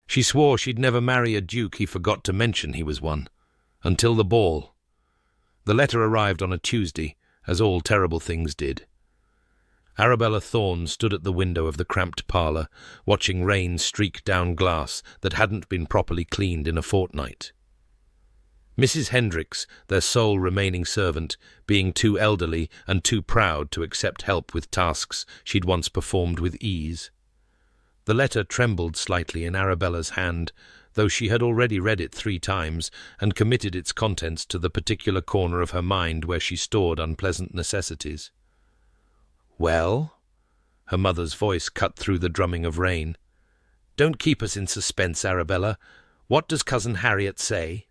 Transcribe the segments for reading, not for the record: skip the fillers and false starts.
She swore she'd never marry a duke he forgot to mention he was one, until the ball. The letter arrived on a Tuesday, as all terrible things did. Arabella Thorne stood at the window of the cramped parlour, watching rain streak down glass that hadn't been properly cleaned in a fortnight. Mrs. Hendricks, their sole remaining servant, being too elderly and too proud to accept help with tasks she'd once performed with ease. The letter trembled slightly in Arabella's hand, though she had already read it 3 times and committed its contents to the particular corner of her mind where she stored unpleasant necessities. "Well?" Her mother's voice cut through the drumming of rain. "Don't keep us in suspense, Arabella. What does Cousin Harriet say?"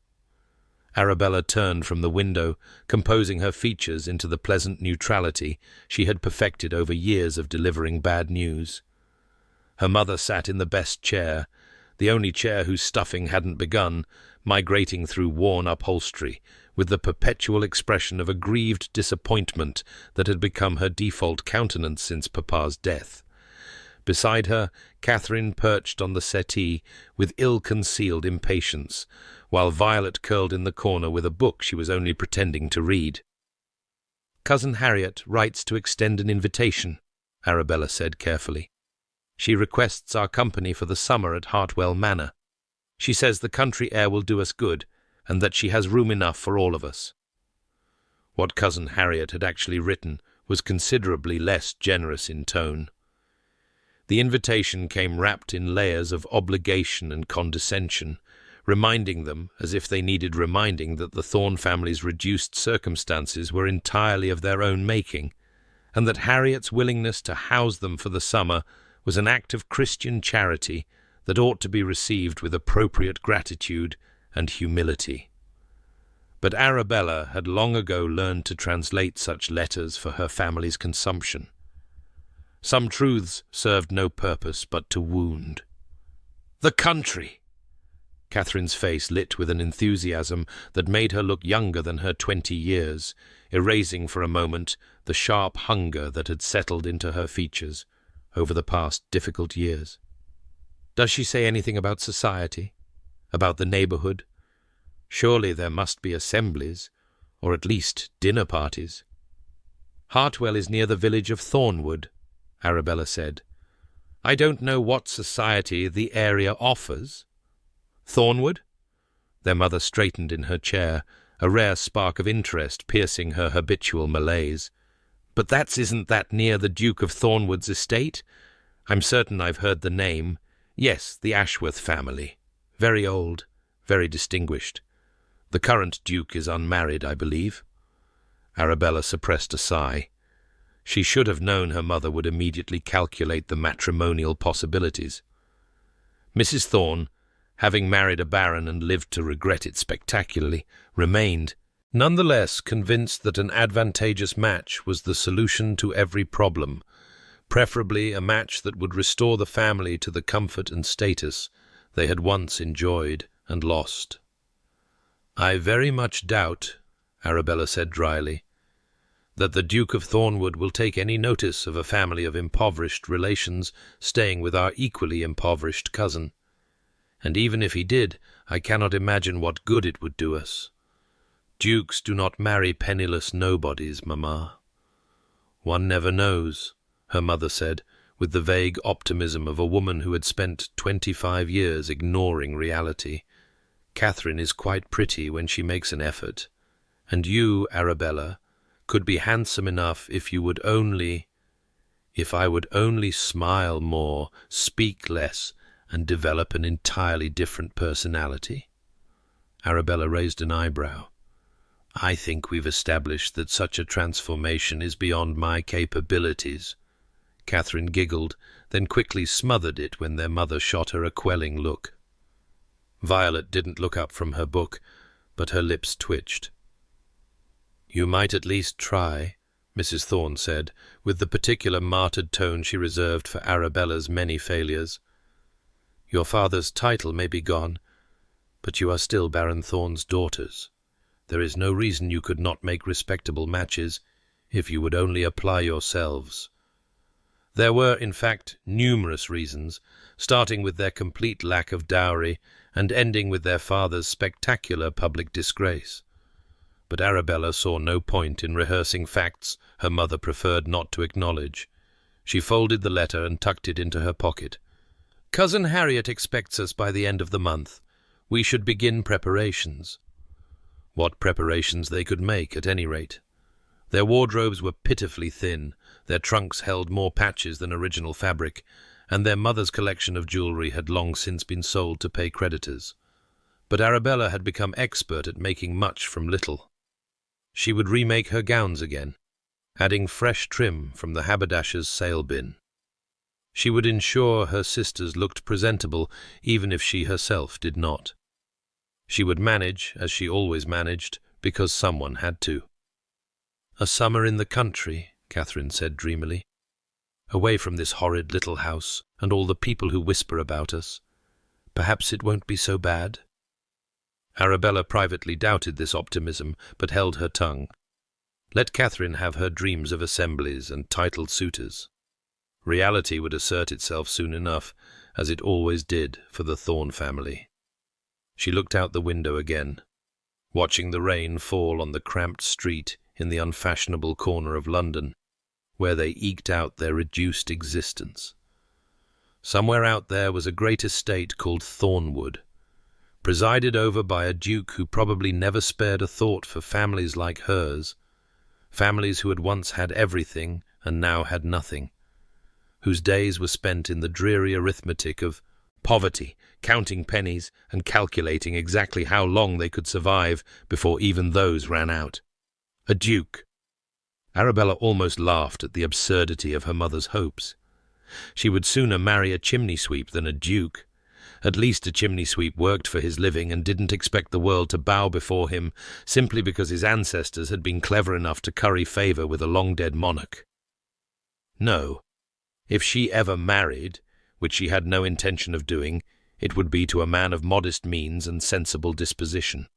Arabella turned from the window, composing her features into the pleasant neutrality she had perfected over years of delivering bad news. Her mother sat in the best chair, the only chair whose stuffing hadn't begun, migrating through worn upholstery, with the perpetual expression of aggrieved disappointment that had become her default countenance since Papa's death. Beside her, Catherine perched on the settee with ill-concealed impatience, while Violet curled in the corner with a book she was only pretending to read. "Cousin Harriet writes to extend an invitation," Arabella said carefully. "She requests our company for the summer at Hartwell Manor. She says the country air will do us good, and that she has room enough for all of us." What Cousin Harriet had actually written was considerably less generous in tone. The invitation came wrapped in layers of obligation and condescension, reminding them, as if they needed reminding, that the Thorne family's reduced circumstances were entirely of their own making, and that Harriet's willingness to house them for the summer was an act of Christian charity that ought to be received with appropriate gratitude and humility. But Arabella had long ago learned to translate such letters for her family's consumption. Some truths served no purpose but to wound. "The country!" Catherine's face lit with an enthusiasm that made her look younger than her 20 years, erasing for a moment the sharp hunger that had settled into her features over the past difficult years. "Does she say anything about society? About the neighbourhood? Surely there must be assemblies, or at least dinner parties." "Hartwell is near the village of Thornwood," Arabella said. "I don't know what society the area offers." "Thornwood?" Their mother straightened in her chair, a rare spark of interest piercing her habitual malaise. "But isn't that near the Duke of Thornwood's estate? I'm certain I've heard the name. Yes, the Ashworth family. Very old, very distinguished. The current Duke is unmarried, I believe." Arabella suppressed a sigh. She should have known her mother would immediately calculate the matrimonial possibilities. Mrs. Thorne, having married a baron and lived to regret it spectacularly, remained, nonetheless convinced that an advantageous match was the solution to every problem, preferably a match that would restore the family to the comfort and status they had once enjoyed and lost. "I very much doubt," Arabella said dryly, "that the Duke of Thornwood will take any notice of a family of impoverished relations staying with our equally impoverished cousin. And even if he did, I cannot imagine what good it would do us. Dukes do not marry penniless nobodies, Mamma." "One never knows," her mother said, with the vague optimism of a woman who had spent 25 years ignoring reality. "Catherine is quite pretty when she makes an effort, and you, Arabella, could be handsome enough if I would only smile more, speak less, and develop an entirely different personality." Arabella raised an eyebrow. "I think we've established that such a transformation is beyond my capabilities." Catherine giggled, then quickly smothered it when their mother shot her a quelling look. Violet didn't look up from her book, but her lips twitched. "You might at least try," Mrs. Thorne said, with the particular martyred tone she reserved for Arabella's many failures. "Your father's title may be gone, but you are still Baron Thorne's daughters. There is no reason you could not make respectable matches, if you would only apply yourselves." There were, in fact, numerous reasons, starting with their complete lack of dowry and ending with their father's spectacular public disgrace. But Arabella saw no point in rehearsing facts her mother preferred not to acknowledge. She folded the letter and tucked it into her pocket. "Cousin Harriet expects us by the end of the month. We should begin preparations." What preparations they could make, at any rate. Their wardrobes were pitifully thin, their trunks held more patches than original fabric, and their mother's collection of jewellery had long since been sold to pay creditors. But Arabella had become expert at making much from little. She would remake her gowns again, adding fresh trim from the haberdasher's sale bin. She would ensure her sisters looked presentable, even if she herself did not. She would manage, as she always managed, because someone had to. "A summer in the country," Catherine said dreamily. "Away from this horrid little house and all the people who whisper about us. Perhaps it won't be so bad." Arabella privately doubted this optimism, but held her tongue. Let Catherine have her dreams of assemblies and titled suitors. Reality would assert itself soon enough, as it always did for the Thorne family. She looked out the window again, watching the rain fall on the cramped street in the unfashionable corner of London, where they eked out their reduced existence. Somewhere out there was a great estate called Thornwood, presided over by a duke who probably never spared a thought for families like hers, families who had once had everything and now had nothing, whose days were spent in the dreary arithmetic of poverty, counting pennies and calculating exactly how long they could survive before even those ran out. A duke. Arabella almost laughed at the absurdity of her mother's hopes. She would sooner marry a chimney-sweep than a duke. At least a chimney-sweep worked for his living and didn't expect the world to bow before him simply because his ancestors had been clever enough to curry favour with a long-dead monarch. No. If she ever married, which she had no intention of doing, it would be to a man of modest means and sensible disposition.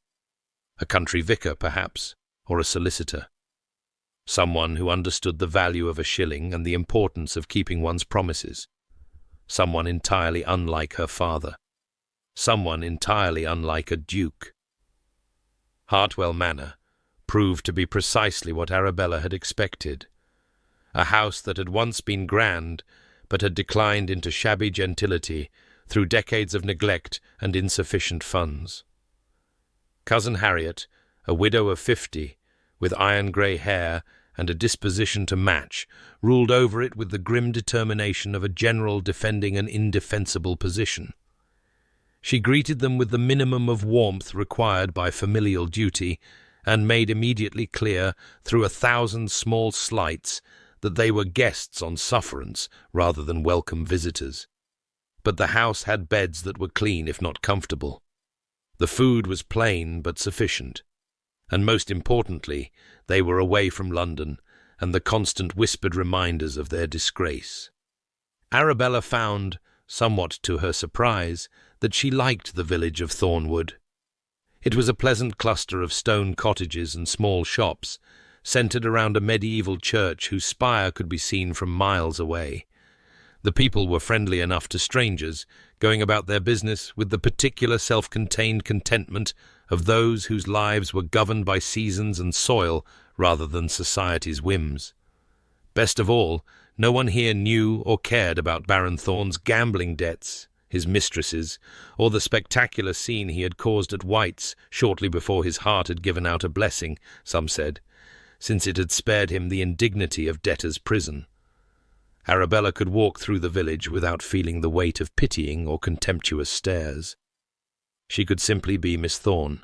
A country vicar, perhaps, or a solicitor. Someone who understood the value of a shilling and the importance of keeping one's promises. Someone entirely unlike her father. Someone entirely unlike a duke. Hartwell Manor proved to be precisely what Arabella had expected. A house that had once been grand, but had declined into shabby gentility through decades of neglect and insufficient funds. Cousin Harriet, a widow of 50, with iron-grey hair and a disposition to match, ruled over it with the grim determination of a general defending an indefensible position. She greeted them with the minimum of warmth required by familial duty, and made immediately clear, through 1,000 small slights, that they were guests on sufferance rather than welcome visitors. But the house had beds that were clean if not comfortable. The food was plain but sufficient. And most importantly, they were away from London and the constant whispered reminders of their disgrace. Arabella found, somewhat to her surprise, that she liked the village of Thornwood. It was a pleasant cluster of stone cottages and small shops, centred around a medieval church whose spire could be seen from miles away. The people were friendly enough to strangers, going about their business with the particular self-contained contentment of those whose lives were governed by seasons and soil rather than society's whims. Best of all, no one here knew or cared about Baron Thorne's gambling debts, his mistresses, or the spectacular scene he had caused at White's shortly before his heart had given out a blessing, some said, since it had spared him the indignity of debtor's prison. Arabella could walk through the village without feeling the weight of pitying or contemptuous stares. She could simply be Miss Thorne,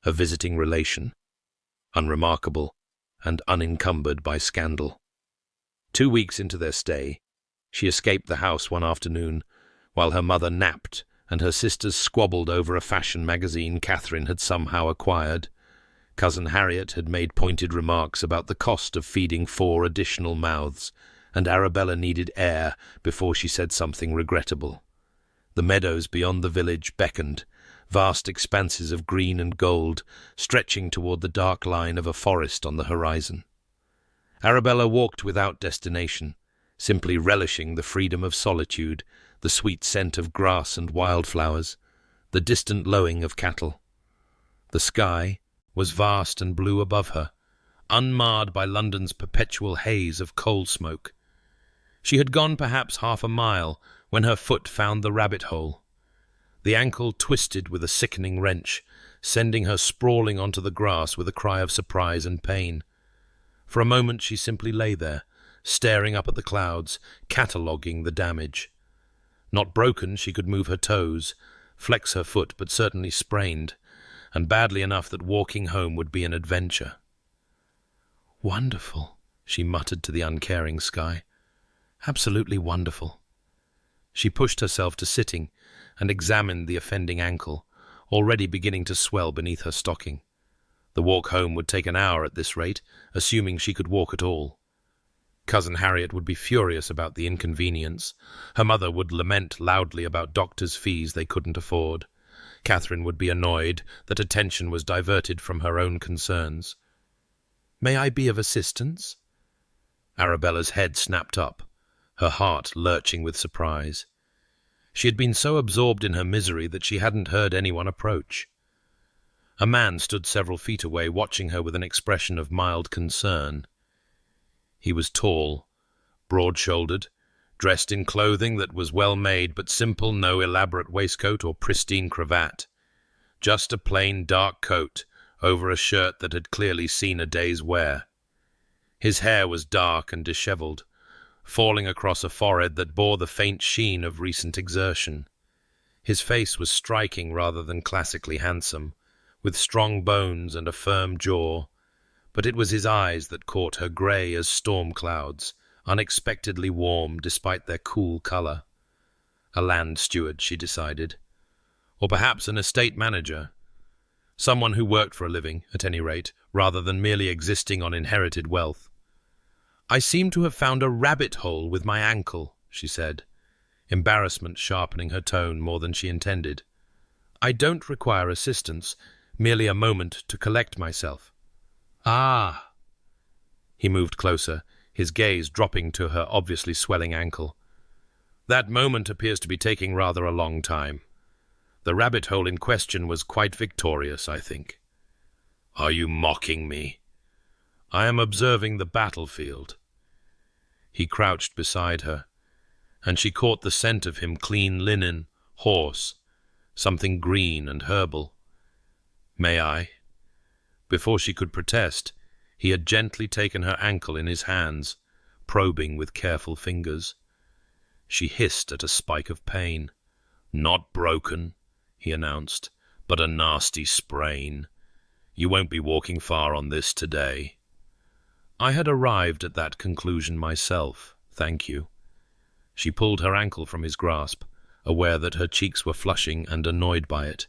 a visiting relation, unremarkable and unencumbered by scandal. 2 weeks into their stay, she escaped the house one afternoon, while her mother napped and her sisters squabbled over a fashion magazine Catherine had somehow acquired. Cousin Harriet had made pointed remarks about the cost of feeding 4 additional mouths, and Arabella needed air before she said something regrettable. The meadows beyond the village beckoned, vast expanses of green and gold, stretching toward the dark line of a forest on the horizon. Arabella walked without destination, simply relishing the freedom of solitude, the sweet scent of grass and wildflowers, the distant lowing of cattle. The sky was vast and blue above her, unmarred by London's perpetual haze of coal smoke. She had gone perhaps half a mile when her foot found the rabbit hole. The ankle twisted with a sickening wrench, sending her sprawling onto the grass with a cry of surprise and pain. For a moment she simply lay there, staring up at the clouds, cataloguing the damage. Not broken, she could move her toes, flex her foot, but certainly sprained, and badly enough that walking home would be an adventure. "Wonderful," she muttered to the uncaring sky. "Absolutely wonderful." She pushed herself to sitting and examined the offending ankle, already beginning to swell beneath her stocking. The walk home would take an hour at this rate, assuming she could walk at all. Cousin Harriet would be furious about the inconvenience. Her mother would lament loudly about doctors' fees they couldn't afford. Catherine would be annoyed that attention was diverted from her own concerns. "May I be of assistance?" Arabella's head snapped up, her heart lurching with surprise. She had been so absorbed in her misery that she hadn't heard anyone approach. A man stood several feet away, watching her with an expression of mild concern. He was tall, broad-shouldered, dressed in clothing that was well made but simple, no elaborate waistcoat or pristine cravat. Just a plain dark coat over a shirt that had clearly seen a day's wear. His hair was dark and dishevelled, falling across a forehead that bore the faint sheen of recent exertion. His face was striking rather than classically handsome, with strong bones and a firm jaw, but it was his eyes that caught her, grey as storm clouds, unexpectedly warm despite their cool colour. A land steward, she decided. Or perhaps an estate manager. Someone who worked for a living, at any rate, rather than merely existing on inherited wealth. "I seem to have found a rabbit hole with my ankle," she said, embarrassment sharpening her tone more than she intended. "I don't require assistance, merely a moment to collect myself." "Ah!" He moved closer, his gaze dropping to her obviously swelling ankle. "That moment appears to be taking rather a long time. The rabbit hole in question was quite victorious, I think." "Are you mocking me?" "I am observing the battlefield." He crouched beside her, and she caught the scent of him, clean linen, hoarse, something green and herbal. "May I?" Before she could protest, he had gently taken her ankle in his hands, probing with careful fingers. She hissed at a spike of pain. "Not broken," he announced, "but a nasty sprain. You won't be walking far on this today." I had arrived at that conclusion myself, thank you. She pulled her ankle from his grasp, aware that her cheeks were flushing and annoyed by it.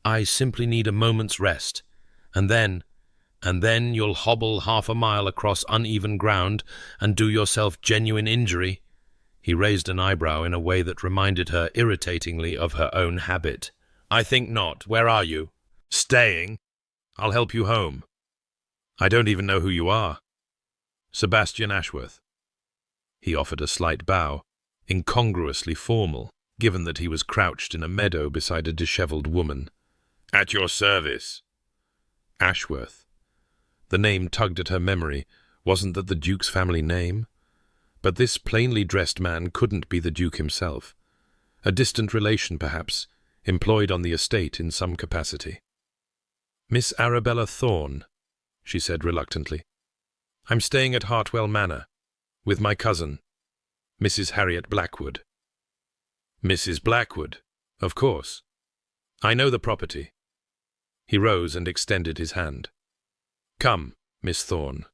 "I simply need a moment's rest, and then you'll hobble half a mile across uneven ground and do yourself genuine injury." He raised an eyebrow in a way that reminded her irritatingly of her own habit. "I think not. Where are you?" "Staying. I'll help you home." "I don't even know who you are." "Sebastian Ashworth." He offered a slight bow, incongruously formal, given that he was crouched in a meadow beside a dishevelled woman. "At your service." Ashworth. The name tugged at her memory. Wasn't that the Duke's family name? But this plainly dressed man couldn't be the Duke himself. A distant relation, perhaps, employed on the estate in some capacity. "Miss Arabella Thorne," she said reluctantly. "I'm staying at Hartwell Manor, with my cousin, Mrs. Harriet Blackwood." "Mrs. Blackwood, of course. I know the property." He rose and extended his hand. "Come, Miss Thorne.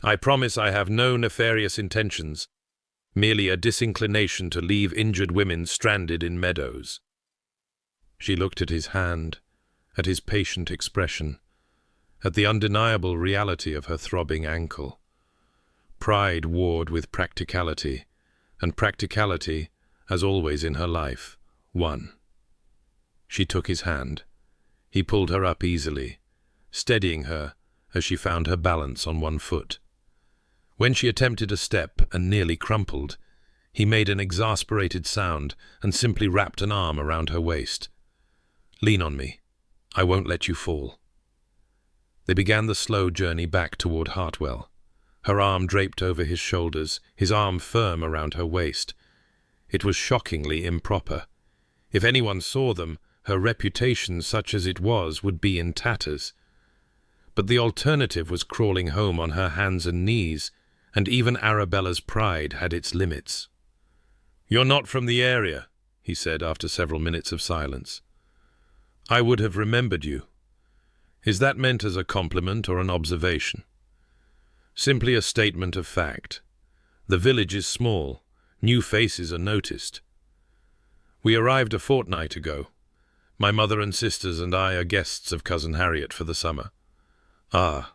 I promise I have no nefarious intentions, merely a disinclination to leave injured women stranded in meadows." She looked at his hand, at his patient expression, at the undeniable reality of her throbbing ankle. Pride warred with practicality, and practicality, as always in her life, won. She took his hand. He pulled her up easily, steadying her as she found her balance on one foot. When she attempted a step and nearly crumpled, he made an exasperated sound and simply wrapped an arm around her waist. "Lean on me. I won't let you fall." They began the slow journey back toward Hartwell, her arm draped over his shoulders, his arm firm around her waist. It was shockingly improper. If anyone saw them, her reputation, such as it was, would be in tatters. But the alternative was crawling home on her hands and knees, and even Arabella's pride had its limits. "You're not from the area," he said after several minutes of silence. "I would have remembered you." Is that meant as a compliment or an observation? Simply a statement of fact. The village is small. New faces are noticed. "We arrived a fortnight ago. My mother and sisters and I are guests of Cousin Harriet for the summer." "Ah."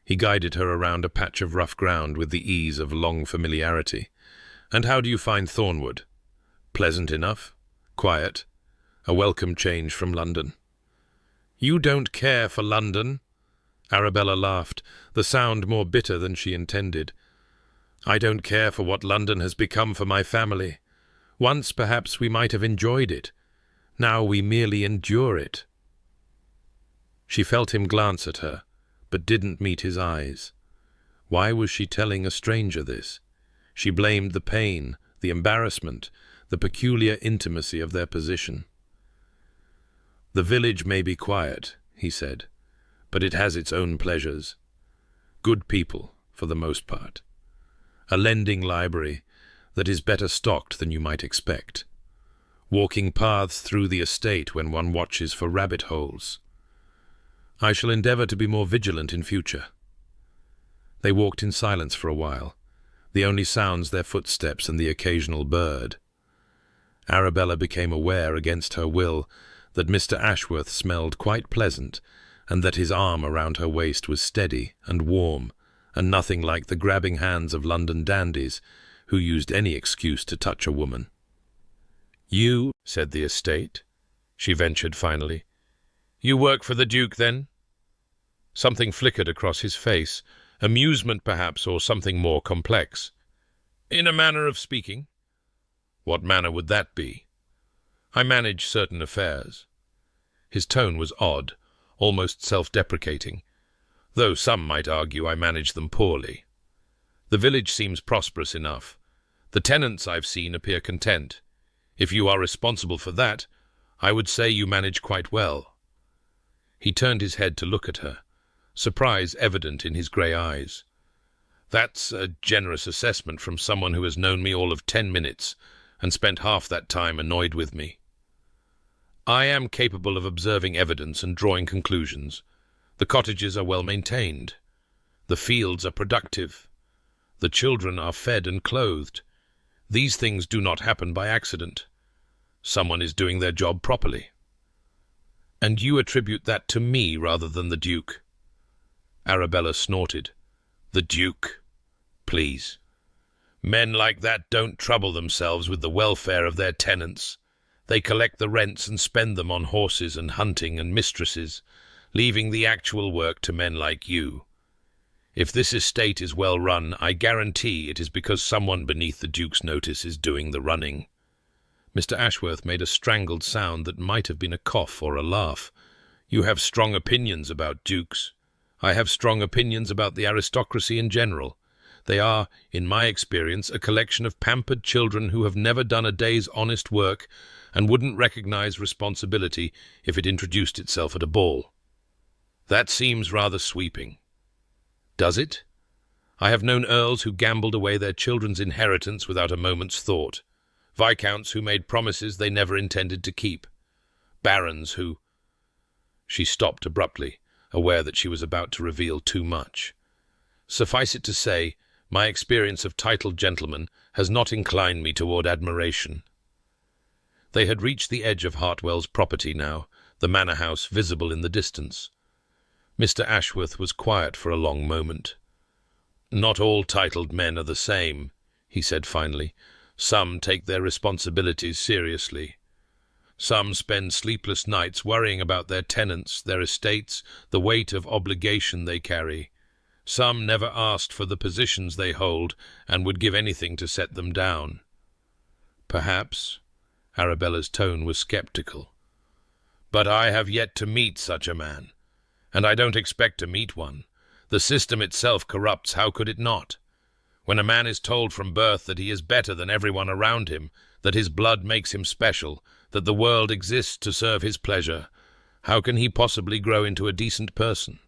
He guided her around a patch of rough ground with the ease of long familiarity. "And how do you find Thornwood? Pleasant enough? Quiet? A welcome change from London?" "You don't care for London?" Arabella laughed, the sound more bitter than she intended. "I don't care for what London has become for my family. Once perhaps we might have enjoyed it. Now we merely endure it." She felt him glance at her, but didn't meet his eyes. Why was she telling a stranger this? She blamed the pain, the embarrassment, the peculiar intimacy of their position. "The village may be quiet," he said, "but it has its own pleasures. Good people, for the most part. A lending library that is better stocked than you might expect. Walking paths through the estate when one watches for rabbit holes. I shall endeavour to be more vigilant in future." They walked in silence for a while, the only sounds their footsteps and the occasional bird. Arabella became aware against her will that Mr. Ashworth smelled quite pleasant, and that his arm around her waist was steady and warm, and nothing like the grabbing hands of London dandies, who used any excuse to touch a woman. "You," said the estate, she ventured finally. "You work for the Duke, then?" Something flickered across his face, amusement perhaps, or something more complex. "In a manner of speaking." "What manner would that be?" "I manage certain affairs." His tone was odd, almost self-deprecating, though some might argue I manage them poorly. "The village seems prosperous enough. The tenants I've seen appear content. If you are responsible for that, I would say you manage quite well." He turned his head to look at her, surprise evident in his grey eyes. "That's a generous assessment from someone who has known me all of 10 minutes and spent half that time annoyed with me." "I am capable of observing evidence and drawing conclusions. The cottages are well maintained. The fields are productive. The children are fed and clothed. These things do not happen by accident. Someone is doing their job properly." "And you attribute that to me rather than the Duke?" Arabella snorted. "The Duke? Please. Men like that don't trouble themselves with the welfare of their tenants. They collect the rents and spend them on horses and hunting and mistresses, leaving the actual work to men like you. If this estate is well run, I guarantee it is because someone beneath the Duke's notice is doing the running." Mr. Ashworth made a strangled sound that might have been a cough or a laugh. "You have strong opinions about dukes. I have strong opinions about the aristocracy in general. They are, in my experience, a collection of pampered children who have never done a day's honest work and wouldn't recognize responsibility if it introduced itself at a ball." "That seems rather sweeping." "Does it? I have known earls who gambled away their children's inheritance without a moment's thought, viscounts who made promises they never intended to keep, barons who—" She stopped abruptly, aware that she was about to reveal too much. Suffice it to say, my experience of titled gentlemen has not inclined me toward admiration. They had reached the edge of Hartwell's property now, the manor house visible in the distance. Mr. Ashworth was quiet for a long moment. "Not all titled men are the same," he said finally. "Some take their responsibilities seriously. Some spend sleepless nights worrying about their tenants, their estates, the weight of obligation they carry. Some never asked for the positions they hold and would give anything to set them down. Perhaps. Arabella's tone was skeptical. But I have yet to meet such a man, and I don't expect to meet one. The system itself corrupts, how could it not? When a man is told from birth that he is better than everyone around him, that his blood makes him special, that the world exists to serve his pleasure, how can he possibly grow into a decent person?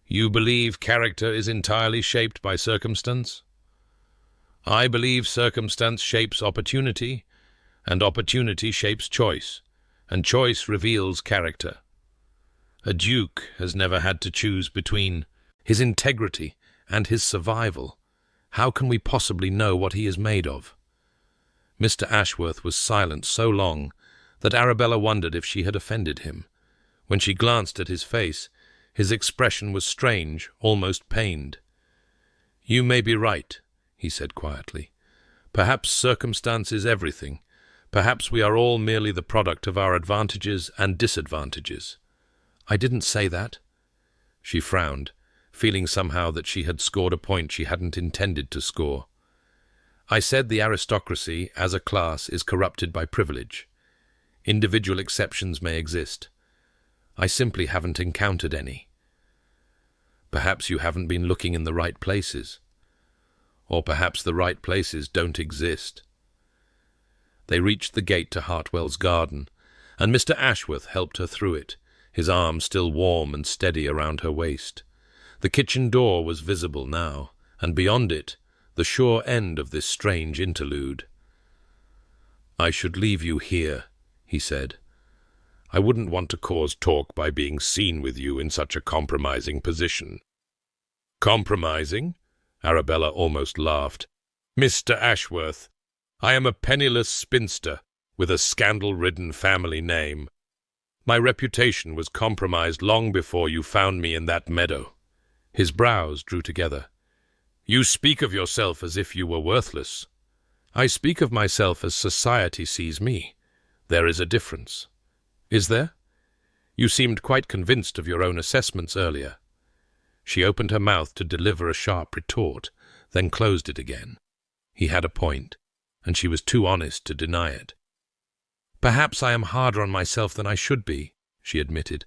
You believe character is entirely shaped by circumstance? I believe circumstance shapes opportunity, and opportunity shapes choice, and choice reveals character. A duke has never had to choose between his integrity and his survival. How can we possibly know what he is made of? Mr. Ashworth was silent so long that Arabella wondered if she had offended him. When she glanced at his face, his expression was strange, almost pained. "You may be right," he said quietly. "Perhaps circumstance is everything. Perhaps we are all merely the product of our advantages and disadvantages." "I didn't say that." She frowned, feeling somehow that she had scored a point she hadn't intended to score. "I said the aristocracy, as a class, is corrupted by privilege. Individual exceptions may exist. I simply haven't encountered any." "Perhaps you haven't been looking in the right places. Or perhaps the right places don't exist." They reached the gate to Hartwell's garden, and Mr. Ashworth helped her through it, his arm still warm and steady around her waist. The kitchen door was visible now, and beyond it, the sure end of this strange interlude. "I should leave you here," he said. "I wouldn't want to cause talk by being seen with you in such a compromising position." "Compromising?" Arabella almost laughed. "Mr. Ashworth, I am a penniless spinster with a scandal-ridden family name. My reputation was compromised long before you found me in that meadow." His brows drew together. "You speak of yourself as if you were worthless." "I speak of myself as society sees me. There is a difference." "Is there? You seemed quite convinced of your own assessments earlier." She opened her mouth to deliver a sharp retort, then closed it again. He had a point, and she was too honest to deny it. "Perhaps I am harder on myself than I should be," she admitted,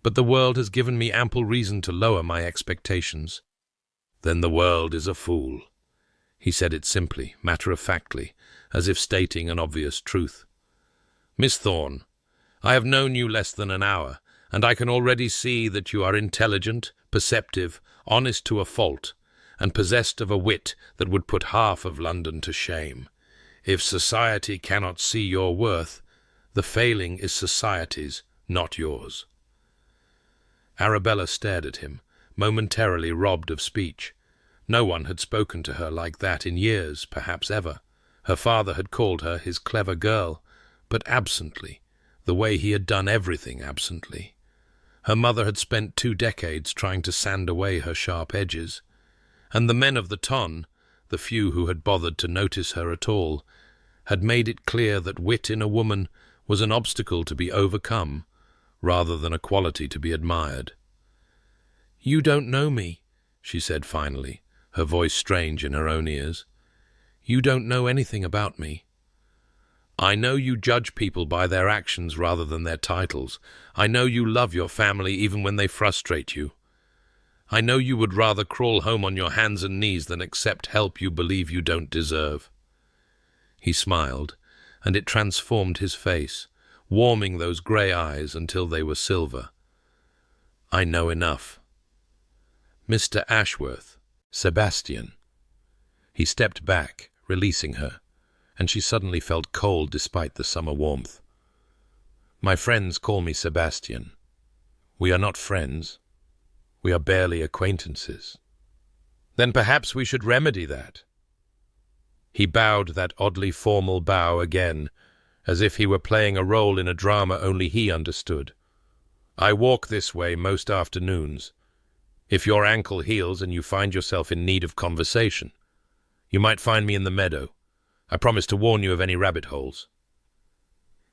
"but the world has given me ample reason to lower my expectations." "Then the world is a fool." He said it simply, matter-of-factly, as if stating an obvious truth. "Miss Thorne, I have known you less than an hour, and I can already see that you are intelligent, perceptive, honest to a fault, and possessed of a wit that would put half of London to shame. If society cannot see your worth, the failing is society's, not yours." Arabella stared at him, momentarily robbed of speech. No one had spoken to her like that in years, perhaps ever. Her father had called her his clever girl, but absently, the way he had done everything absently. Her mother had spent 2 decades trying to sand away her sharp edges, and the men of the ton, the few who had bothered to notice her at all, had made it clear that wit in a woman was an obstacle to be overcome, rather than a quality to be admired. "You don't know me," she said finally, her voice strange in her own ears. "You don't know anything about me." "I know you judge people by their actions rather than their titles. I know you love your family even when they frustrate you. I know you would rather crawl home on your hands and knees than accept help you believe you don't deserve." He smiled, and it transformed his face, warming those grey eyes until they were silver. "I know enough." "Mr. Ashworth, Sebastian." He stepped back, releasing her, and she suddenly felt cold despite the summer warmth. "My friends call me Sebastian. We are not friends. We are barely acquaintances." "Then perhaps we should remedy that." He bowed that oddly formal bow again, as if he were playing a role in a drama only he understood. "I walk this way most afternoons. If your ankle heals and you find yourself in need of conversation, you might find me in the meadow. I promise to warn you of any rabbit holes."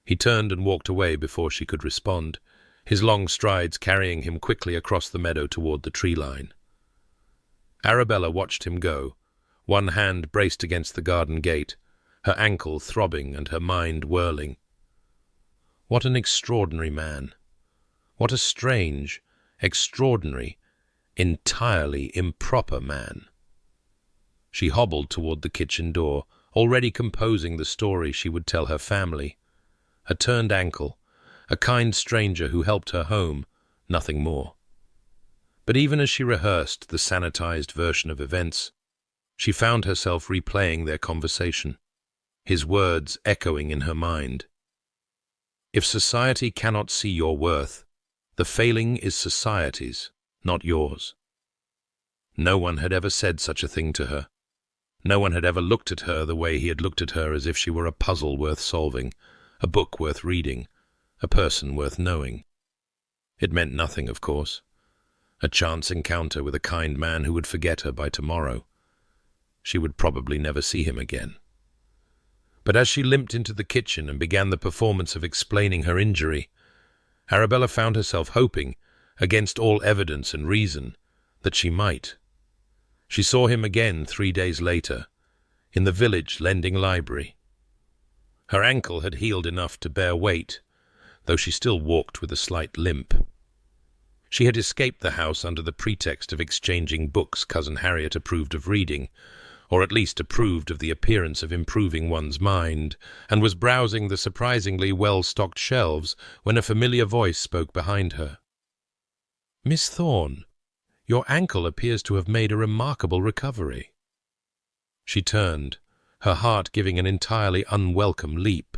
He turned and walked away before she could respond, his long strides carrying him quickly across the meadow toward the tree line. Arabella watched him go, one hand braced against the garden gate, her ankle throbbing and her mind whirling. What an extraordinary man! What a strange, extraordinary, entirely improper man! She hobbled toward the kitchen door, already composing the story she would tell her family. A turned ankle, a kind stranger who helped her home, nothing more. But even as she rehearsed the sanitized version of events, she found herself replaying their conversation, his words echoing in her mind. If society cannot see your worth, the failing is society's, not yours. No one had ever said such a thing to her. No one had ever looked at her the way he had looked at her, as if she were a puzzle worth solving, a book worth reading, a person worth knowing. It meant nothing, of course. A chance encounter with a kind man who would forget her by tomorrow. She would probably never see him again. But as she limped into the kitchen and began the performance of explaining her injury, Arabella found herself hoping, against all evidence and reason, that she might. She saw him again 3 days later, in the village lending library. Her ankle had healed enough to bear weight, though she still walked with a slight limp. She had escaped the house under the pretext of exchanging books Cousin Harriet approved of reading, or at least approved of the appearance of improving one's mind, and was browsing the surprisingly well-stocked shelves when a familiar voice spoke behind her. "Miss Thorne, your ankle appears to have made a remarkable recovery." She turned, her heart giving an entirely unwelcome leap.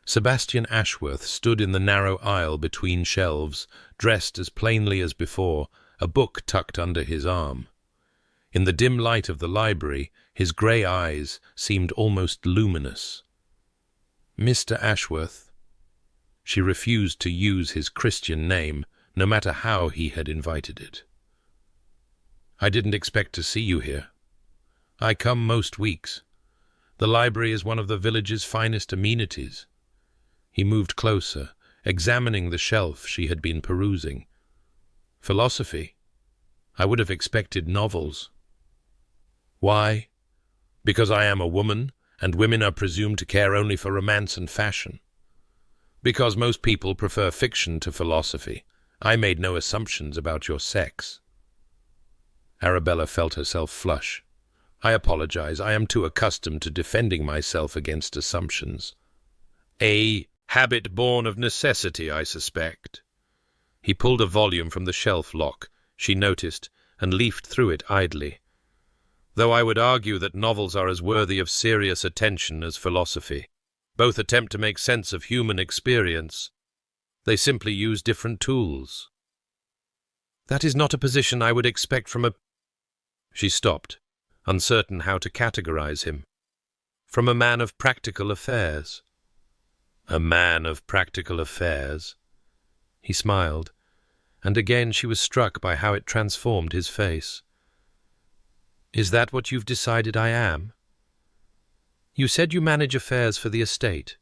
Sebastian Ashworth stood in the narrow aisle between shelves, dressed as plainly as before, a book tucked under his arm. In the dim light of the library, his grey eyes seemed almost luminous. "Mr. Ashworth." She refused to use his Christian name, no matter how he had invited it. "I didn't expect to see you here. I come most weeks. The library is one of the village's finest amenities." He moved closer, examining the shelf she had been perusing. "Philosophy? I would have expected novels." "Why? Because I am a woman, and women are presumed to care only for romance and fashion. Because most people prefer fiction to philosophy. I made no assumptions about your sex." Arabella felt herself flush. "I apologize. I am too accustomed to defending myself against assumptions." "A habit born of necessity, I suspect." He pulled a volume from the shelf lock, she noticed, and leafed through it idly. "Though I would argue that novels are as worthy of serious attention as philosophy. Both attempt to make sense of human experience. They simply use different tools." "That is not a position I would expect from a—" She stopped, uncertain how to categorize him. "From a man of practical affairs." "A man of practical affairs?" He smiled, and again she was struck by how it transformed his face. "Is that what you've decided I am? You said you manage affairs for the estate.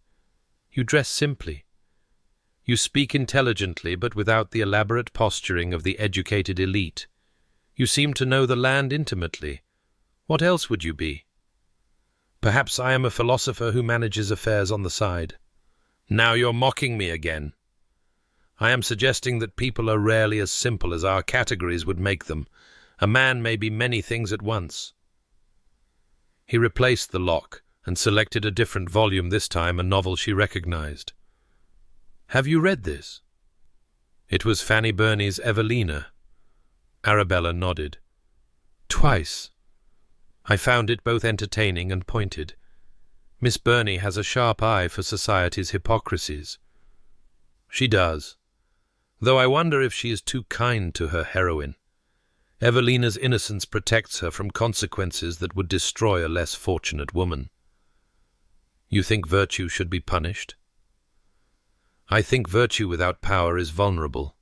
You dress simply. You speak intelligently, but without the elaborate posturing of the educated elite. You seem to know the land intimately. What else would you be? Perhaps I am a philosopher who manages affairs on the side. Now you're mocking me again. I am suggesting that people are rarely as simple as our categories would make them. A man may be many things at once." He replaced the lock and selected a different volume, this time a novel she recognized. "Have you read this?" It was Fanny Burney's Evelina. Arabella nodded. "Twice. I found it both entertaining and pointed. Miss Burney has a sharp eye for society's hypocrisies." "She does, though I wonder if she is too kind to her heroine. Evelina's innocence protects her from consequences that would destroy a less fortunate woman." "You think virtue should be punished?" "I think virtue without power is vulnerable,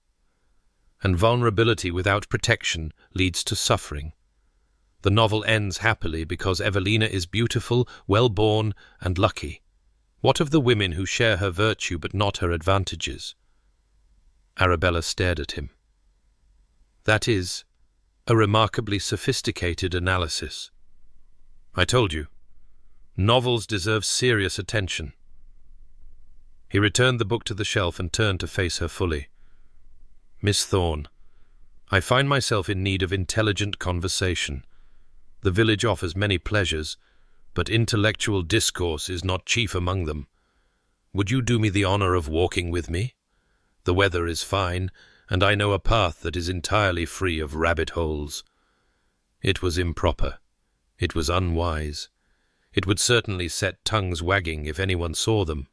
and vulnerability without protection leads to suffering. The novel ends happily because Evelina is beautiful, well-born, and lucky. What of the women who share her virtue but not her advantages?" Arabella stared at him. "That is, A remarkably sophisticated analysis. I told you, novels deserve serious attention. He returned the book to the shelf and turned to face her fully. Miss Thorne, I find myself in need of intelligent conversation. The village offers many pleasures, but intellectual discourse is not chief among them. Would you do me the honor of walking with me? The weather is fine, and I know a path that is entirely free of rabbit holes. It was improper. It was unwise. It would certainly set tongues wagging if anyone saw them.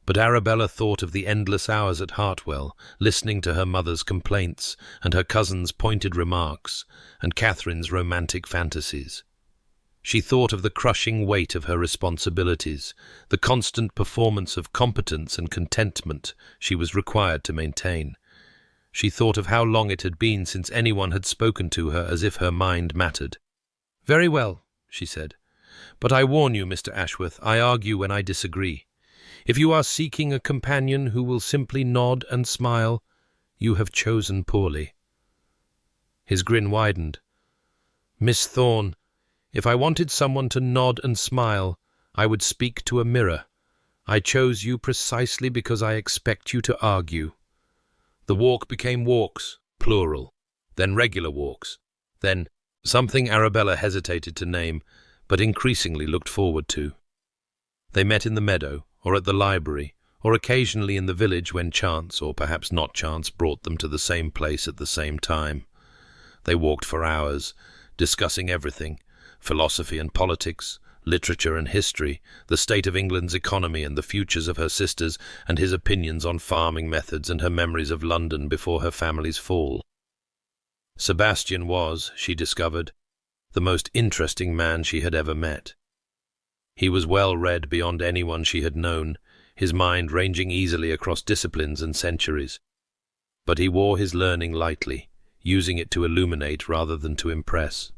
But Arabella thought of the endless hours at Hartwell, listening to her mother's complaints, and her cousin's pointed remarks, and Catherine's romantic fantasies. She thought of the crushing weight of her responsibilities, the constant performance of competence and contentment she was required to maintain. She thought of how long it had been since anyone had spoken to her as if her mind mattered. "Very well," she said. "But I warn you, Mr. Ashworth, I argue when I disagree. If you are seeking a companion who will simply nod and smile, you have chosen poorly." His grin widened. "Miss Thorne, if I wanted someone to nod and smile, I would speak to a mirror. I chose you precisely because I expect you to argue." The walk became walks, plural, then regular walks, then something Arabella hesitated to name, but increasingly looked forward to. They met in the meadow, or at the library, or occasionally in the village when chance, or perhaps not chance, brought them to the same place at the same time. They walked for hours, discussing everything: philosophy and politics, literature and history, the state of England's economy and the futures of her sisters, and his opinions on farming methods and her memories of London before her family's fall. Sebastian was, she discovered, the most interesting man she had ever met. He was well read beyond anyone she had known, his mind ranging easily across disciplines and centuries. But he wore his learning lightly, using it to illuminate rather than to impress.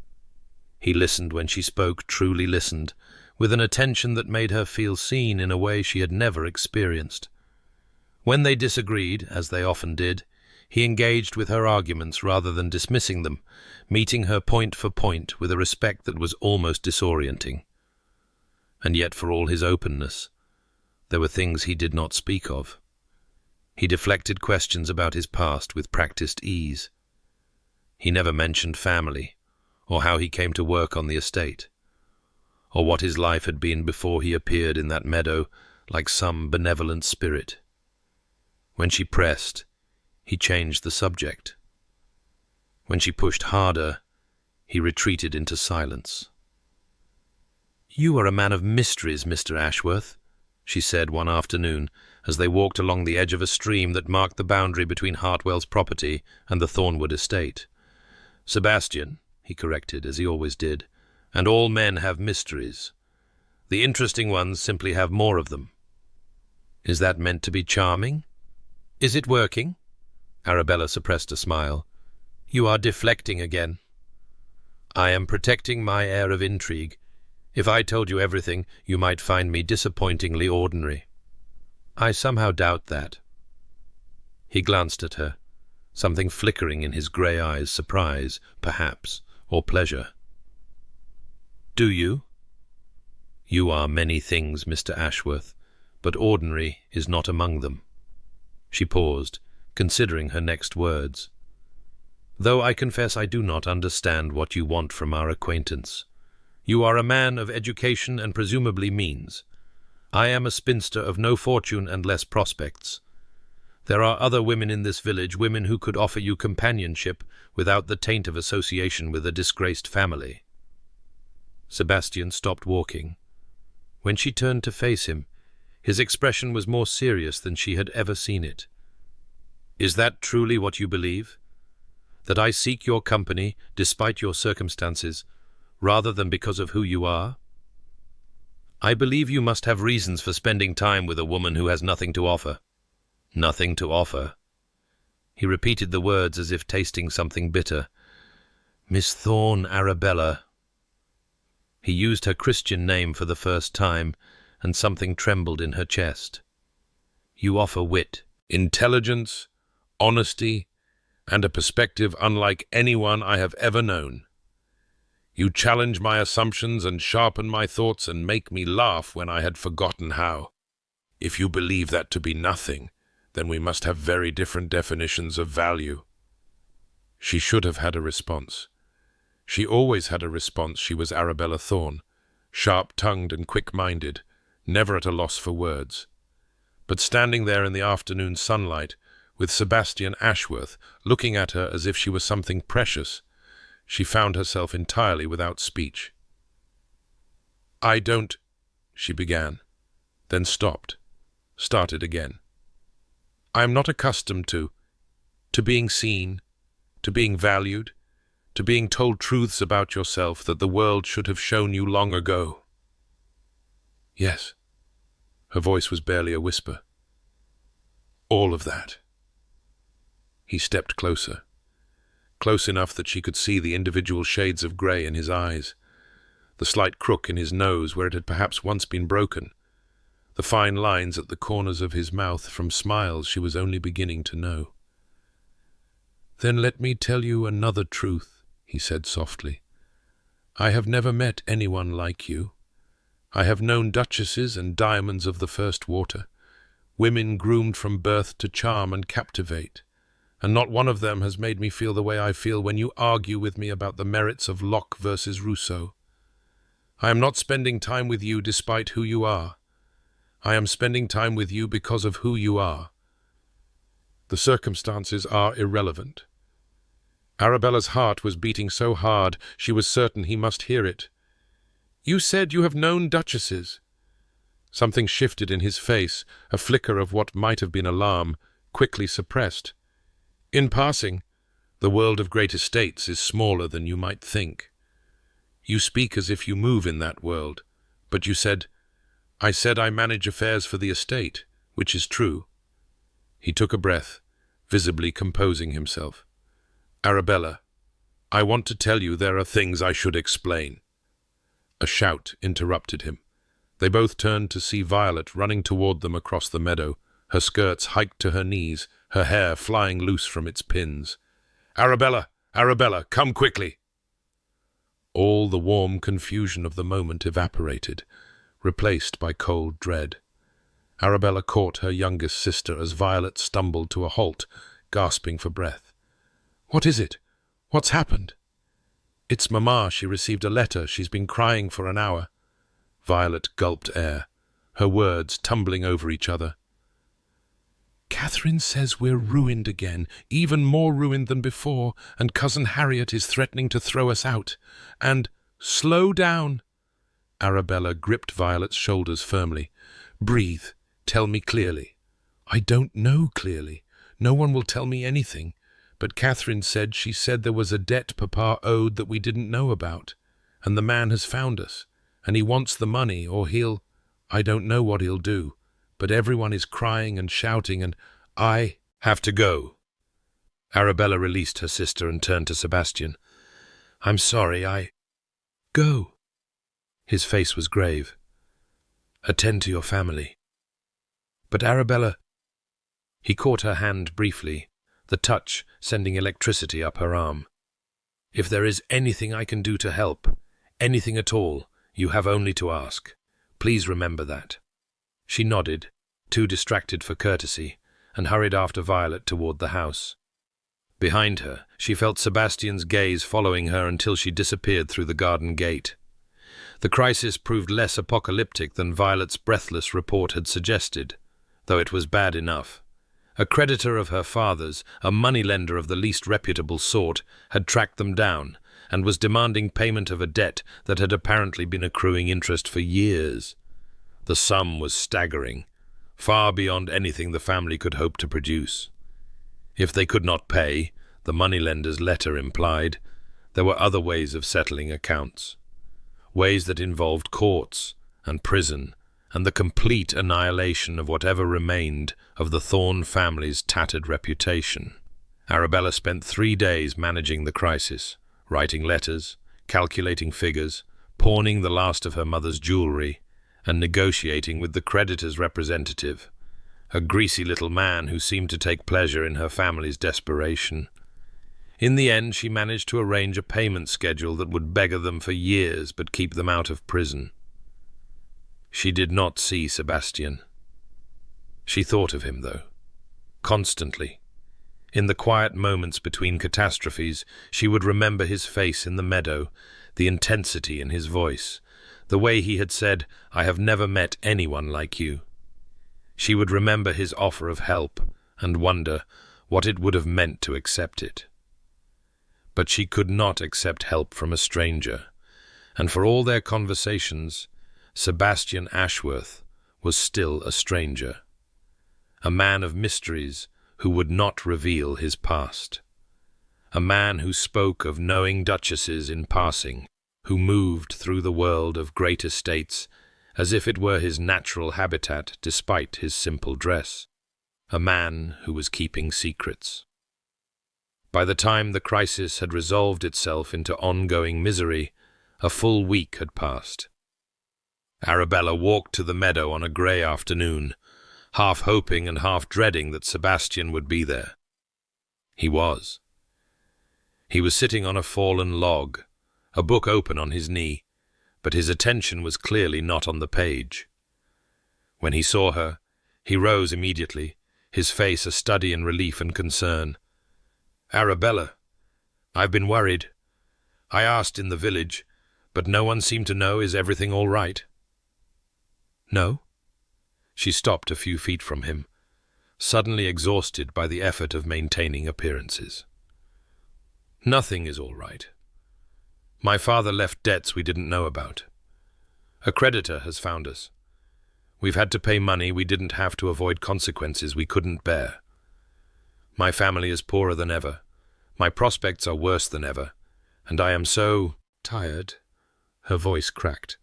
He listened when she spoke, truly listened, with an attention that made her feel seen in a way she had never experienced. When they disagreed, as they often did, he engaged with her arguments rather than dismissing them, meeting her point for point with a respect that was almost disorienting. And yet, for all his openness, there were things he did not speak of. He deflected questions about his past with practiced ease. He never mentioned family, or how he came to work on the estate, or what his life had been before he appeared in that meadow like some benevolent spirit. When she pressed, he changed the subject. When she pushed harder, he retreated into silence. "You are a man of mysteries, Mr. Ashworth," she said one afternoon, as they walked along the edge of a stream that marked the boundary between Hartwell's property and the Thornwood estate. "Sebastian," he corrected, as he always did, "and all men have mysteries. The interesting ones simply have more of them." "Is that meant to be charming? Is it working?" Arabella suppressed a smile. "You are deflecting again." "I am protecting my air of intrigue. If I told you everything, you might find me disappointingly ordinary." "I somehow doubt that." He glanced at her, something flickering in his grey eyes, surprise, perhaps, or pleasure. "Do you?" "You are many things, Mr. Ashworth, but ordinary is not among them." She paused, considering her next words. "Though I confess I do not understand what you want from our acquaintance. You are a man of education and presumably means. I am a spinster of no fortune and less prospects. There are other women in this village, women who could offer you companionship without the taint of association with a disgraced family." Sebastian stopped walking. When she turned to face him, his expression was more serious than she had ever seen it. "Is that truly what you believe? That I seek your company, despite your circumstances, rather than because of who you are?" "I believe you must have reasons for spending time with a woman who has nothing to offer." "Nothing to offer?" He repeated the words as if tasting something bitter. "Miss Thorne, Arabella." He used her Christian name for the first time, and something trembled in her chest. "You offer wit, intelligence, honesty, and a perspective unlike anyone I have ever known. You challenge my assumptions and sharpen my thoughts and make me laugh when I had forgotten how. If you believe that to be nothing, then we must have very different definitions of value." She should have had a response. She always had a response. She was Arabella Thorne, sharp-tongued and quick-minded, never at a loss for words. But standing there in the afternoon sunlight, with Sebastian Ashworth looking at her as if she was something precious, she found herself entirely without speech. "I don't—" she began, then stopped, started again. "I am not accustomed to being seen, to being valued, to being told truths about yourself that the world should have shown you long ago." "Yes." Her voice was barely a whisper. "All of that." He stepped closer, close enough that she could see the individual shades of grey in his eyes, the slight crook in his nose where it had perhaps once been broken, the fine lines at the corners of his mouth from smiles she was only beginning to know. "Then let me tell you another truth," he said softly. "I have never met anyone like you. I have known duchesses and diamonds of the first water, women groomed from birth to charm and captivate, and not one of them has made me feel the way I feel when you argue with me about the merits of Locke versus Rousseau. I am not spending time with you despite who you are. I am spending time with you because of who you are. The circumstances are irrelevant." Arabella's heart was beating so hard she was certain he must hear it. "You said you have known duchesses." Something shifted in his face, a flicker of what might have been alarm, quickly suppressed. "In passing, the world of great estates is smaller than you might think. You speak as if you move in that world, but you said, 'I said I manage affairs for the estate,' which is true." He took a breath, visibly composing himself. "Arabella, I want to tell you there are things I should explain." A shout interrupted him. They both turned to see Violet running toward them across the meadow, her skirts hiked to her knees, her hair flying loose from its pins. "Arabella! Arabella, come quickly!" All the warm confusion of the moment evaporated, replaced by cold dread. Arabella caught her youngest sister as Violet stumbled to a halt, gasping for breath. "What is it? What's happened?" "It's Mamma. She received a letter. She's been crying for an hour." Violet gulped air, her words tumbling over each other. "Catherine says we're ruined again, even more ruined than before, and Cousin Harriet is threatening to throw us out. And slow down." Arabella gripped Violet's shoulders firmly. "Breathe. Tell me clearly." "I don't know clearly. No one will tell me anything. But Catherine said there was a debt Papa owed that we didn't know about. And the man has found us. And he wants the money, or I don't know what he'll do. But everyone is crying and shouting, and I have to go." Arabella released her sister and turned to Sebastian. "I'm sorry, Go." His face was grave. "Attend to your family." "But Arabella—" He caught her hand briefly, the touch sending electricity up her arm. "If there is anything I can do to help, anything at all, you have only to ask. Please remember that." She nodded, too distracted for courtesy, and hurried after Violet toward the house. Behind her, she felt Sebastian's gaze following her until she disappeared through the garden gate. The crisis proved less apocalyptic than Violet's breathless report had suggested, though it was bad enough. A creditor of her father's, a moneylender of the least reputable sort, had tracked them down and was demanding payment of a debt that had apparently been accruing interest for years. The sum was staggering, far beyond anything the family could hope to produce. If they could not pay, the moneylender's letter implied, there were other ways of settling accounts. Ways that involved courts and prison and the complete annihilation of whatever remained of the Thorne family's tattered reputation. Arabella spent 3 days managing the crisis, writing letters, calculating figures, pawning the last of her mother's jewelry, and negotiating with the creditor's representative, a greasy little man who seemed to take pleasure in her family's desperation. In the end, she managed to arrange a payment schedule that would beggar them for years but keep them out of prison. She did not see Sebastian. She thought of him, though, constantly. In the quiet moments between catastrophes, she would remember his face in the meadow, the intensity in his voice, the way he had said, "I have never met anyone like you." She would remember his offer of help and wonder what it would have meant to accept it. But she could not accept help from a stranger, and for all their conversations, Sebastian Ashworth was still a stranger, a man of mysteries who would not reveal his past, a man who spoke of knowing duchesses in passing, who moved through the world of great estates as if it were his natural habitat despite his simple dress, a man who was keeping secrets. By the time the crisis had resolved itself into ongoing misery, a full week had passed. Arabella walked to the meadow on a grey afternoon, half hoping and half dreading that Sebastian would be there. He was. He was sitting on a fallen log, a book open on his knee, but his attention was clearly not on the page. When he saw her, he rose immediately, his face a study in relief and concern. "Arabella, I've been worried. I asked in the village, but no one seemed to know. Is everything all right?" "No?" She stopped a few feet from him, suddenly exhausted by the effort of maintaining appearances. "Nothing is all right. My father left debts we didn't know about. A creditor has found us. We've had to pay money we didn't have to avoid consequences we couldn't bear. My family is poorer than ever. My prospects are worse than ever. And I am so tired." Her voice cracked.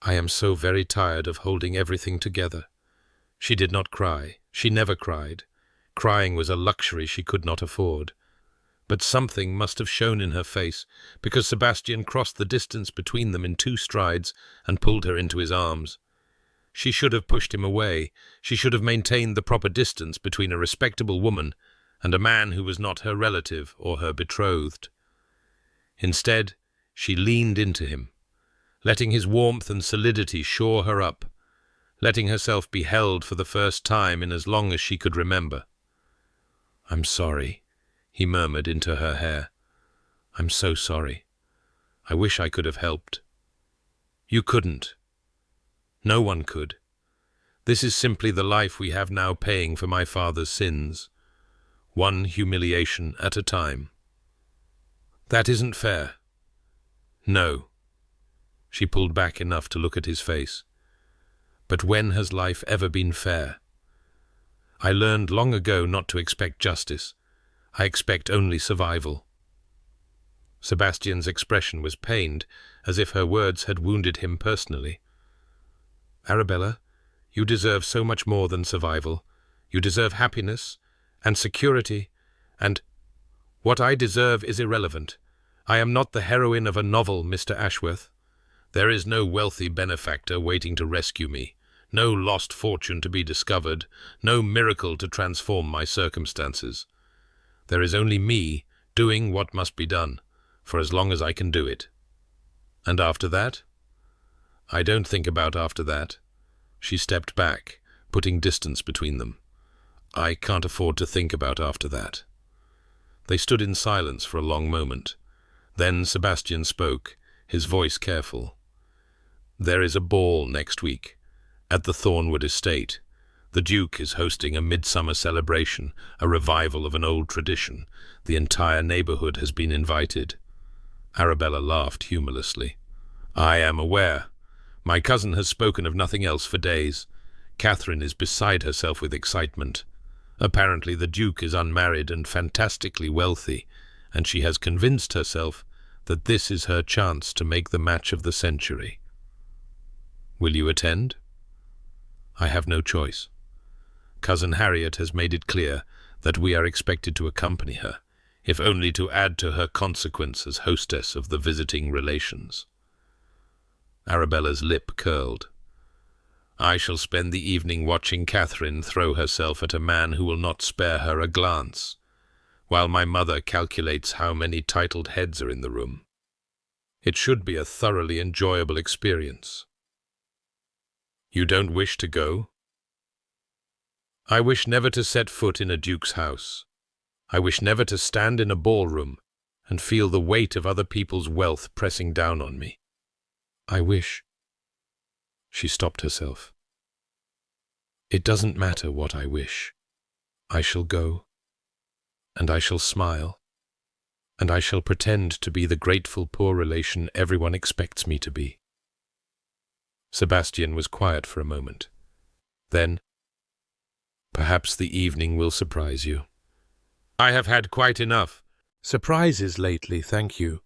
"I am so very tired of holding everything together." She did not cry. She never cried. Crying was a luxury she could not afford. But something must have shown in her face, because Sebastian crossed the distance between them in 2 strides and pulled her into his arms. She should have pushed him away. She should have maintained the proper distance between a respectable woman and a man who was not her relative or her betrothed. Instead, she leaned into him, letting his warmth and solidity shore her up, letting herself be held for the first time in as long as she could remember. "I'm sorry," he murmured into her hair. "I'm so sorry. I wish I could have helped." "You couldn't. No one could. This is simply the life we have now, paying for my father's sins, one humiliation at a time. That isn't fair." "No." She pulled back enough to look at his face. "But when has life ever been fair? I learned long ago not to expect justice. I expect only survival." Sebastian's expression was pained, as if her words had wounded him personally. "Arabella, you deserve so much more than survival. You deserve happiness and security, and what I deserve is irrelevant. I am not the heroine of a novel, Mr. Ashworth. There is no wealthy benefactor waiting to rescue me, no lost fortune to be discovered, no miracle to transform my circumstances. There is only me doing what must be done, for as long as I can do it. And after that? I don't think about after that." She stepped back, putting distance between them. "I can't afford to think about after that." They stood in silence for a long moment. Then Sebastian spoke, his voice careful. "There is a ball next week, at the Thornwood estate. The Duke is hosting a midsummer celebration, a revival of an old tradition. The entire neighborhood has been invited." Arabella laughed humorlessly. "I am aware. My cousin has spoken of nothing else for days. Catherine is beside herself with excitement. Apparently the Duke is unmarried and fantastically wealthy, and she has convinced herself that this is her chance to make the match of the century. Will you attend?" "I have no choice. Cousin Harriet has made it clear that we are expected to accompany her, if only to add to her consequence as hostess of the visiting relations." Arabella's lip curled. "I shall spend the evening watching Catherine throw herself at a man who will not spare her a glance. while my mother calculates how many titled heads are in the room. It should be a thoroughly enjoyable experience. You don't wish to go? I wish never to set foot in a duke's house. I wish never to stand in a ballroom and feel the weight of other people's wealth pressing down on me. I wish... She stopped herself. It doesn't matter what I wish. I shall go, and I shall smile, and I shall pretend to be the grateful poor relation everyone expects me to be. Sebastian was quiet for a moment. Then, perhaps the evening will surprise you. I have had quite enough. Surprises lately, thank you.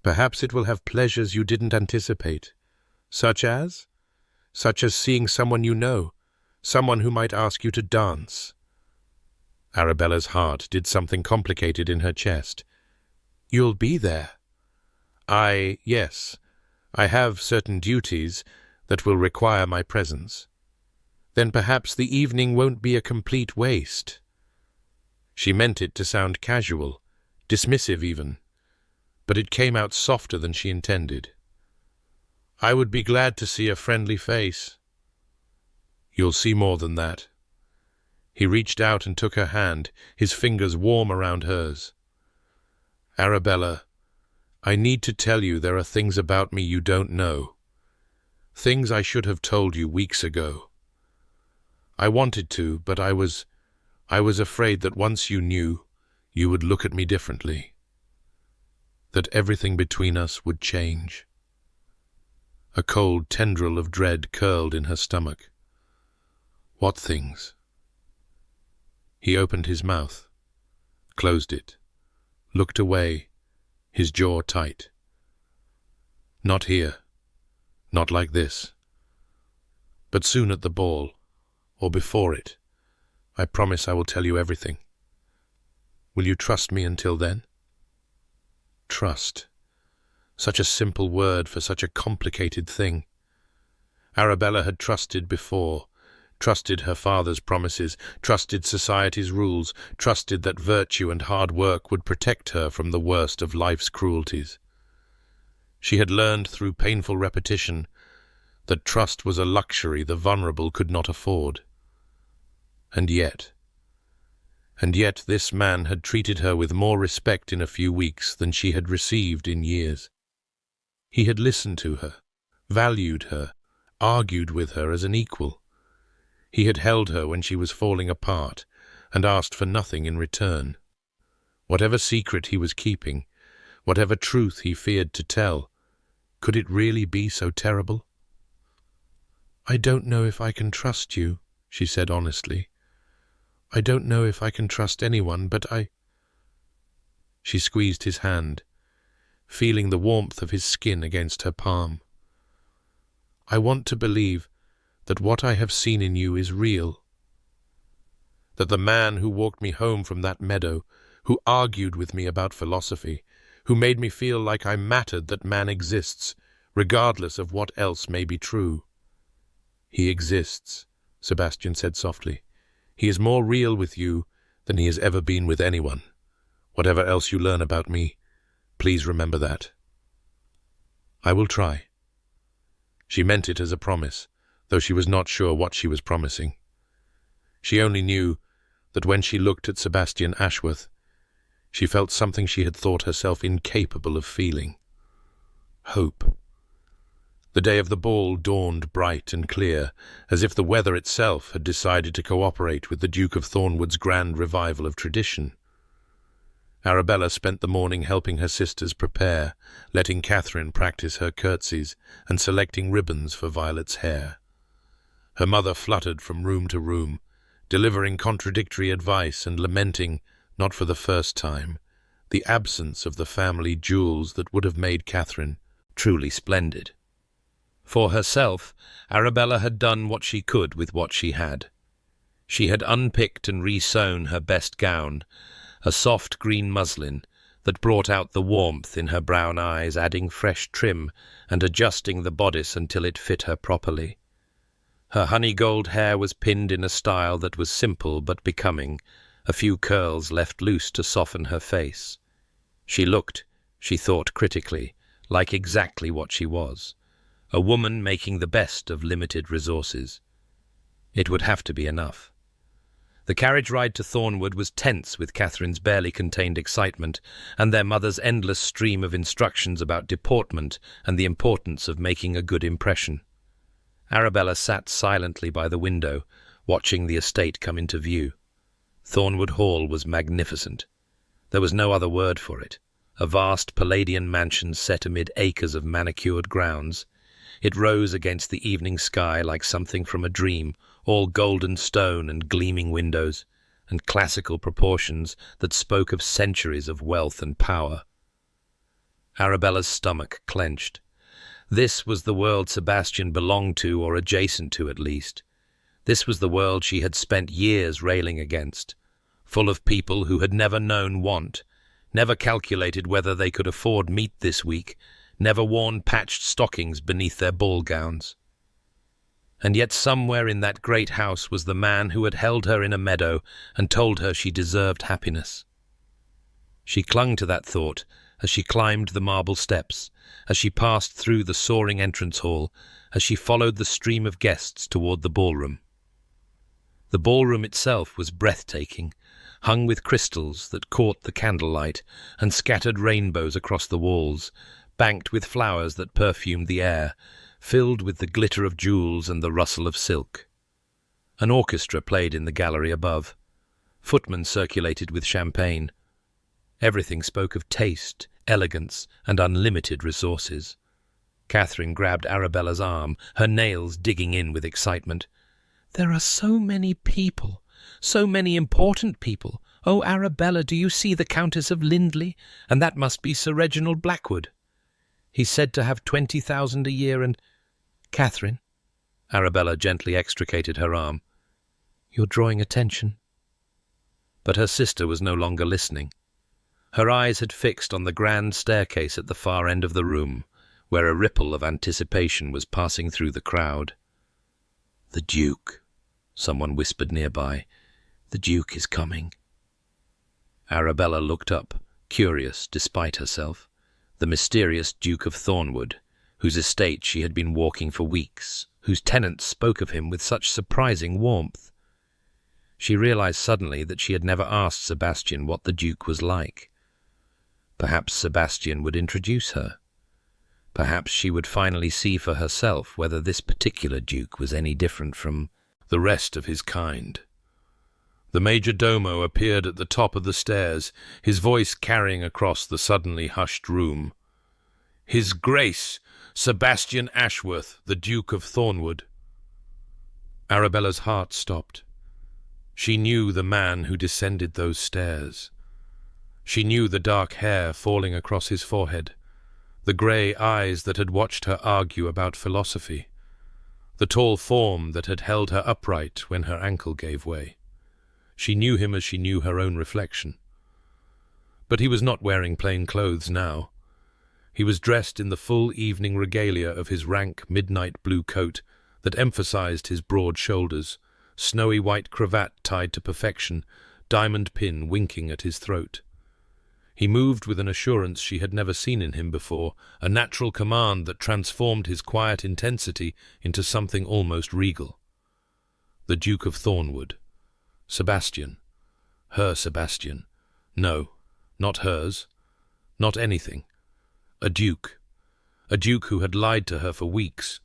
Perhaps it will have pleasures you didn't anticipate. Such as? Such as seeing someone you know, someone who might ask you to dance. Arabella's heart did something complicated in her chest. You'll be there. Yes, I have certain duties that will require my presence. Then perhaps the evening won't be a complete waste. She meant it to sound casual, dismissive even, but it came out softer than she intended. I would be glad to see a friendly face. You'll see more than that. He reached out and took her hand, his fingers warm around hers. Arabella, I need to tell you there are things about me you don't know. Things I should have told you weeks ago. I wanted to, but I was afraid that once you knew, you would look at me differently. That everything between us would change. A cold tendril of dread curled in her stomach. What things? He opened his mouth, closed it, looked away, his jaw tight. Not here, not like this. But soon at the ball, or before it, I promise I will tell you everything. Will you trust me until then? Trust. Such a simple word for such a complicated thing. Arabella had trusted before, trusted her father's promises, trusted society's rules, trusted that virtue and hard work would protect her from the worst of life's cruelties. She had learned through painful repetition that trust was a luxury the vulnerable could not afford. And yet this man had treated her with more respect in a few weeks than she had received in years. He had listened to her, valued her, argued with her as an equal. He had held her when she was falling apart and asked for nothing in return. Whatever secret he was keeping, whatever truth he feared to tell, could it really be so terrible? I don't know if I can trust you, she said honestly. I don't know if I can trust anyone, but She squeezed his hand, feeling the warmth of his skin against her palm. I want to believe that what I have seen in you is real. That the man who walked me home from that meadow, who argued with me about philosophy, who made me feel like I mattered that man exists, regardless of what else may be true. He exists, Sebastian said softly. He is more real with you than he has ever been with anyone. Whatever else you learn about me, please remember that. I will try. She meant it as a promise, though she was not sure what she was promising. She only knew that when she looked at Sebastian Ashworth, she felt something she had thought herself incapable of feeling. Hope. The day of the ball dawned bright and clear, as if the weather itself had decided to cooperate with the Duke of Thornwood's grand revival of tradition. Arabella spent the morning helping her sisters prepare, letting Catherine practice her curtsies, and selecting ribbons for Violet's hair. Her mother fluttered from room to room, delivering contradictory advice and lamenting, not for the first time, the absence of the family jewels that would have made Catherine truly splendid. For herself, Arabella had done what she could with what she had. She had unpicked and re-sewn her best gown, a soft green muslin that brought out the warmth in her brown eyes, adding fresh trim and adjusting the bodice until it fit her properly. Her honey gold hair was pinned in a style that was simple but becoming, a few curls left loose to soften her face. She looked, she thought critically, like exactly what she was, a woman making the best of limited resources. It would have to be enough. The carriage ride to Thornwood was tense with Catherine's barely contained excitement and their mother's endless stream of instructions about deportment and the importance of making a good impression. Arabella sat silently by the window, watching the estate come into view. Thornwood Hall was magnificent. There was no other word for it. A vast Palladian mansion set amid acres of manicured grounds. It rose against the evening sky like something from a dream, all golden stone and gleaming windows, and classical proportions that spoke of centuries of wealth and power. Arabella's stomach clenched. This was the world Sebastian belonged to, or adjacent to at least. This was the world she had spent years railing against, full of people who had never known want, never calculated whether they could afford meat this week, never worn patched stockings beneath their ball gowns. And yet somewhere in that great house was the man who had held her in a meadow and told her she deserved happiness. She clung to that thought as she climbed the marble steps, as she passed through the soaring entrance hall, as she followed the stream of guests toward the ballroom. The ballroom itself was breathtaking, hung with crystals that caught the candlelight and scattered rainbows across the walls, banked with flowers that perfumed the air, filled with the glitter of jewels and the rustle of silk. An orchestra played in the gallery above. Footmen circulated with champagne. Everything spoke of taste, elegance, and unlimited resources. Catherine grabbed Arabella's arm, her nails digging in with excitement. "There are so many people, so many important people. Oh, Arabella, do you see the Countess of Lindley? And that must be Sir Reginald Blackwood. He's said to have 20,000 a year and—" "Catherine," Arabella gently extricated her arm, "you're drawing attention." But her sister was no longer listening. Her eyes had fixed on the grand staircase at the far end of the room, where a ripple of anticipation was passing through the crowd. "The Duke," someone whispered nearby. "The Duke is coming." Arabella looked up, curious despite herself. The mysterious Duke of Thornwood, whose estate she had been walking for weeks, whose tenants spoke of him with such surprising warmth. She realized suddenly that she had never asked Sebastian what the Duke was like. Perhaps Sebastian would introduce her. Perhaps she would finally see for herself whether this particular Duke was any different from the rest of his kind. The major domo appeared at the top of the stairs, his voice carrying across the suddenly hushed room. "His Grace, Sebastian Ashworth, the Duke of Thornwood." Arabella's heart stopped. She knew the man who descended those stairs. She knew the dark hair falling across his forehead, the grey eyes that had watched her argue about philosophy, the tall form that had held her upright when her ankle gave way. She knew him as she knew her own reflection. But he was not wearing plain clothes now. He was dressed in the full evening regalia of his rank midnight blue coat that emphasized his broad shoulders, snowy white cravat tied to perfection, diamond pin winking at his throat. He moved with an assurance she had never seen in him before, a natural command that transformed his quiet intensity into something almost regal. The Duke of Thornwood. Sebastian. Her Sebastian. No, not hers. Not anything. A duke. A duke who had lied to her for weeks,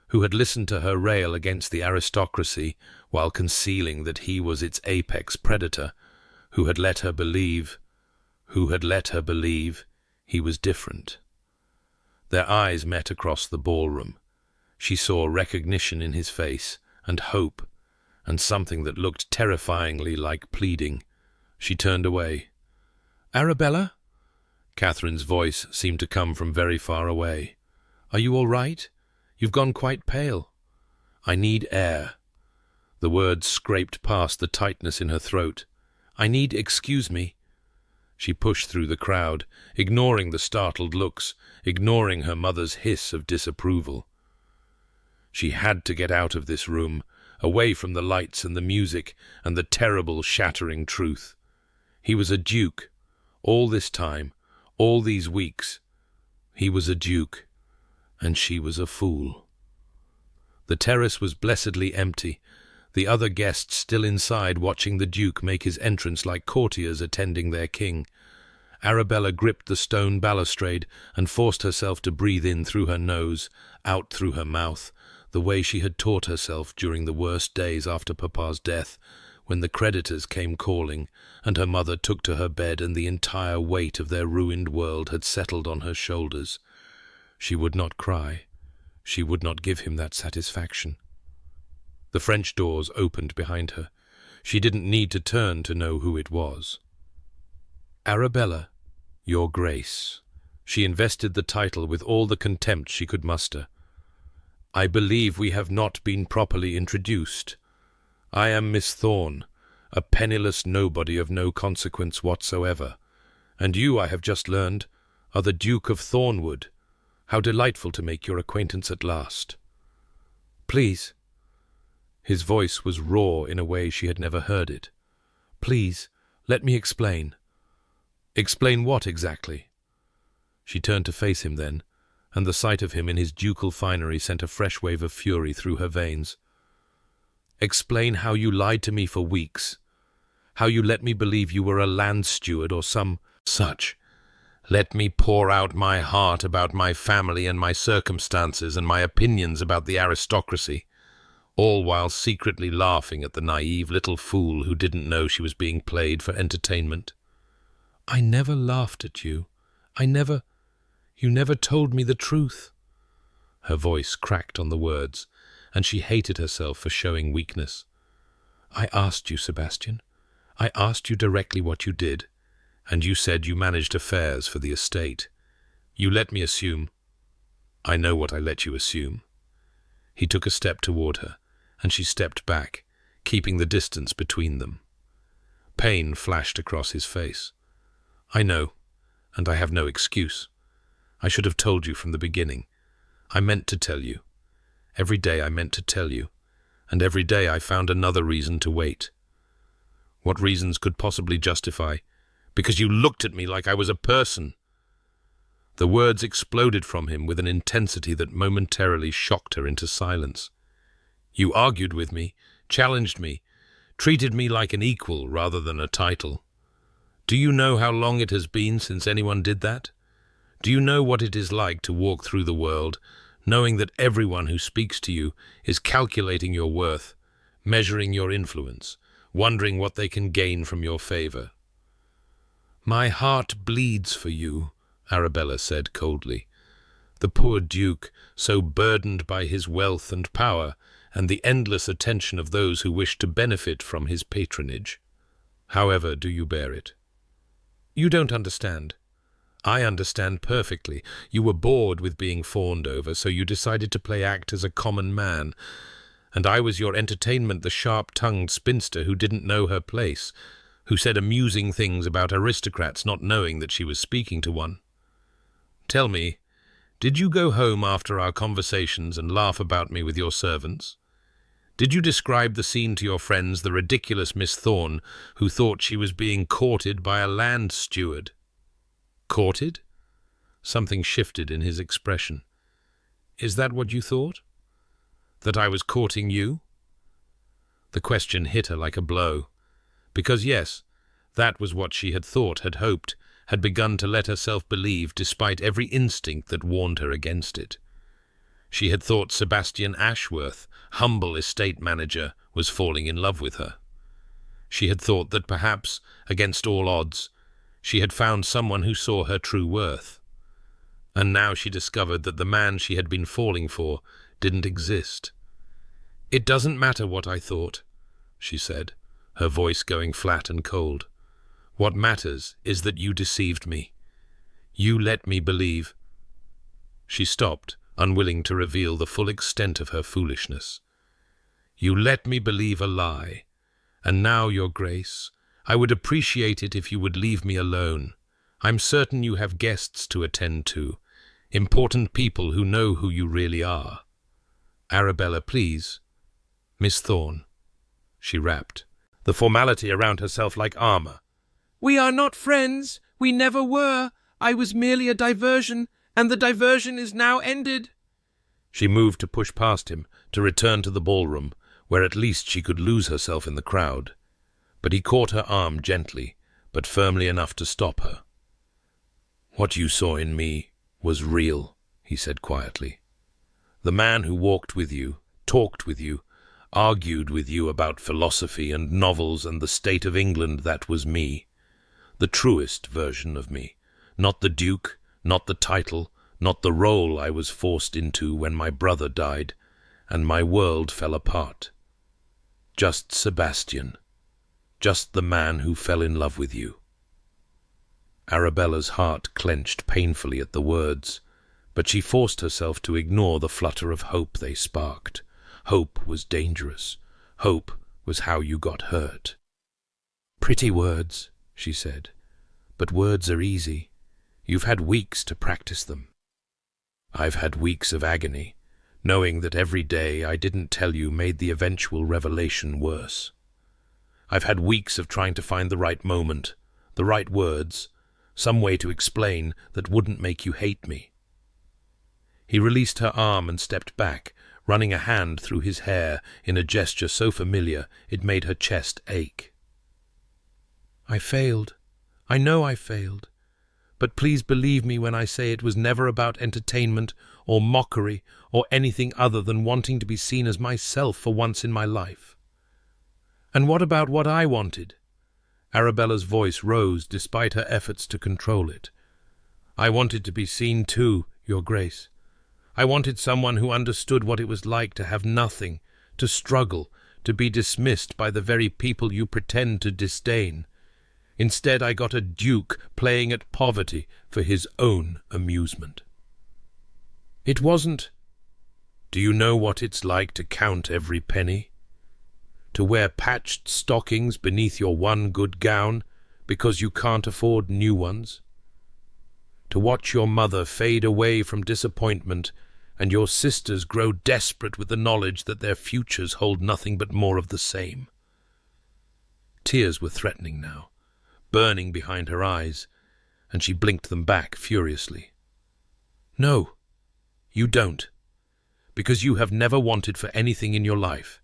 who had listened to her rail against the aristocracy while concealing that he was its apex predator, who had let her believe he was different. Their eyes met across the ballroom. She saw recognition in his face, and hope, and something that looked terrifyingly like pleading. She turned away. "Arabella?" Catherine's voice seemed to come from very far away. "Are you all right? You've gone quite pale." "I need air." The words scraped past the tightness in her throat. "I need excuse me." She pushed through the crowd, ignoring the startled looks, ignoring her mother's hiss of disapproval. She had to get out of this room, away from the lights and the music and the terrible, shattering truth. He was a duke. All this time, all these weeks, he was a duke, and she was a fool. The terrace was blessedly empty, the other guests still inside watching the duke make his entrance like courtiers attending their king. Arabella gripped the stone balustrade and forced herself to breathe in through her nose, out through her mouth, the way she had taught herself during the worst days after Papa's death, when the creditors came calling, and her mother took to her bed and the entire weight of their ruined world had settled on her shoulders. She would not cry. She would not give him that satisfaction. The French doors opened behind her. She didn't need to turn to know who it was. Arabella, Your Grace. She invested the title with all the contempt she could muster. I believe we have not been properly introduced. I am Miss Thorne, a penniless nobody of no consequence whatsoever. And you, I have just learned, are the Duke of Thornwood. How delightful to make your acquaintance at last. Please. His voice was raw in a way she had never heard it. Please, let me explain. Explain what exactly? She turned to face him then, and the sight of him in his ducal finery sent a fresh wave of fury through her veins. Explain how you lied to me for weeks, how you let me believe you were a land steward or some such. Let me pour out my heart about my family and my circumstances and my opinions about the aristocracy, all while secretly laughing at the naive little fool who didn't know she was being played for entertainment. I never laughed at you. You never told me the truth. Her voice cracked on the words, and she hated herself for showing weakness. I asked you, Sebastian. I asked you directly what you did, and you said you managed affairs for the estate. You let me assume. I know what I let you assume. He took a step toward her, and she stepped back, keeping the distance between them. Pain flashed across his face. I know, and I have no excuse. I should have told you from the beginning. I meant to tell you. Every day I meant to tell you, and every day I found another reason to wait. What reasons could possibly justify? Because you looked at me like I was a person. The words exploded from him with an intensity that momentarily shocked her into silence. You argued with me, challenged me, treated me like an equal rather than a title. Do you know how long it has been since anyone did that? Do you know what it is like to walk through the world, knowing that everyone who speaks to you is calculating your worth, measuring your influence, wondering what they can gain from your favor? My heart bleeds for you, Arabella said coldly. The poor Duke, so burdened by his wealth and power, and the endless attention of those who wish to benefit from his patronage. However do you bear it? You don't understand. I understand perfectly. You were bored with being fawned over, so you decided to play act as a common man. And I was your entertainment, the sharp-tongued spinster who didn't know her place, who said amusing things about aristocrats not knowing that she was speaking to one. Tell me, did you go home after our conversations and laugh about me with your servants? Did you describe the scene to your friends, the ridiculous Miss Thorne, who thought she was being courted by a land steward? Courted? Something shifted in his expression. Is that what you thought? That I was courting you? The question hit her like a blow. Because yes, that was what she had thought, had hoped, had begun to let herself believe despite every instinct that warned her against it. She had thought Sebastian Ashworth, humble estate manager, was falling in love with her. She had thought that perhaps, against all odds, she had found someone who saw her true worth. And now she discovered that the man she had been falling for didn't exist. It doesn't matter what I thought, she said, her voice going flat and cold. What matters is that you deceived me. You let me believe. She stopped, unwilling to reveal the full extent of her foolishness. You let me believe a lie, and now, Your Grace, I would appreciate it if you would leave me alone. I'm certain you have guests to attend to, important people who know who you really are. Arabella, please. Miss Thorne, she rapped, the formality around herself like armor. We are not friends. We never were. I was merely a diversion, and the diversion is now ended. She moved to push past him, to return to the ballroom, where at least she could lose herself in the crowd. But he caught her arm gently, but firmly enough to stop her. What you saw in me was real, he said quietly. The man who walked with you, talked with you, argued with you about philosophy and novels and the state of England, that was me. The truest version of me. Not the Duke, not the title, not the role I was forced into when my brother died, and my world fell apart. Just Sebastian. Just the man who fell in love with you. Arabella's heart clenched painfully at the words, but she forced herself to ignore the flutter of hope they sparked. Hope was dangerous. Hope was how you got hurt. Pretty words, she said, but words are easy. You've had weeks to practice them. I've had weeks of agony, knowing that every day I didn't tell you made the eventual revelation worse. I've had weeks of trying to find the right moment, the right words, some way to explain that wouldn't make you hate me. He released her arm and stepped back, running a hand through his hair in a gesture so familiar it made her chest ache. I failed. I know I failed. But please believe me when I say it was never about entertainment or mockery or anything other than wanting to be seen as myself for once in my life. And what about what I wanted? Arabella's voice rose despite her efforts to control it. I wanted to be seen too, Your Grace. I wanted someone who understood what it was like to have nothing, to struggle, to be dismissed by the very people you pretend to disdain. Instead, I got a duke playing at poverty for his own amusement. It wasn't. Do you know what it's like to count every penny? To wear patched stockings beneath your one good gown because you can't afford new ones? To watch your mother fade away from disappointment and your sisters grow desperate with the knowledge that their futures hold nothing but more of the same? Tears were threatening now, burning behind her eyes, and she blinked them back furiously. No, you don't, because you have never wanted for anything in your life.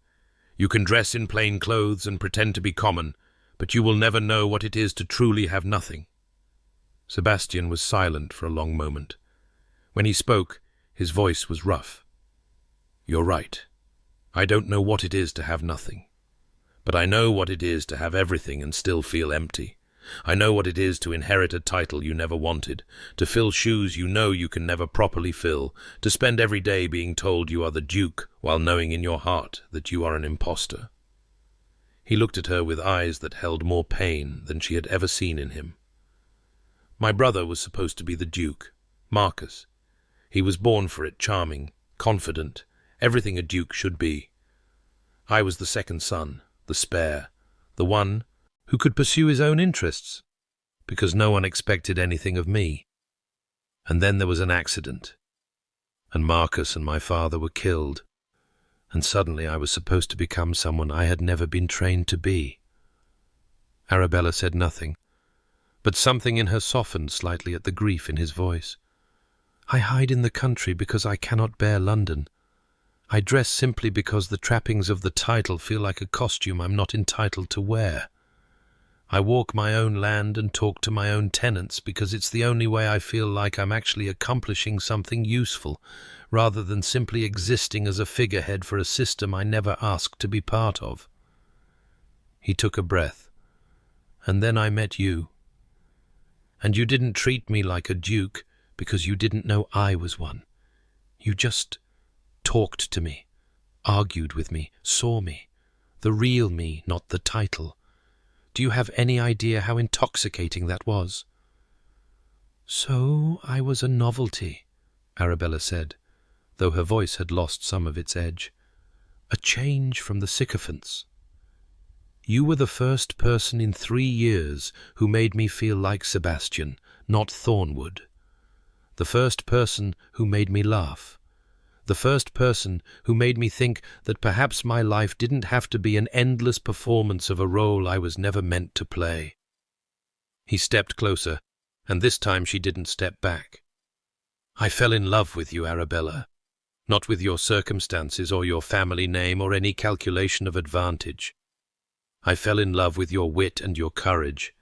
You can dress in plain clothes and pretend to be common, but you will never know what it is to truly have nothing. Sebastian was silent for a long moment. When he spoke, his voice was rough. You're right. I don't know what it is to have nothing. But I know what it is to have everything and still feel empty. I know what it is to inherit a title you never wanted, to fill shoes you know you can never properly fill, to spend every day being told you are the Duke while knowing in your heart that you are an impostor. He looked at her with eyes that held more pain than she had ever seen in him. My brother was supposed to be the Duke, Marcus. He was born for it, charming, confident, everything a duke should be. I was the second son, the spare, the one who could pursue his own interests, because no one expected anything of me. And then there was an accident, and Marcus and my father were killed, and suddenly I was supposed to become someone I had never been trained to be. Arabella said nothing, but something in her softened slightly at the grief in his voice. I hide in the country because I cannot bear London. I dress simply because the trappings of the title feel like a costume I'm not entitled to wear. I walk my own land and talk to my own tenants because it's the only way I feel like I'm actually accomplishing something useful, rather than simply existing as a figurehead for a system I never asked to be part of. He took a breath. And then I met you. And you didn't treat me like a duke because you didn't know I was one. You just talked to me, argued with me, saw me, the real me, not the title. Do you have any idea how intoxicating that was? So I was a novelty, Arabella said, though her voice had lost some of its edge. A change from the sycophants. You were the first person in 3 years who made me feel like Sebastian, not Thornwood. The first person who made me laugh. the first person who made me think that perhaps my life didn't have to be an endless performance of a role I was never meant to play. He stepped closer, and this time she didn't step back. I fell in love with you, Arabella, not with your circumstances or your family name or any calculation of advantage. I fell in love with your wit and your courage,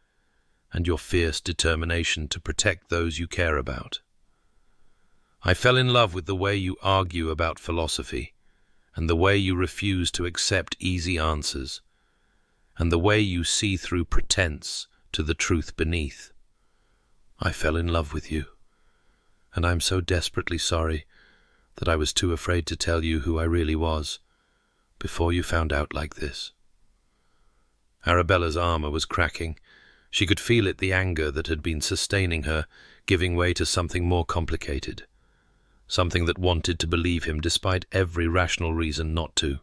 and your fierce determination to protect those you care about. I fell in love with the way you argue about philosophy, and the way you refuse to accept easy answers, and the way you see through pretense to the truth beneath. I fell in love with you, and I'm so desperately sorry that I was too afraid to tell you who I really was before you found out like this. Arabella's armor was cracking. She could feel it, the anger that had been sustaining her, giving way to something more complicated, something that wanted to believe him despite every rational reason not to.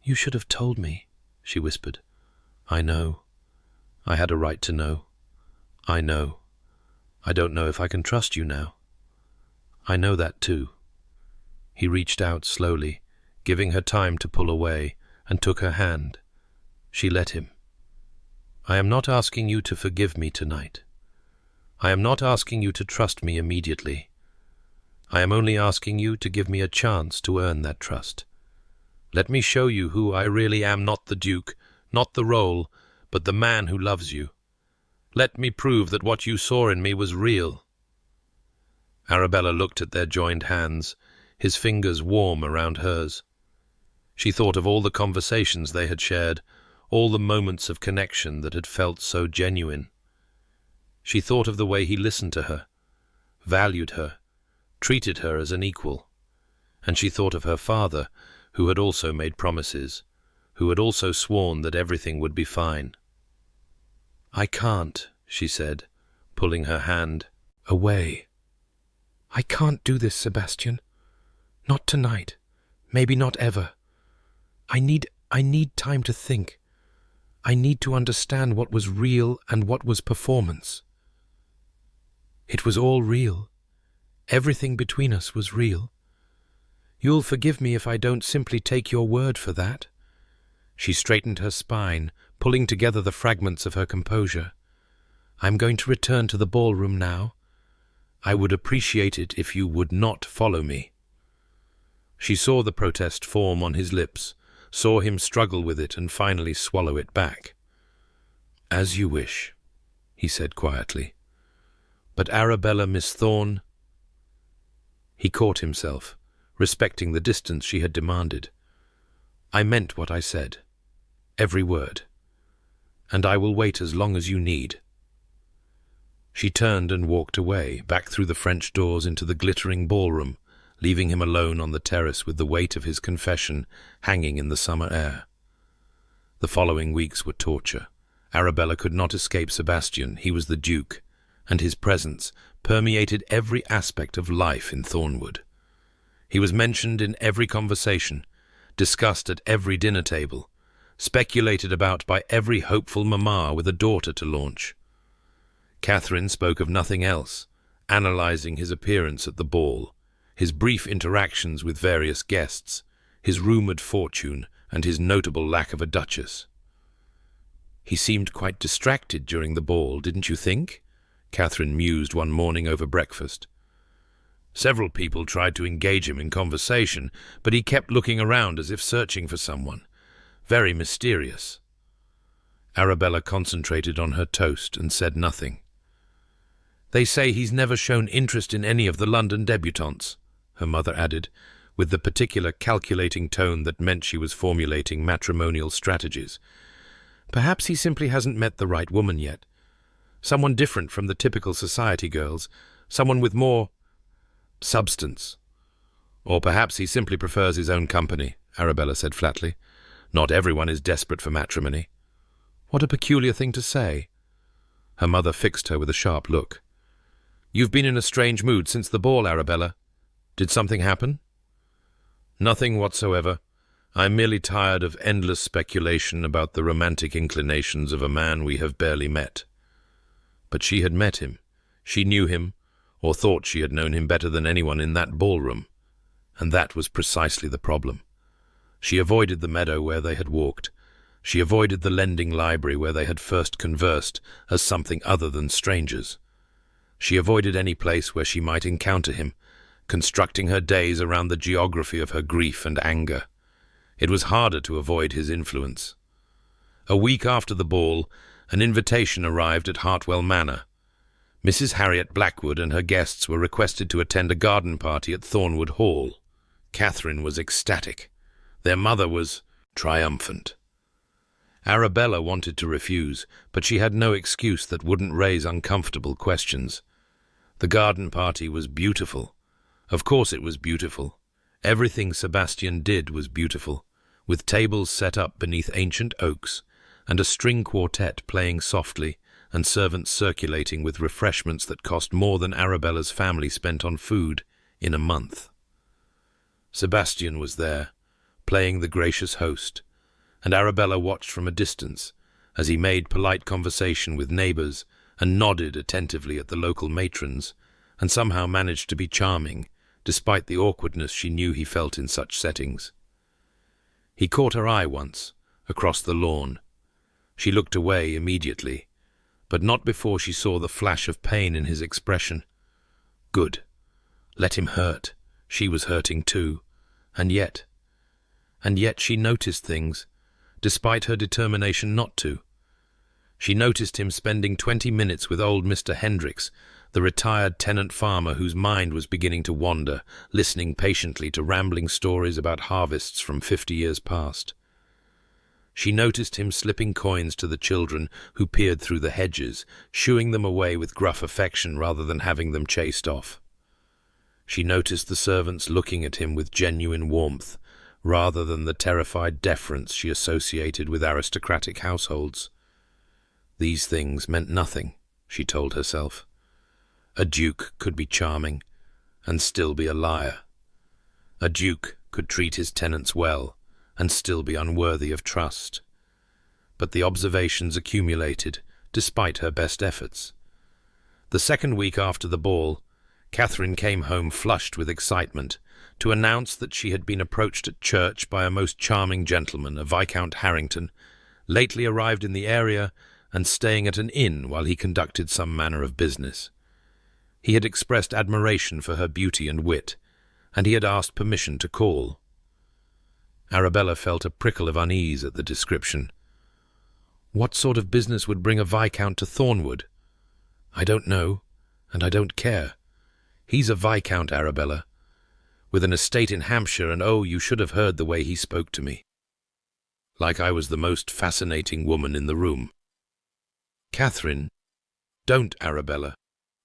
"You should have told me," she whispered. "I know. I had a right to know. I know. I don't know if I can trust you now. I know that too." He reached out slowly, giving her time to pull away, and took her hand. She let him. "I am not asking you to forgive me tonight. I am not asking you to trust me immediately. I am only asking you to give me a chance to earn that trust. Let me show you who I really am, not the Duke, not the role, but the man who loves you. Let me prove that what you saw in me was real." Arabella looked at their joined hands, his fingers warm around hers. She thought of all the conversations they had shared, all the moments of connection that had felt so genuine. She thought of the way he listened to her, valued her, treated her as an equal. And she thought of her father, who had also made promises, who had also sworn that everything would be fine. "I can't," she said, pulling her hand away. "I can't do this, Sebastian. Not tonight. Maybe not ever. I need time to think. I need to understand what was real and what was performance. It was all real. Everything between us was real. You'll forgive me if I don't simply take your word for that." She straightened her spine, pulling together the fragments of her composure. "I'm going to return to the ballroom now. I would appreciate it if you would not follow me." She saw the protest form on his lips, saw him struggle with it and finally swallow it back. "As you wish," he said quietly. "But Arabella, Miss Thorne—" He caught himself, respecting the distance she had demanded. "I meant what I said, every word, and I will wait as long as you need." She turned and walked away, back through the French doors into the glittering ballroom, leaving him alone on the terrace with the weight of his confession hanging in the summer air. The following weeks were torture. Arabella could not escape Sebastian. He was the Duke, and his presence permeated every aspect of life in Thornwood. He was mentioned in every conversation, discussed at every dinner table, speculated about by every hopeful mamma with a daughter to launch. Catherine spoke of nothing else, analysing his appearance at the ball, his brief interactions with various guests, his rumoured fortune, and his notable lack of a duchess. "He seemed quite distracted during the ball, didn't you think?" Catherine mused one morning over breakfast. "Several people tried to engage him in conversation, but he kept looking around as if searching for someone. Very mysterious." Arabella concentrated on her toast and said nothing. "They say he's never shown interest in any of the London debutantes," her mother added, with the particular calculating tone that meant she was formulating matrimonial strategies. "Perhaps he simply hasn't met the right woman yet. Someone different from the typical society girls, someone with more substance. Or perhaps he simply prefers his own company," Arabella said flatly. "Not everyone is desperate for matrimony." "What a peculiar thing to say." Her mother fixed her with a sharp look. "You've been in a strange mood since the ball, Arabella. Did something happen?" "Nothing whatsoever. I'm merely tired of endless speculation about the romantic inclinations of a man we have barely met." But she had met him. She knew him, or thought she had known him better than anyone in that ballroom. And that was precisely the problem. She avoided the meadow where they had walked. She avoided the lending library where they had first conversed as something other than strangers. She avoided any place where she might encounter him, constructing her days around the geography of her grief and anger. It was harder to avoid his influence. A week after the ball, an invitation arrived at Hartwell Manor. Mrs. Harriet Blackwood and her guests were requested to attend a garden party at Thornwood Hall. Catherine was ecstatic. Their mother was triumphant. Arabella wanted to refuse, but she had no excuse that wouldn't raise uncomfortable questions. The garden party was beautiful. Of course it was beautiful. Everything Sebastian did was beautiful, with tables set up beneath ancient oaks, and a string quartet playing softly, and servants circulating with refreshments that cost more than Arabella's family spent on food in a month. Sebastian was there, playing the gracious host, and Arabella watched from a distance as he made polite conversation with neighbours and nodded attentively at the local matrons, and somehow managed to be charming, despite the awkwardness she knew he felt in such settings. He caught her eye once, across the lawn. She looked away immediately, but not before she saw the flash of pain in his expression. Good. Let him hurt. She was hurting too. And yet she noticed things, despite her determination not to. She noticed him spending 20 minutes with old Mr. Hendricks, the retired tenant farmer whose mind was beginning to wander, listening patiently to rambling stories about harvests from 50 years past. She noticed him slipping coins to the children who peered through the hedges, shooing them away with gruff affection rather than having them chased off. She noticed the servants looking at him with genuine warmth, rather than the terrified deference she associated with aristocratic households. These things meant nothing, she told herself. A duke could be charming, and still be a liar. A duke could treat his tenants well, and still be unworthy of trust. But the observations accumulated, despite her best efforts. The second week after the ball, Catherine came home flushed with excitement to announce that she had been approached at church by a most charming gentleman, a Viscount Harrington, lately arrived in the area and staying at an inn while he conducted some manner of business. He had expressed admiration for her beauty and wit, and he had asked permission to call. Arabella felt a prickle of unease at the description. What sort of business would bring a Viscount to Thornwood? I don't know, and I don't care. He's a Viscount, Arabella, with an estate in Hampshire, and oh, you should have heard the way he spoke to me. Like I was the most fascinating woman in the room. Catherine, don't, Arabella.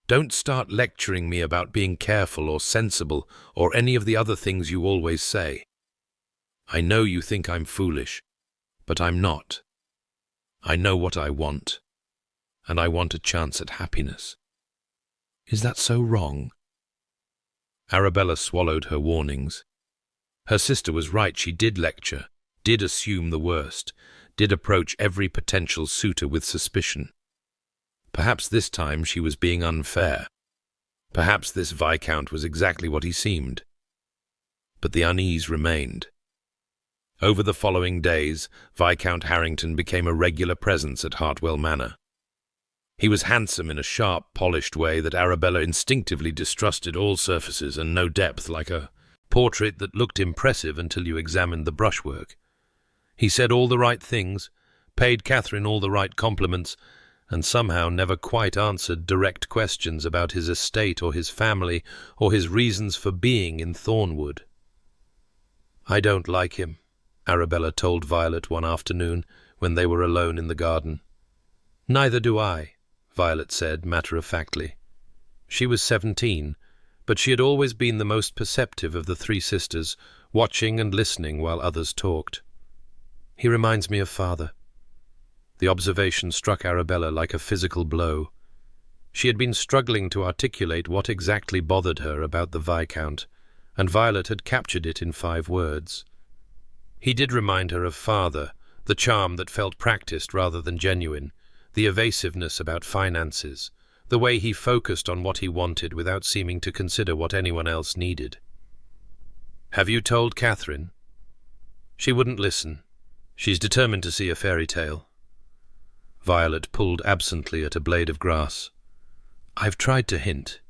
Don't start lecturing me about being careful or sensible or any of the other things you always say. I know you think I'm foolish, but I'm not. I know what I want, and I want a chance at happiness. Is that so wrong? Arabella swallowed her warnings. Her sister was right, she did lecture, did assume the worst, did approach every potential suitor with suspicion. Perhaps this time she was being unfair. Perhaps this Viscount was exactly what he seemed. But the unease remained. Over the following days, Viscount Harrington became a regular presence at Hartwell Manor. He was handsome in a sharp, polished way that Arabella instinctively distrusted all surfaces and no depth, like a portrait that looked impressive until you examined the brushwork. He said all the right things, paid Catherine all the right compliments, and somehow never quite answered direct questions about his estate or his family or his reasons for being in Thornwood. I don't like him, Arabella told Violet one afternoon when they were alone in the garden. Neither do I, Violet said matter-of-factly. She was 17, but she had always been the most perceptive of the three sisters, watching and listening while others talked. He reminds me of father. The observation struck Arabella like a physical blow. She had been struggling to articulate what exactly bothered her about the Viscount, and Violet had captured it in 5 words. He did remind her of father, the charm that felt practiced rather than genuine, the evasiveness about finances, the way he focused on what he wanted without seeming to consider what anyone else needed. Have you told Catherine? She wouldn't listen. She's determined to see a fairy tale. Violet pulled absently at a blade of grass. I've tried to hint,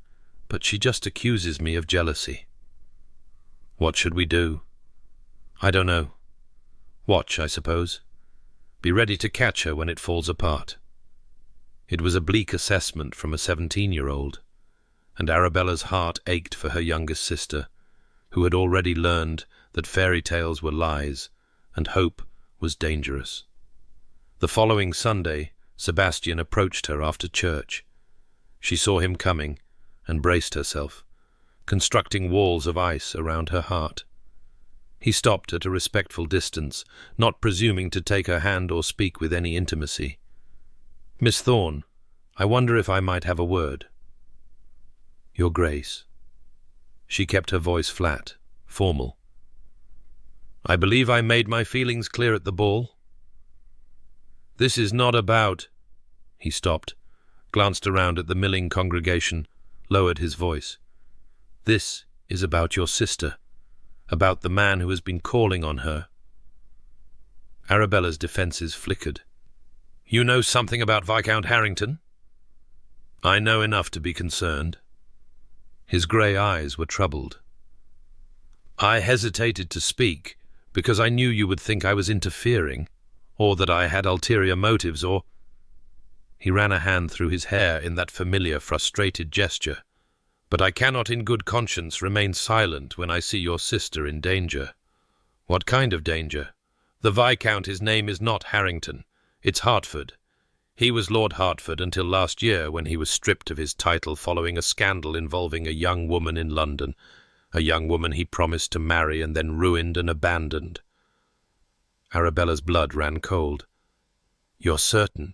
but she just accuses me of jealousy. What should we do? I don't know. Watch, I suppose. Be ready to catch her when it falls apart. It was a bleak assessment from a 17-year-old, and Arabella's heart ached for her youngest sister, who had already learned that fairy tales were lies and hope was dangerous. The following Sunday, Sebastian approached her after church. She saw him coming and braced herself, constructing walls of ice around her heart. He stopped at a respectful distance, not presuming to take her hand or speak with any intimacy. "Miss Thorne, I wonder if I might have a word." "Your Grace." She kept her voice flat, formal. "I believe I made my feelings clear at the ball." "This is not about—" He stopped, glanced around at the milling congregation, lowered his voice. "This is about your sister, about the man who has been calling on her." Arabella's defences flickered. "You know something about Viscount Harrington?" "I know enough to be concerned." His grey eyes were troubled. "I hesitated to speak because I knew you would think I was interfering, or that I had ulterior motives, or—" He ran a hand through his hair in that familiar, frustrated gesture. "But I cannot in good conscience remain silent when I see your sister in danger." "What kind of danger?" "The Viscount, his name is not Harrington. It's Hertford. He was Lord Hertford until last year, when he was stripped of his title following a scandal involving a young woman in London, a young woman he promised to marry and then ruined and abandoned." Arabella's blood ran cold. "You're certain?"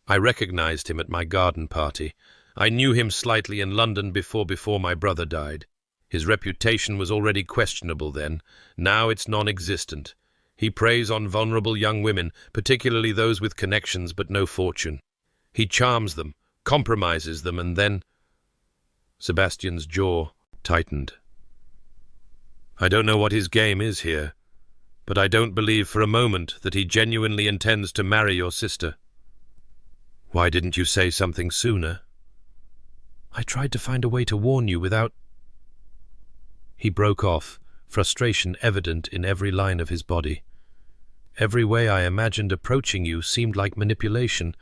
"I recognized him at my garden party. I knew him slightly in London before my brother died. His reputation was already questionable then. Now it's non-existent. He preys on vulnerable young women, particularly those with connections but no fortune. He charms them, compromises them, and then—" Sebastian's jaw tightened. "I don't know what his game is here, but I don't believe for a moment that he genuinely intends to marry your sister." "Why didn't you say something sooner?" "I tried to find a way to warn you without—" He broke off, frustration evident in every line of his body. "Every way I imagined approaching you seemed like manipulation,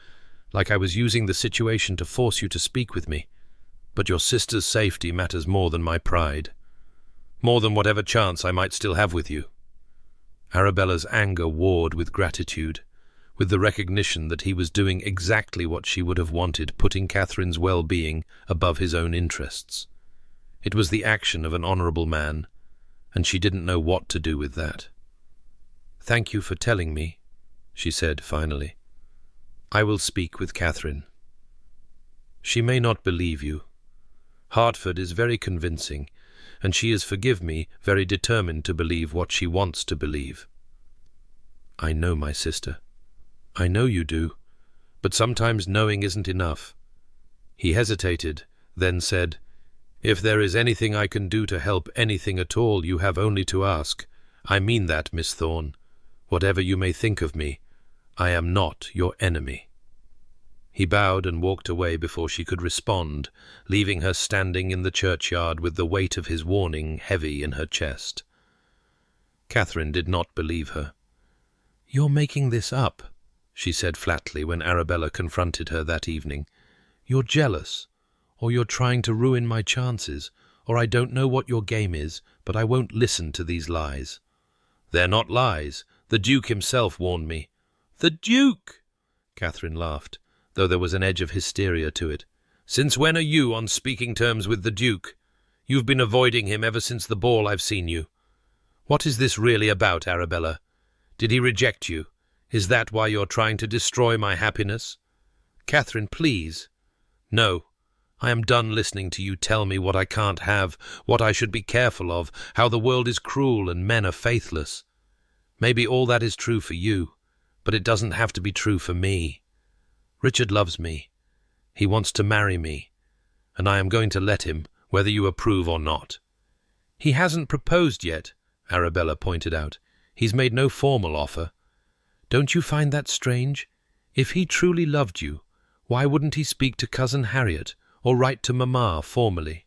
like I was using the situation to force you to speak with me. But your sister's safety matters more than my pride, more than whatever chance I might still have with you." Arabella's anger warred with gratitude, with the recognition that he was doing exactly what she would have wanted, putting Catherine's well-being above his own interests. It was the action of an honourable man, and she didn't know what to do with that. "Thank you for telling me," she said finally. "I will speak with Catherine. She may not believe you. Hertford is very convincing, and she is, forgive me, very determined to believe what she wants to believe." "I know my sister." "I know you do, but sometimes knowing isn't enough." He hesitated, then said, "If there is anything I can do to help, anything at all, you have only to ask. I mean that, Miss Thorne. Whatever you may think of me, I am not your enemy." He bowed and walked away before she could respond, leaving her standing in the churchyard with the weight of his warning heavy in her chest. Catherine did not believe her. "You're making this up," she said flatly when Arabella confronted her that evening. "You're jealous, or you're trying to ruin my chances, or I don't know what your game is, but I won't listen to these lies." "They're not lies. The Duke himself warned me." "The Duke!" Catherine laughed, though there was an edge of hysteria to it. "Since when are you on speaking terms with the Duke? You've been avoiding him ever since the ball, I've seen you. What is this really about, Arabella? Did he reject you? Is that why you're trying to destroy my happiness?" "Catherine, please." "No. I am done listening to you tell me what I can't have, what I should be careful of, how the world is cruel and men are faithless. Maybe all that is true for you, but it doesn't have to be true for me. Richard loves me. He wants to marry me, and I am going to let him, whether you approve or not. He hasn't proposed yet, Arabella pointed out. He's made no formal offer. Don't you find that strange? If he truly loved you, why wouldn't he speak to Cousin Harriet or write to Mamma formally?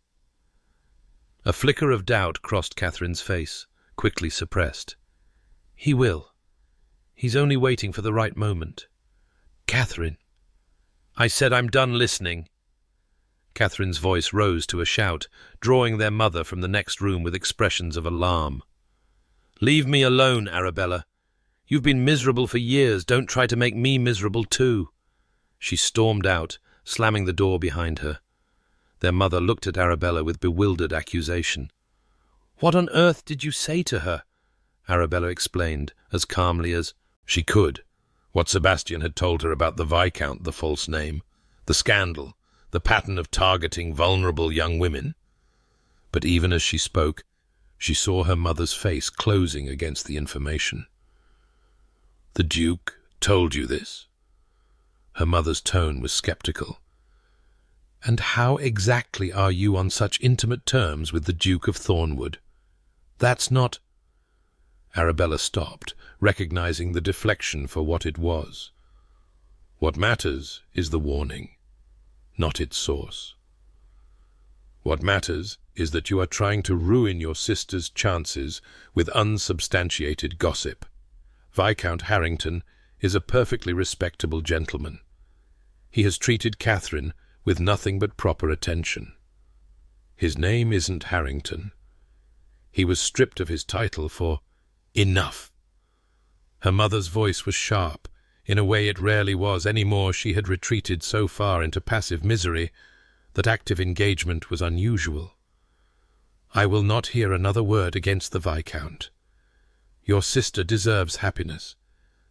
A flicker of doubt crossed Catherine's face, quickly suppressed. He will. He's only waiting for the right moment. Catherine. I said I'm done listening. Catherine's voice rose to a shout, drawing their mother from the next room with expressions of alarm. Leave me alone, Arabella. You've been miserable for years. Don't try to make me miserable too. She stormed out, slamming the door behind her. Their mother looked at Arabella with bewildered accusation. What on earth did you say to her? Arabella explained, as calmly as she could, what Sebastian had told her about the Viscount, the false name, the scandal, the pattern of targeting vulnerable young women. But even as she spoke, she saw her mother's face closing against the information. The Duke told you this? Her mother's tone was sceptical. And how exactly are you on such intimate terms with the Duke of Thornwood? That's not... Arabella stopped, recognizing the deflection for what it was. What matters is the warning, not its source. What matters is that you are trying to ruin your sister's chances with unsubstantiated gossip. Viscount Harrington is a perfectly respectable gentleman. He has treated Catherine with nothing but proper attention. His name isn't Harrington. He was stripped of his title for enough. Her mother's voice was sharp, in a way it rarely was any more. She had retreated so far into passive misery that active engagement was unusual. I will not hear another word against the Viscount. Your sister deserves happiness,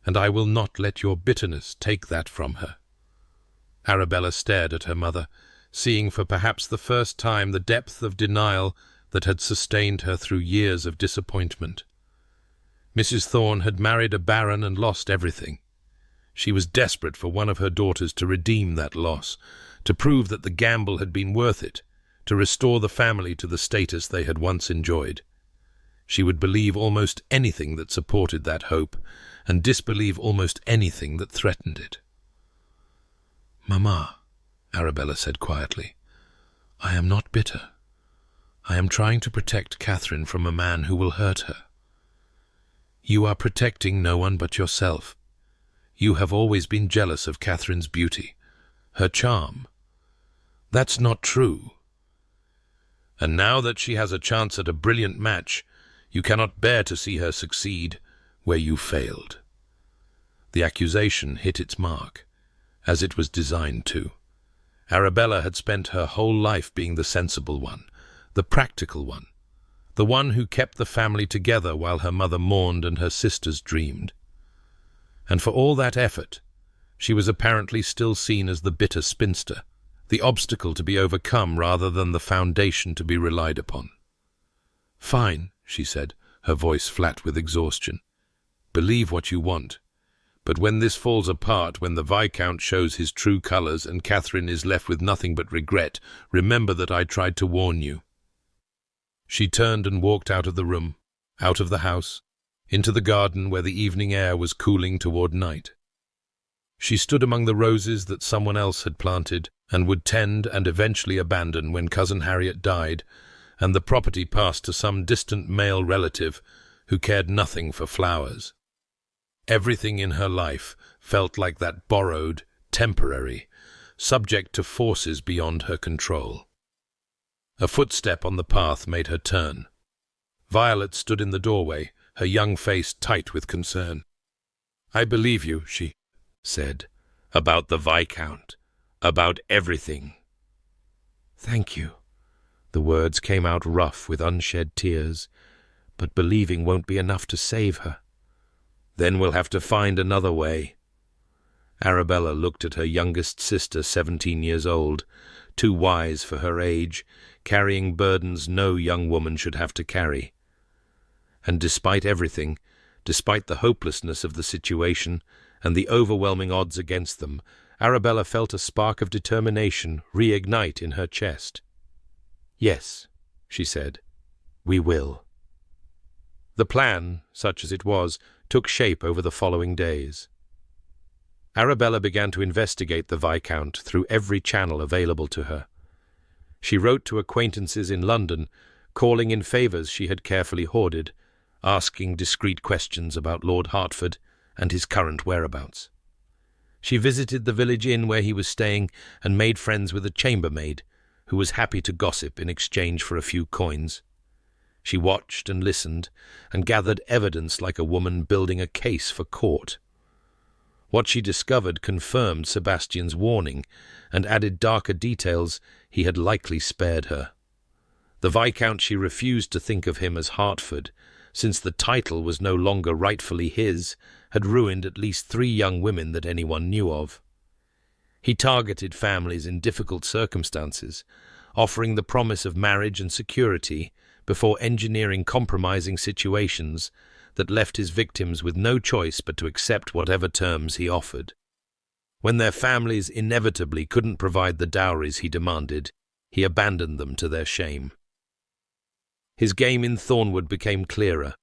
and I will not let your bitterness take that from her. Arabella stared at her mother, seeing for perhaps the first time the depth of denial that had sustained her through years of disappointment. Mrs. Thorne had married a baron and lost everything. She was desperate for one of her daughters to redeem that loss, to prove that the gamble had been worth it, to restore the family to the status they had once enjoyed. She would believe almost anything that supported that hope, and disbelieve almost anything that threatened it. Mamma, Arabella said quietly, I am not bitter. I am trying to protect Catherine from a man who will hurt her. You are protecting no one but yourself. You have always been jealous of Catherine's beauty, her charm. That's not true. And now that she has a chance at a brilliant match, you cannot bear to see her succeed where you failed. The accusation hit its mark, as it was designed to. Arabella had spent her whole life being the sensible one, the practical one, the one who kept the family together while her mother mourned and her sisters dreamed. And for all that effort, she was apparently still seen as the bitter spinster, the obstacle to be overcome rather than the foundation to be relied upon. Fine, she said, her voice flat with exhaustion. Believe what you want. But when this falls apart, when the Viscount shows his true colours and Catherine is left with nothing but regret, remember that I tried to warn you. She turned and walked out of the room, out of the house, into the garden where the evening air was cooling toward night. She stood among the roses that someone else had planted and would tend and eventually abandon when Cousin Harriet died, and the property passed to some distant male relative who cared nothing for flowers. Everything in her life felt like that borrowed, temporary, subject to forces beyond her control. A footstep on the path made her turn. Violet stood in the doorway, her young face tight with concern. I believe you, she said, about the Viscount, about everything. Thank you. The words came out rough with unshed tears, but believing won't be enough to save her. Then we'll have to find another way. Arabella looked at her youngest sister, 17 years old, too wise for her age, carrying burdens no young woman should have to carry. And despite everything, despite the hopelessness of the situation and the overwhelming odds against them, Arabella felt a spark of determination reignite in her chest. Yes, she said, We will." The plan, such as it was, took shape over the following days. Arabella began to investigate the Viscount through every channel available to her. She wrote to acquaintances in London, calling in favours she had carefully hoarded, asking discreet questions about Lord Hertford and his current whereabouts. She visited the village inn where he was staying and made friends with a chambermaid, who was happy to gossip in exchange for a few coins. She watched and listened and gathered evidence like a woman building a case for court. What she discovered confirmed Sebastian's warning and added darker details he had likely spared her. The Viscount, she refused to think of him as Hertford, since the title was no longer rightfully his, had ruined at least 3 young women that anyone knew of. He targeted families in difficult circumstances, offering the promise of marriage and security before engineering compromising situations that left his victims with no choice but to accept whatever terms he offered. When their families inevitably couldn't provide the dowries he demanded, he abandoned them to their shame. His game in Thornwood became clearer.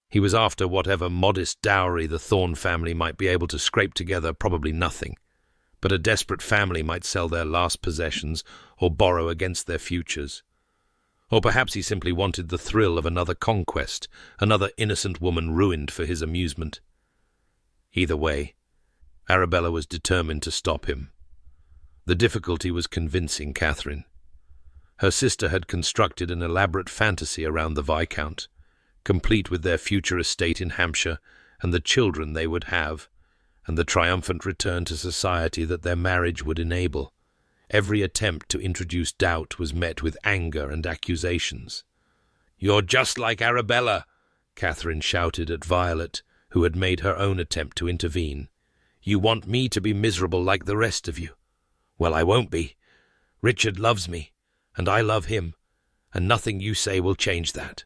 He was after whatever modest dowry the Thorn family might be able to scrape together, probably nothing. But a desperate family might sell their last possessions or borrow against their futures. Or perhaps he simply wanted the thrill of another conquest, another innocent woman ruined for his amusement. Either way, Arabella was determined to stop him. The difficulty was convincing Catherine. Her sister had constructed an elaborate fantasy around the Viscount, complete with their future estate in Hampshire and the children they would have, and the triumphant return to society that their marriage would enable. Every attempt to introduce doubt was met with anger and accusations. "You're just like Arabella," Catherine shouted at Violet, who had made her own attempt to intervene. "You want me to be miserable like the rest of you. Well, I won't be. Richard loves me, and I love him, and nothing you say will change that."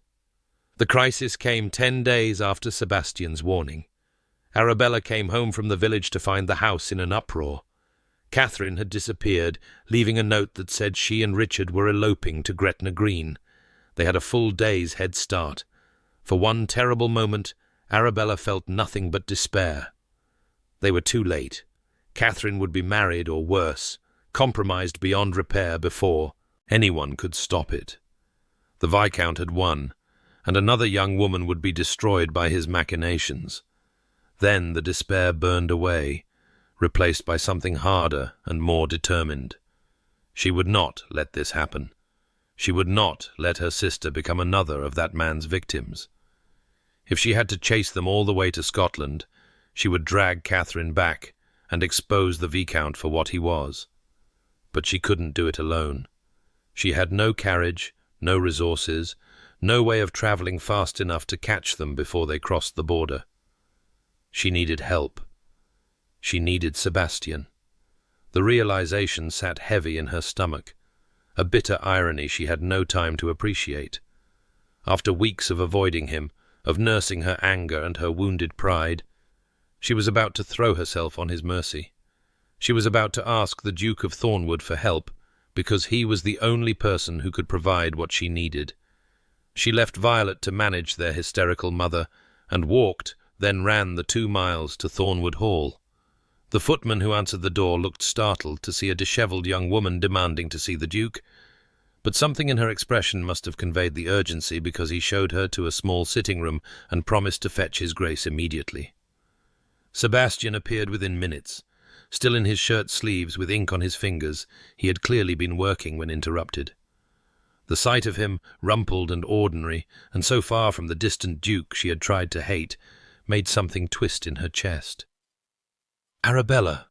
The crisis came 10 days after Sebastian's warning. Arabella came home from the village to find the house in an uproar. Catherine had disappeared, leaving a note that said she and Richard were eloping to Gretna Green. They had a full day's head start. For one terrible moment, Arabella felt nothing but despair. They were too late. Catherine would be married or worse, compromised beyond repair before anyone could stop it. The Viscount had won, and another young woman would be destroyed by his machinations. Then the despair burned away, replaced by something harder and more determined. She would not let this happen. She would not let her sister become another of that man's victims. If she had to chase them all the way to Scotland, she would drag Catherine back and expose the Viscount for what he was. But she couldn't do it alone. She had no carriage, no resources, no way of travelling fast enough to catch them before they crossed the border. She needed help. She needed Sebastian. The realization sat heavy in her stomach, a bitter irony she had no time to appreciate. After weeks of avoiding him, of nursing her anger and her wounded pride, she was about to throw herself on his mercy. She was about to ask the Duke of Thornwood for help, because he was the only person who could provide what she needed. She left Violet to manage their hysterical mother, and walked, then ran the 2 miles to Thornwood Hall. The footman who answered the door looked startled to see a dishevelled young woman demanding to see the Duke, but something in her expression must have conveyed the urgency, because he showed her to a small sitting-room and promised to fetch his Grace immediately. Sebastian appeared within minutes. Still in his shirt sleeves, with ink on his fingers, he had clearly been working when interrupted. The sight of him, rumpled and ordinary, and so far from the distant Duke she had tried to hate, made something twist in her chest. "Arabella."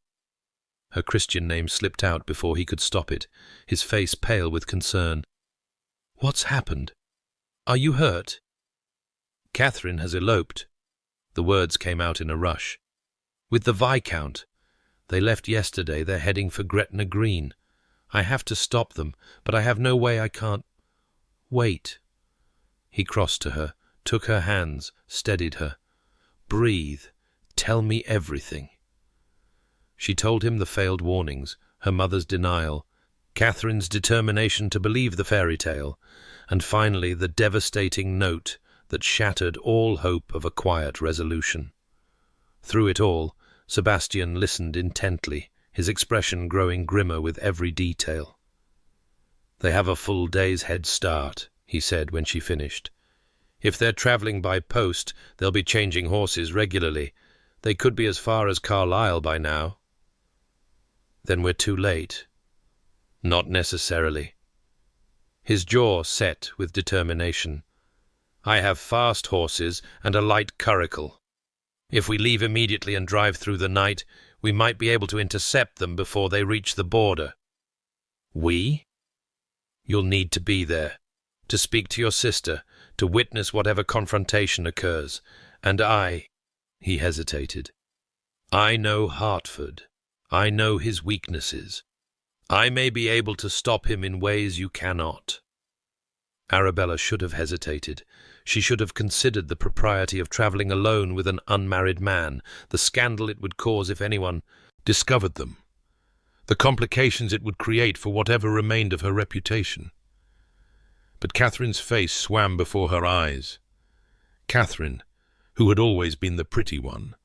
Her Christian name slipped out before he could stop it, his face pale with concern. "What's happened? Are you hurt?" "Catherine has eloped." The words came out in a rush. "With the Viscount. They left yesterday. They're heading for Gretna Green. I have to stop them, but I have no way. I can't. Wait." He crossed to her, took her hands, steadied her. "Breathe. Tell me everything." She told him the failed warnings, her mother's denial, Catherine's determination to believe the fairy tale, and finally the devastating note that shattered all hope of a quiet resolution. Through it all, Sebastian listened intently, his expression growing grimmer with every detail. "They have a full day's head start," he said when she finished. "If they're travelling by post, they'll be changing horses regularly. They could be as far as Carlisle by now." "Then we're too late." "Not necessarily." His jaw set with determination. "I have fast horses and a light curricle. If we leave immediately and drive through the night, we might be able to intercept them before they reach the border." "We?" "You'll need to be there, to speak to your sister, to witness whatever confrontation occurs. And he hesitated. "I know Hertford. I know his weaknesses. I may be able to stop him in ways you cannot." Arabella should have hesitated. She should have considered the propriety of travelling alone with an unmarried man, the scandal it would cause if anyone discovered them, the complications it would create for whatever remained of her reputation. But Catherine's face swam before her eyes. Catherine, who had always been the pretty one,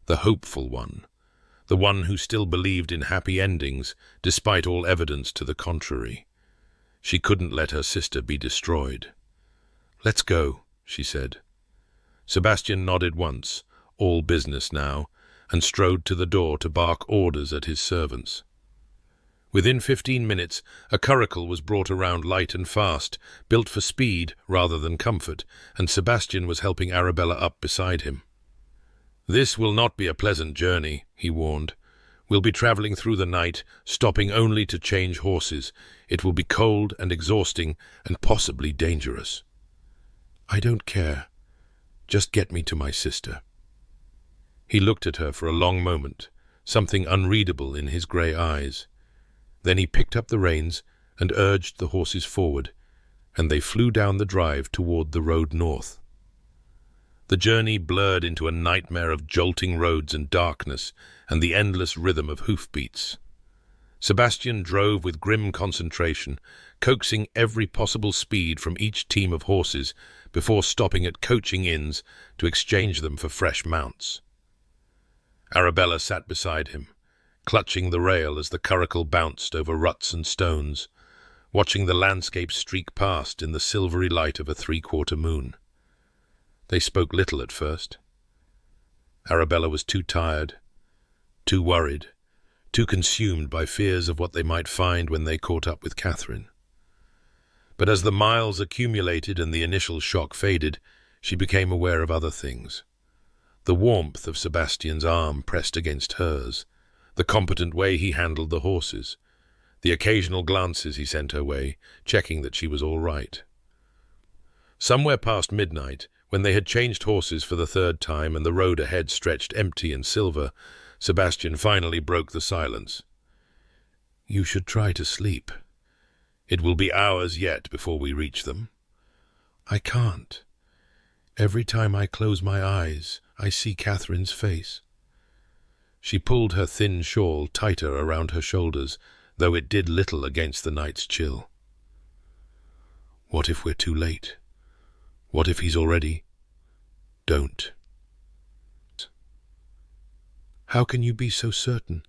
the hopeful one, the one who still believed in happy endings despite all evidence to the contrary. She couldn't let her sister be destroyed. "Let's go," she said. Sebastian nodded once, all business now, and strode to the door to bark orders at his servants. Within 15 minutes, a curricle was brought around light and fast, built for speed rather than comfort, and Sebastian was helping Arabella up beside him. "This will not be a pleasant journey," he warned. "We'll be travelling through the night, stopping only to change horses. It will be cold and exhausting and possibly dangerous." "I don't care. Just get me to my sister." He looked at her for a long moment, something unreadable in his grey eyes. Then he picked up the reins and urged the horses forward, and they flew down the drive toward the road north. The journey blurred into a nightmare of jolting roads and darkness and the endless rhythm of hoofbeats. Sebastian drove with grim concentration, coaxing every possible speed from each team of horses before stopping at coaching inns to exchange them for fresh mounts. Arabella sat beside him, clutching the rail as the curricle bounced over ruts and stones, watching the landscape streak past in the silvery light of a 3/4 moon. They spoke little at first. Arabella was too tired, too worried, too consumed by fears of what they might find when they caught up with Catherine. But as the miles accumulated and the initial shock faded, she became aware of other things. The warmth of Sebastian's arm pressed against hers, the competent way he handled the horses, the occasional glances he sent her way, checking that she was all right. Somewhere past midnight, when they had changed horses for the 3rd time and the road ahead stretched empty and silver, Sebastian finally broke the silence. "You should try to sleep. It will be hours yet before we reach them." "I can't. Every time I close my eyes, I see Catherine's face." She pulled her thin shawl tighter around her shoulders, though it did little against the night's chill. "What if we're too late? What if he's already—" "Don't." "How can you be so certain?"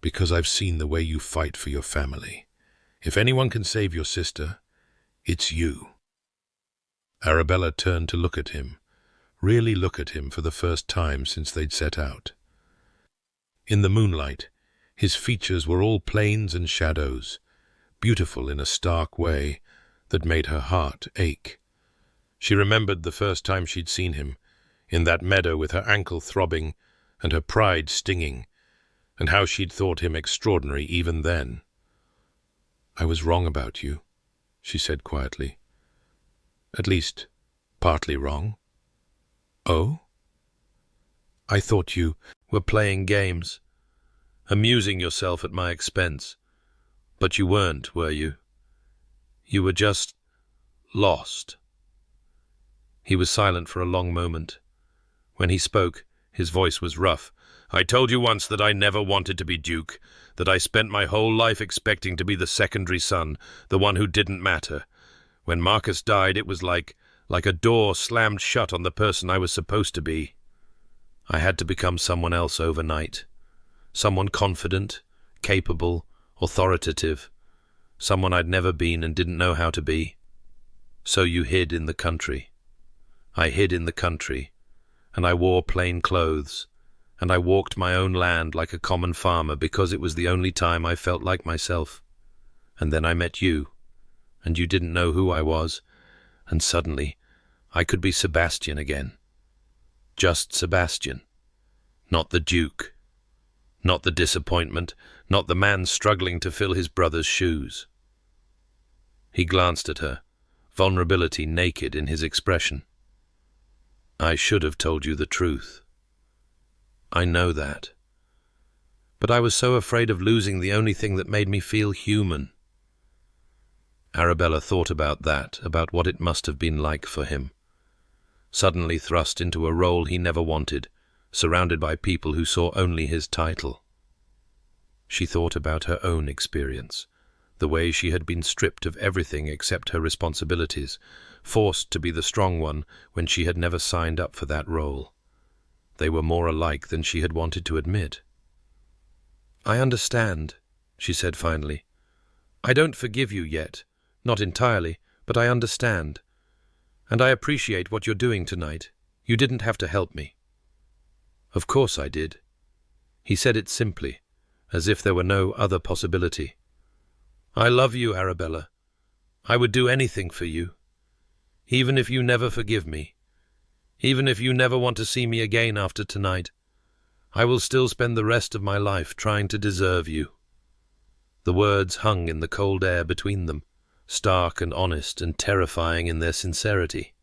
"Because I've seen the way you fight for your family. If anyone can save your sister, it's you." Arabella turned to look at him, really look at him for the first time since they'd set out. In the moonlight, his features were all planes and shadows, beautiful in a stark way that made her heart ache. She remembered the first time she'd seen him, in that meadow with her ankle throbbing and her pride stinging, and how she'd thought him extraordinary even then. "I was wrong about you," she said quietly. "At least, partly wrong." "Oh?" "I thought you were playing games, amusing yourself at my expense. But you weren't, were you? You were just lost." He was silent for a long moment. When he spoke, his voice was rough, I told you once that I never wanted to be Duke, that I spent my whole life expecting to be the secondary son, the one who didn't matter. When Marcus died, it was like a door slammed shut on the person I was supposed to be. I had to become someone else overnight. Someone confident, capable, authoritative. Someone I'd never been and didn't know how to be. So you hid in the country. I hid in the country, and I wore plain clothes, and I walked my own land like a common farmer because it was the only time I felt like myself. And then I met you, and you didn't know who I was, and suddenly I could be Sebastian again. Just Sebastian. Not the Duke. Not the disappointment, not the man struggling to fill his brother's shoes. He glanced at her, vulnerability naked in his expression. I should have told you the truth. I know that. But I was so afraid of losing the only thing that made me feel human. Arabella thought about that, about what it must have been like for him. Suddenly thrust into a role he never wanted, surrounded by people who saw only his title. She thought about her own experience, the way she had been stripped of everything except her responsibilities, forced to be the strong one when she had never signed up for that role. They were more alike than she had wanted to admit. I understand, she said finally. I don't forgive you yet, not entirely, but I understand. And I appreciate what you're doing tonight. You didn't have to help me. Of course I did. He said it simply, as if there were no other possibility. I love you, Arabella. I would do anything for you. Even if you never forgive me. Even if you never want to see me again after tonight. I will still spend the rest of my life trying to deserve you. The words hung in the cold air between them, stark and honest and terrifying in their sincerity.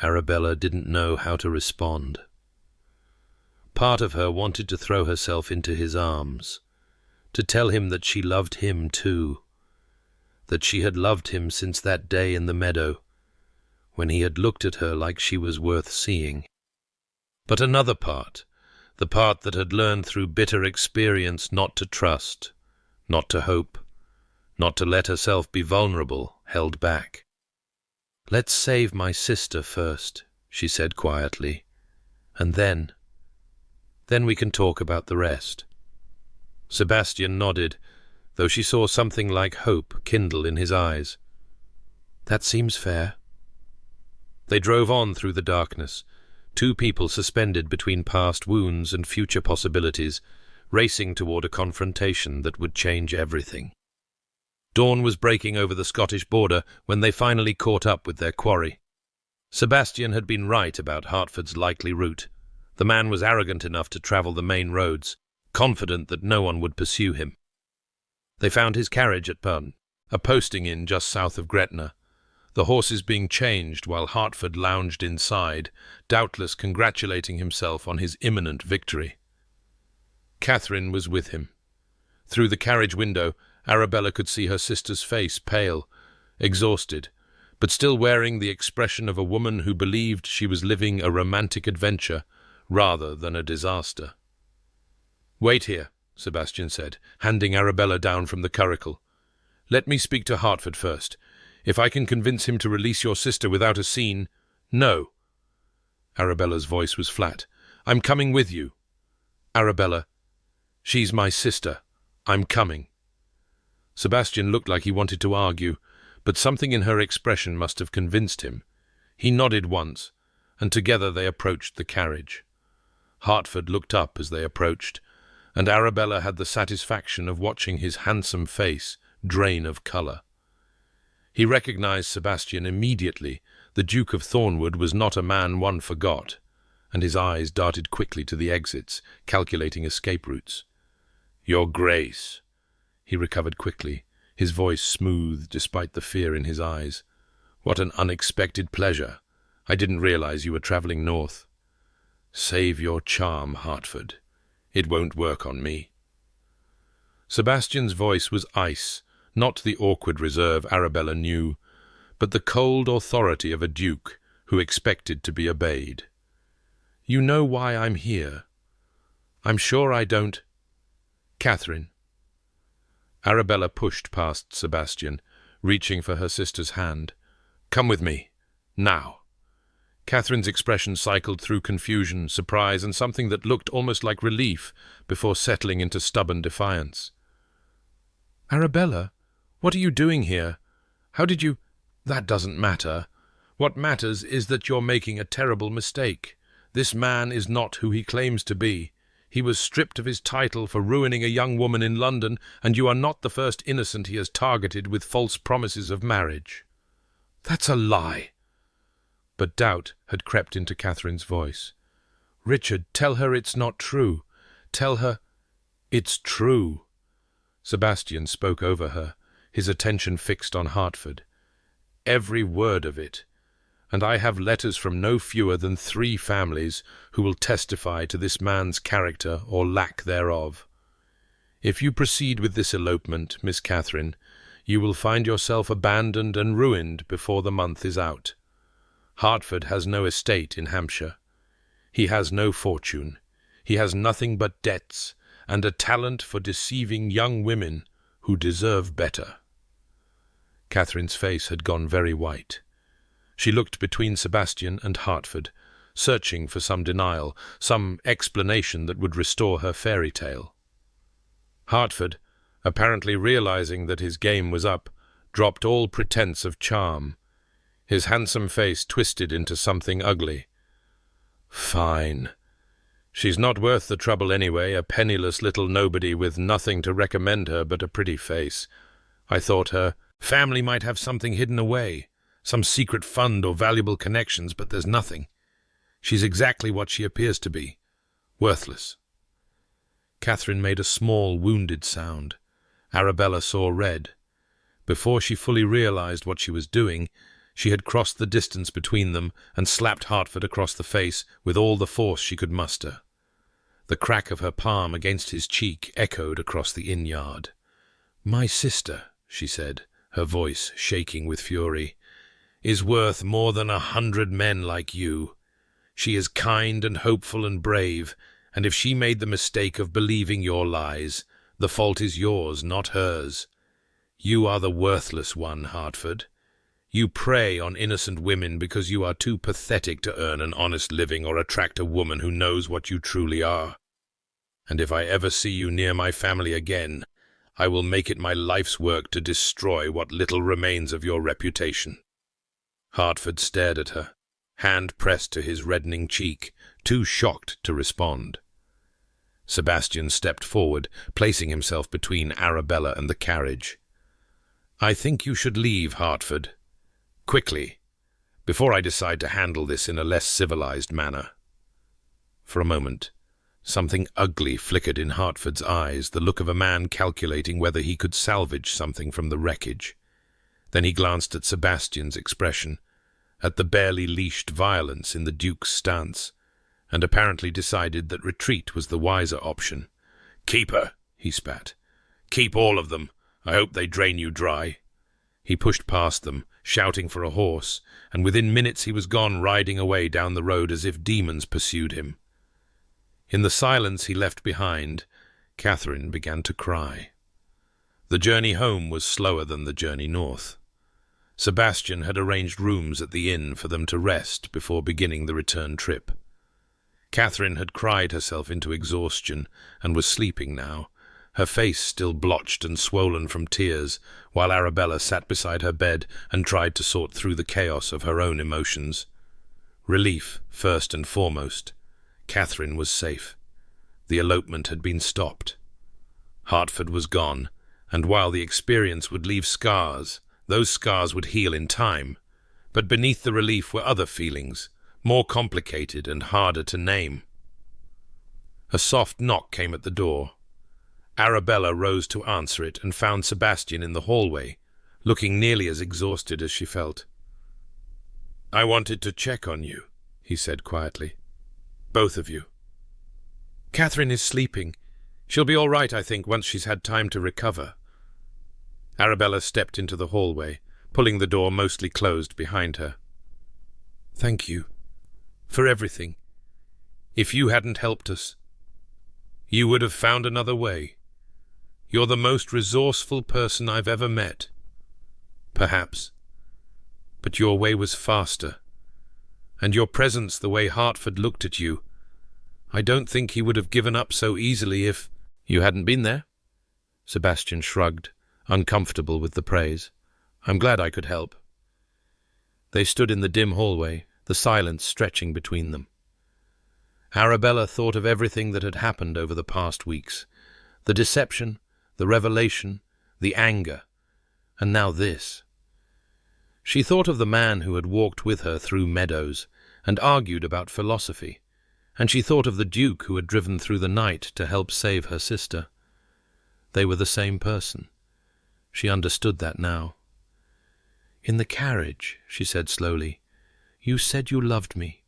Arabella didn't know how to respond. Part of her wanted to throw herself into his arms, to tell him that she loved him too, that she had loved him since that day in the meadow, when he had looked at her like she was worth seeing. But another part, the part that had learned through bitter experience not to trust, not to hope, not to let herself be vulnerable, held back. Let's save my sister first, she said quietly, and then we can talk about the rest. Sebastian nodded, though she saw something like hope kindle in his eyes. That seems fair. They drove on through the darkness, two people suspended between past wounds and future possibilities, racing toward a confrontation that would change everything. Dawn was breaking over the Scottish border when they finally caught up with their quarry. Sebastian had been right about Hertford's likely route. The man was arrogant enough to travel the main roads, confident that no one would pursue him. They found his carriage at Burn, a posting inn just south of Gretna, the horses being changed while Hertford lounged inside, doubtless congratulating himself on his imminent victory. Catherine was with him. Through the carriage window, Arabella could see her sister's face, pale, exhausted, but still wearing the expression of a woman who believed she was living a romantic adventure rather than a disaster. Wait here, Sebastian said, handing Arabella down from the curricle. Let me speak to Hertford first. If I can convince him to release your sister without a scene— No. Arabella's voice was flat. I'm coming with you. Arabella, she's my sister. I'm coming. Sebastian looked like he wanted to argue, but something in her expression must have convinced him. He nodded once, and together they approached the carriage. Hertford looked up as they approached, and Arabella had the satisfaction of watching his handsome face drain of colour. He recognized Sebastian immediately. The Duke of Thornwood was not a man one forgot, and his eyes darted quickly to the exits, calculating escape routes. Your Grace. He recovered quickly, his voice smooth despite the fear in his eyes. What an unexpected pleasure. I didn't realize you were travelling north. Save your charm, Hertford. It won't work on me. Sebastian's voice was ice, not the awkward reserve Arabella knew, but the cold authority of a duke who expected to be obeyed. You know why I'm here. I'm sure I don't. Catherine. Arabella pushed past Sebastian, reaching for her sister's hand. Come with me. Now. Catherine's expression cycled through confusion, surprise, and something that looked almost like relief before settling into stubborn defiance. Arabella, what are you doing here? How did you— That doesn't matter. What matters is that you're making a terrible mistake. This man is not who he claims to be. He was stripped of his title for ruining a young woman in London, and you are not the first innocent he has targeted with false promises of marriage. That's a lie. But doubt had crept into Catherine's voice. Richard, tell her it's not true. Tell her it's true. Sebastian spoke over her, his attention fixed on Hertford. Every word of it. And I have letters from no fewer than 3 families who will testify to this man's character or lack thereof. If you proceed with this elopement, Miss Catherine, you will find yourself abandoned and ruined before the month is out. Hertford has no estate in Hampshire. He has no fortune. He has nothing but debts and a talent for deceiving young women who deserve better. Catherine's face had gone very white. She looked between Sebastian and Hertford, searching for some denial, some explanation that would restore her fairy tale. Hertford, apparently realizing that his game was up, dropped all pretense of charm. His handsome face twisted into something ugly. Fine. She's not worth the trouble anyway, a penniless little nobody with nothing to recommend her but a pretty face. I thought her family might have something hidden away, some secret fund or valuable connections, but there's nothing. She's exactly what she appears to be, worthless. Catherine made a small, wounded sound. Arabella saw red. Before she fully realized what she was doing, she had crossed the distance between them and slapped Hertford across the face with all the force she could muster. The crack of her palm against his cheek echoed across the inn-yard. "My sister," she said, her voice shaking with fury, "is worth more than 100 men like you. She is kind and hopeful and brave, and if she made the mistake of believing your lies, the fault is yours, not hers. You are the worthless one, Hertford. You prey on innocent women because you are too pathetic to earn an honest living or attract a woman who knows what you truly are. And if I ever see you near my family again, I will make it my life's work to destroy what little remains of your reputation." Hertford stared at her, hand pressed to his reddening cheek, too shocked to respond. Sebastian stepped forward, placing himself between Arabella and the carriage. "I think you should leave, Hertford. Quickly, before I decide to handle this in a less civilized manner." For a moment, something ugly flickered in Hertford's eyes, the look of a man calculating whether he could salvage something from the wreckage. Then he glanced at Sebastian's expression, at the barely leashed violence in the Duke's stance, and apparently decided that retreat was the wiser option. "Keep her," he spat. "Keep all of them. I hope they drain you dry." He pushed past them, shouting for a horse, and within minutes he was gone, riding away down the road as if demons pursued him. In the silence he left behind, Catherine began to cry. The journey home was slower than the journey north. Sebastian had arranged rooms at the inn for them to rest before beginning the return trip. Catherine had cried herself into exhaustion and was sleeping now, her face still blotched and swollen from tears, while Arabella sat beside her bed and tried to sort through the chaos of her own emotions. Relief, first and foremost. Catherine was safe. The elopement had been stopped. Hertford was gone, and while the experience would leave scars, those scars would heal in time. But beneath the relief were other feelings, more complicated and harder to name. A soft knock came at the door. Arabella rose to answer it and found Sebastian in the hallway, looking nearly as exhausted as she felt. "I wanted to check on you," he said quietly. "Both of you." "Catherine is sleeping. She'll be all right, I think, once she's had time to recover." Arabella stepped into the hallway, pulling the door mostly closed behind her. "Thank you. For everything. If you hadn't helped us—" You would have found another way. You're the most resourceful person I've ever met. Perhaps. But your way was faster. And your presence, the way Hartford looked at you, I don't think he would have given up so easily if— You hadn't been there? Sebastian shrugged, uncomfortable with the praise. I'm glad I could help. They stood in the dim hallway, the silence stretching between them. Arabella thought of everything that had happened over the past weeks. The deception, the revelation, the anger, and now this. She thought of the man who had walked with her through meadows and argued about philosophy, and she thought of the Duke who had driven through the night to help save her sister. They were the same person. She understood that now. In the carriage, she said slowly, you said you loved me.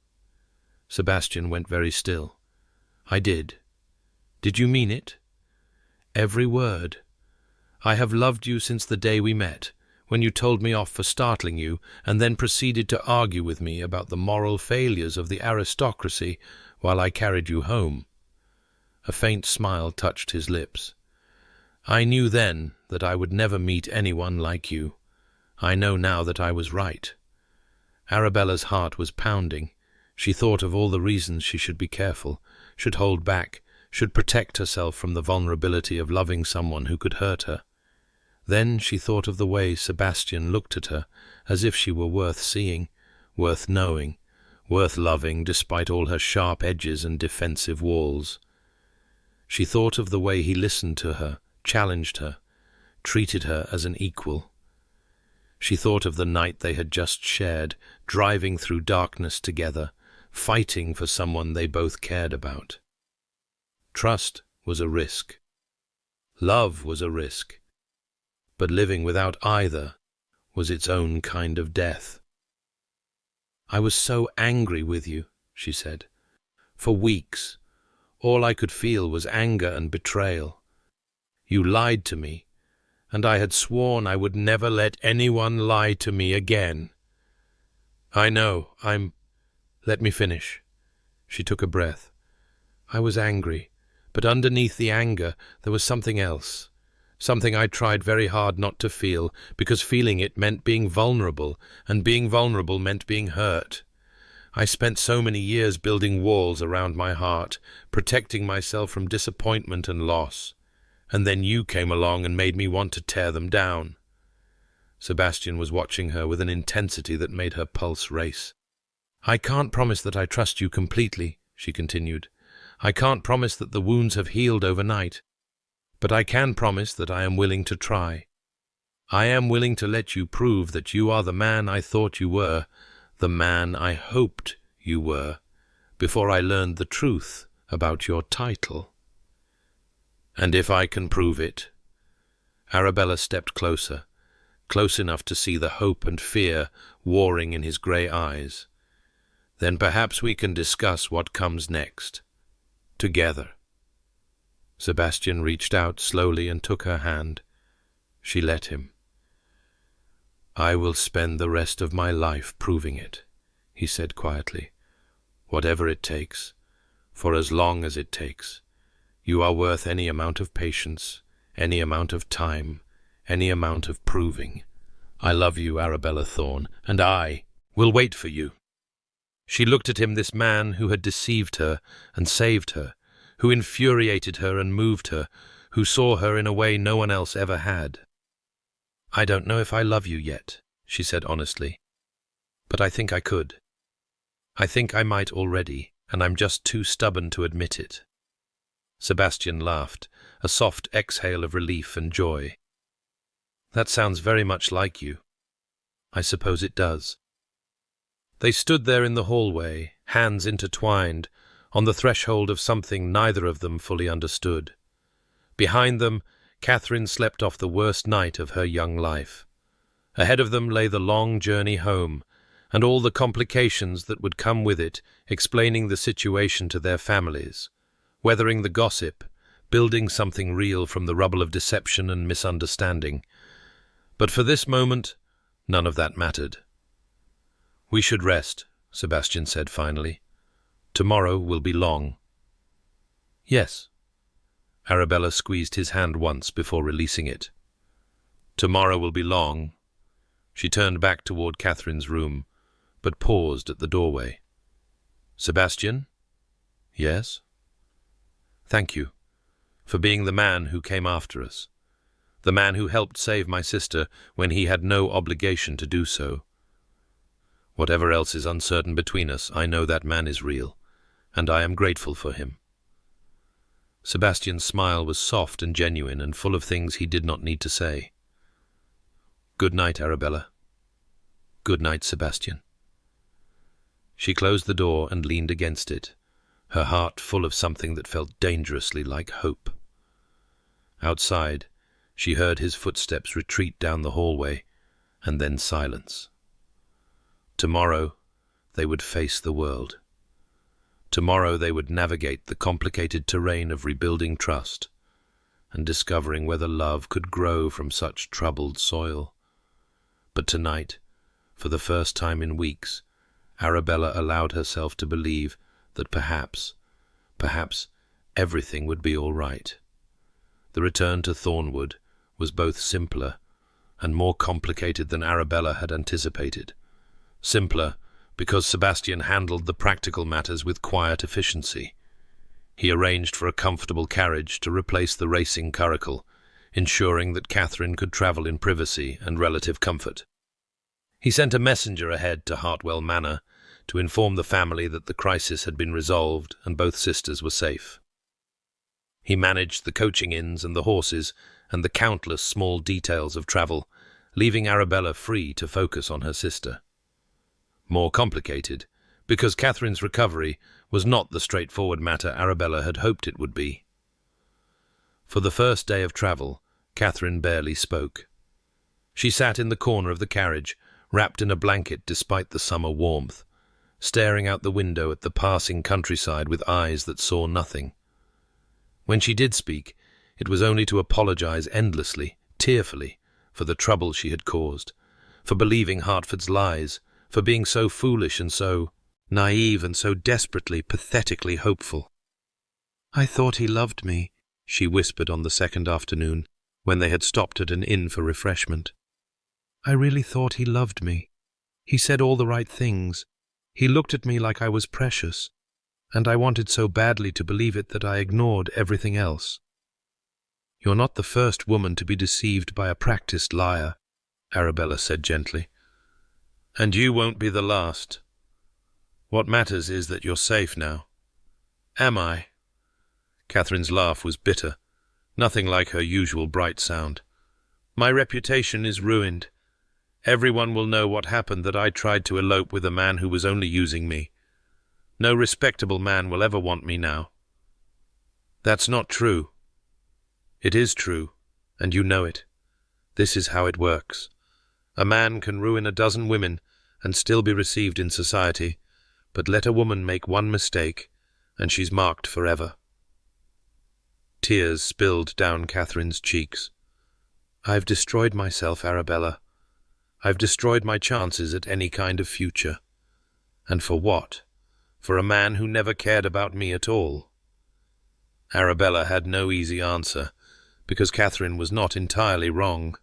Sebastian went very still. I did. Did you mean it? Every word. I have loved you since the day we met, when you told me off for startling you, and then proceeded to argue with me about the moral failures of the aristocracy while I carried you home. A faint smile touched his lips. I knew then that I would never meet anyone like you. I know now that I was right. Arabella's heart was pounding. She thought of all the reasons she should be careful, should hold back, should protect herself from the vulnerability of loving someone who could hurt her. Then she thought of the way Sebastian looked at her, as if she were worth seeing, worth knowing, worth loving despite all her sharp edges and defensive walls. She thought of the way he listened to her, challenged her, treated her as an equal. She thought of the night they had just shared, driving through darkness together, fighting for someone they both cared about. Trust was a risk. Love was a risk. But living without either was its own kind of death. I was so angry with you, she said. For weeks, all I could feel was anger and betrayal. You lied to me, and I had sworn I would never let anyone lie to me again. I know, Let me finish. She took a breath. I was angry, but underneath the anger there was something else. Something I tried very hard not to feel, because feeling it meant being vulnerable, and being vulnerable meant being hurt. I spent so many years building walls around my heart, protecting myself from disappointment and loss. And then you came along and made me want to tear them down. Sebastian was watching her with an intensity that made her pulse race. I can't promise that I trust you completely, she continued. I can't promise that the wounds have healed overnight. But I can promise that I am willing to try. I am willing to let you prove that you are the man I thought you were, the man I hoped you were, before I learned the truth about your title. And if I can prove it— Arabella stepped closer, close enough to see the hope and fear warring in his grey eyes. Then perhaps we can discuss what comes next. Together. Sebastian reached out slowly and took her hand. She let him. I will spend the rest of my life proving it, he said quietly. Whatever it takes, for as long as it takes. You are worth any amount of patience, any amount of time, any amount of proving. I love you, Arabella Thorne, and I will wait for you. She looked at him, this man who had deceived her and saved her, who infuriated her and moved her, who saw her in a way no one else ever had. I don't know if I love you yet, she said honestly, but I think I could. I think I might already, and I'm just too stubborn to admit it. Sebastian laughed, a soft exhale of relief and joy. That sounds very much like you. I suppose it does. They stood there in the hallway, hands intertwined, on the threshold of something neither of them fully understood. Behind them, Catherine slept off the worst night of her young life. Ahead of them lay the long journey home, and all the complications that would come with it, explaining the situation to their families, weathering the gossip, building something real from the rubble of deception and misunderstanding. But for this moment, none of that mattered. We should rest, Sebastian said finally. Tomorrow will be long. Yes, Arabella squeezed his hand once before releasing it. Tomorrow will be long. She turned back toward Catherine's room, but paused at the doorway. Sebastian? Yes? Thank you for being the man who came after us, the man who helped save my sister when he had no obligation to do so. Whatever else is uncertain between us, I know that man is real, and I am grateful for him. Sebastian's smile was soft and genuine and full of things he did not need to say. Good night, Arabella. Good night, Sebastian. She closed the door and leaned against it, her heart full of something that felt dangerously like hope. Outside, she heard his footsteps retreat down the hallway, and then silence. Tomorrow, they would face the world. Tomorrow they would navigate the complicated terrain of rebuilding trust and discovering whether love could grow from such troubled soil. But tonight, for the first time in weeks, Arabella allowed herself to believe that perhaps everything would be all right. The return to Thornwood was both simpler and more complicated than Arabella had anticipated. Simpler because Sebastian handled the practical matters with quiet efficiency. He arranged for a comfortable carriage to replace the racing curricle, ensuring that Catherine could travel in privacy and relative comfort. He sent a messenger ahead to Hartwell Manor to inform the family that the crisis had been resolved and both sisters were safe. He managed the coaching inns and the horses and the countless small details of travel, leaving Arabella free to focus on her sister. More complicated, because Catherine's recovery was not the straightforward matter Arabella had hoped it would be. For the first day of travel, Catherine barely spoke. She sat in the corner of the carriage, wrapped in a blanket despite the summer warmth, staring out the window at the passing countryside with eyes that saw nothing. When she did speak, it was only to apologize endlessly, tearfully, for the trouble she had caused, for believing Hartford's lies, for being so foolish and so naive and so desperately, pathetically hopeful. "I thought he loved me," she whispered on the second afternoon, when they had stopped at an inn for refreshment. "I really thought he loved me. He said all the right things. He looked at me like I was precious, and I wanted so badly to believe it that I ignored everything else." "You're not the first woman to be deceived by a practiced liar," Arabella said gently. "And you won't be the last. What matters is that you're safe now." "Am I?" Catherine's laugh was bitter, nothing like her usual bright sound. "My reputation is ruined. Everyone will know what happened, that I tried to elope with a man who was only using me. No respectable man will ever want me now." "That's not true." "It is true, and you know it. This is how it works. A man can ruin a dozen women and still be received in society, but let a woman make one mistake, and she's marked forever." Tears spilled down Catherine's cheeks. "I've destroyed myself, Arabella. I've destroyed my chances at any kind of future. And for what? For a man who never cared about me at all." Arabella had no easy answer, because Catherine was not entirely wrong.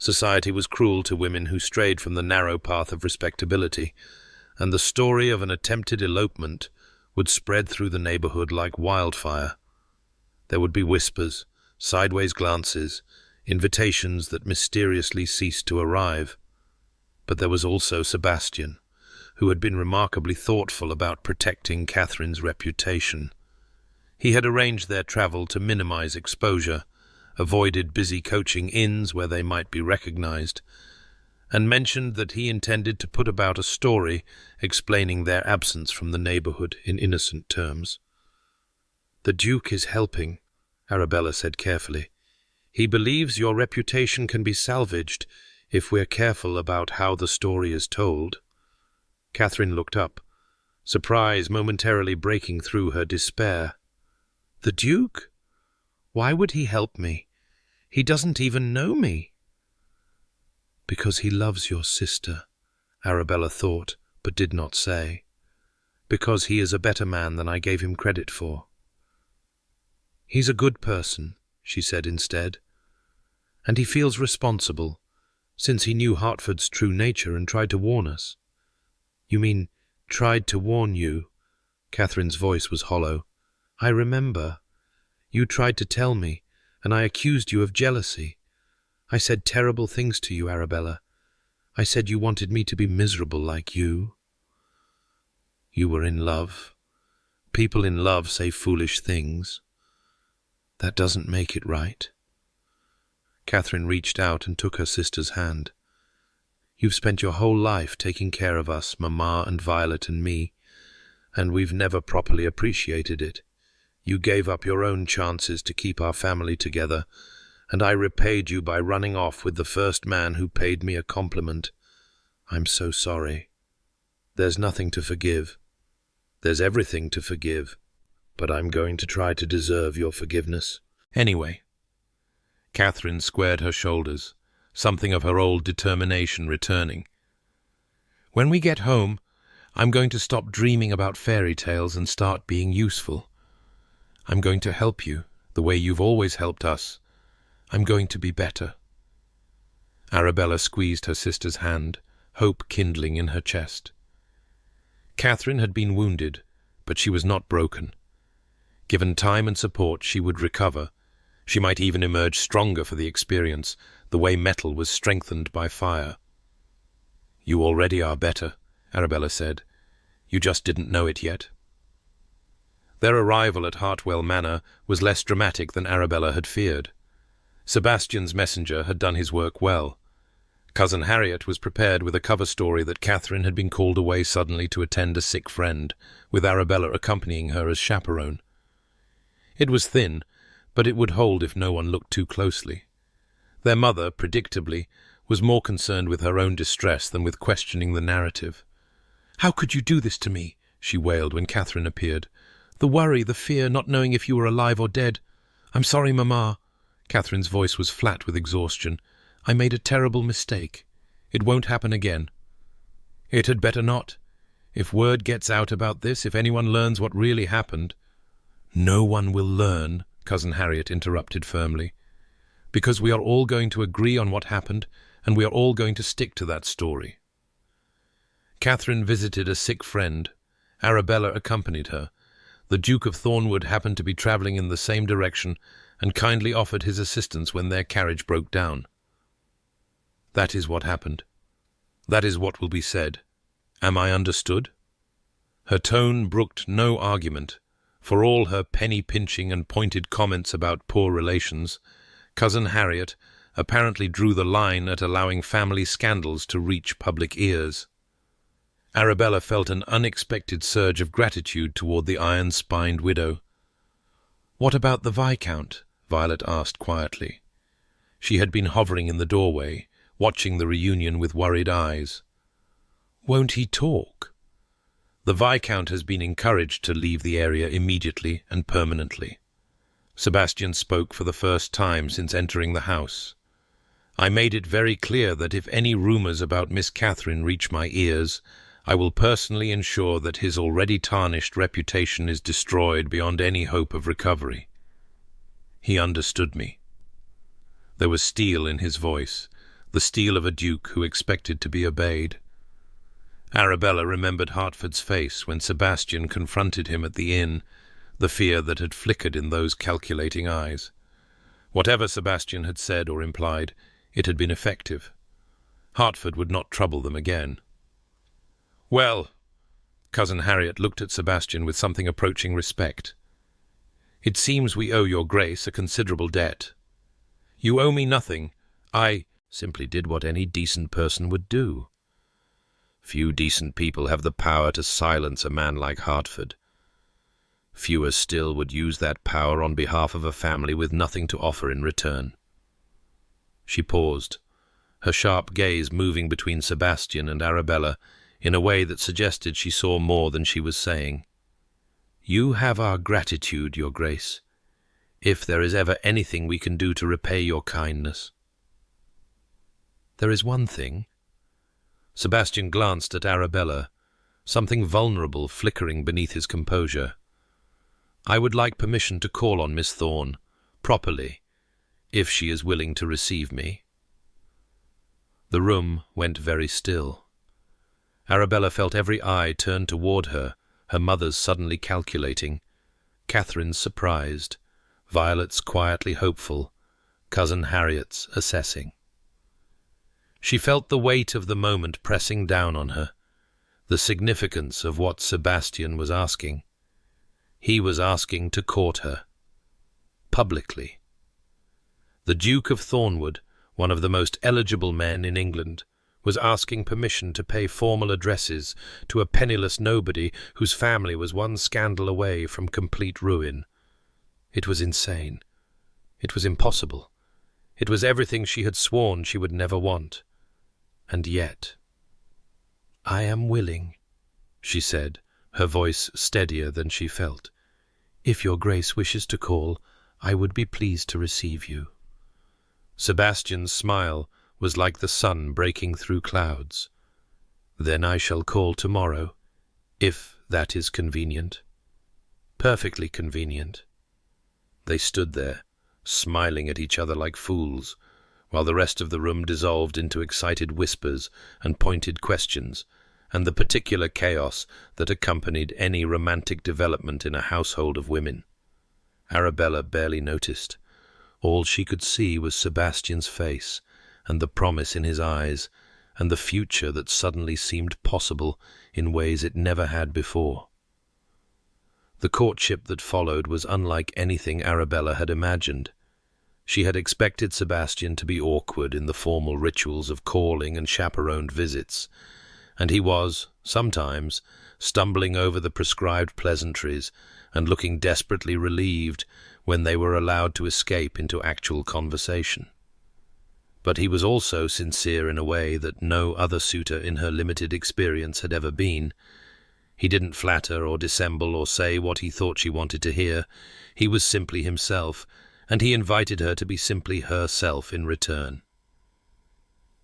Society was cruel to women who strayed from the narrow path of respectability, and the story of an attempted elopement would spread through the neighborhood like wildfire. There would be whispers, sideways glances, invitations that mysteriously ceased to arrive. But there was also Sebastian, who had been remarkably thoughtful about protecting Catherine's reputation. He had arranged their travel to minimize exposure, avoided busy coaching inns where they might be recognized, and mentioned that he intended to put about a story explaining their absence from the neighborhood in innocent terms. "The Duke is helping," Arabella said carefully. "He believes your reputation can be salvaged if we're careful about how the story is told." Catherine looked up, surprise momentarily breaking through her despair. "The Duke? Why would he help me? He doesn't even know me." "Because he loves your sister," Arabella thought, but did not say. "Because he is a better man than I gave him credit for." He's a good person, she said instead. And he feels responsible, since he knew Hartford's true nature and tried to warn us. You mean, tried to warn you? Catherine's voice was hollow. I remember. You tried to tell me, and I accused you of jealousy. I said terrible things to you, Arabella. I said you wanted me to be miserable like you. You were in love. People in love say foolish things. That doesn't make it right. Catherine reached out and took her sister's hand. You've spent your whole life taking care of us, Mamma and Violet and me, and we've never properly appreciated it. You gave up your own chances to keep our family together, and I repaid you by running off with the first man who paid me a compliment. I'm so sorry. There's nothing to forgive. There's everything to forgive, but I'm going to try to deserve your forgiveness. Anyway. Catherine squared her shoulders, something of her old determination returning. When we get home, I'm going to stop dreaming about fairy tales and start being useful. I'm going to help you, the way you've always helped us. I'm going to be better. Arabella squeezed her sister's hand, hope kindling in her chest. Catherine had been wounded, but she was not broken. Given time and support, she would recover. She might even emerge stronger for the experience, the way metal was strengthened by fire. You already are better, Arabella said. You just didn't know it yet. Their arrival at Hartwell Manor was less dramatic than Arabella had feared. Sebastian's messenger had done his work well. Cousin Harriet was prepared with a cover story that Catherine had been called away suddenly to attend a sick friend, with Arabella accompanying her as chaperone. It was thin, but it would hold if no one looked too closely. Their mother, predictably, was more concerned with her own distress than with questioning the narrative. "How could you do this to me?" she wailed when Catherine appeared. "The worry, the fear, not knowing if you were alive or dead. I'm sorry, Mamma." Catherine's voice was flat with exhaustion. "I made a terrible mistake. It won't happen again." "It had better not. If word gets out about this, if anyone learns what really happened—" "No one will learn," Cousin Harriet interrupted firmly, "because we are all going to agree on what happened, and we are all going to stick to that story." Catherine visited a sick friend. Arabella accompanied her. The Duke of Thornwood happened to be travelling in the same direction and kindly offered his assistance when their carriage broke down. That is what happened. That is what will be said. Am I understood? Her tone brooked no argument. For all her penny-pinching and pointed comments about poor relations, Cousin Harriet apparently drew the line at allowing family scandals to reach public ears. Arabella felt an unexpected surge of gratitude toward the iron-spined widow. "What about the Viscount?" Violet asked quietly. She had been hovering in the doorway, watching the reunion with worried eyes. "Won't he talk?" "The Viscount has been encouraged to leave the area immediately and permanently." Sebastian spoke for the first time since entering the house. "I made it very clear that if any rumors about Miss Catherine reach my ears, I will personally ensure that his already tarnished reputation is destroyed beyond any hope of recovery." He understood me. There was steel in his voice, the steel of a duke who expected to be obeyed. Arabella remembered Hartford's face when Sebastian confronted him at the inn, the fear that had flickered in those calculating eyes. Whatever Sebastian had said or implied, it had been effective. Hartford would not trouble them again. "Well," Cousin Harriet looked at Sebastian with something approaching respect. "It seems we owe your grace a considerable debt." "You owe me nothing. I simply did what any decent person would do." "Few decent people have the power to silence a man like Hartford. Fewer still would use that power on behalf of a family with nothing to offer in return." She paused, her sharp gaze moving between Sebastian and Arabella in a way that suggested she saw more than she was saying. "You have our gratitude, Your Grace, if there is ever anything we can do to repay your kindness." "There is one thing." Sebastian glanced at Arabella, something vulnerable flickering beneath his composure. I would like permission to call on Miss Thorne, properly, if she is willing to receive me." The room went very still. Arabella felt every eye turned toward her, her mother's suddenly calculating, Catherine's surprised, Violet's quietly hopeful, cousin Harriet's assessing. She felt the weight of the moment pressing down on her, the significance of what Sebastian was asking. He was asking to court her, publicly. The Duke of Thornwood, one of the most eligible men in England, was asking permission to pay formal addresses to a penniless nobody whose family was one scandal away from complete ruin. It was insane. It was impossible. It was everything she had sworn she would never want. And yet, "I am willing," she said, her voice steadier than she felt. "If your Grace wishes to call, I would be pleased to receive you." Sebastian's smile was like the sun breaking through clouds. "Then I shall call tomorrow, if that is convenient." "Perfectly convenient." They stood there, smiling at each other like fools, while the rest of the room dissolved into excited whispers and pointed questions, and the particular chaos that accompanied any romantic development in a household of women. Arabella barely noticed. All she could see was Sebastian's face, and the promise in his eyes, and the future that suddenly seemed possible in ways it never had before. The courtship that followed was unlike anything Arabella had imagined. She had expected Sebastian to be awkward in the formal rituals of calling and chaperoned visits, and he was, sometimes, stumbling over the prescribed pleasantries and looking desperately relieved when they were allowed to escape into actual conversation. But he was also sincere in a way that no other suitor in her limited experience had ever been. He didn't flatter or dissemble or say what he thought she wanted to hear. He was simply himself, and he invited her to be simply herself in return.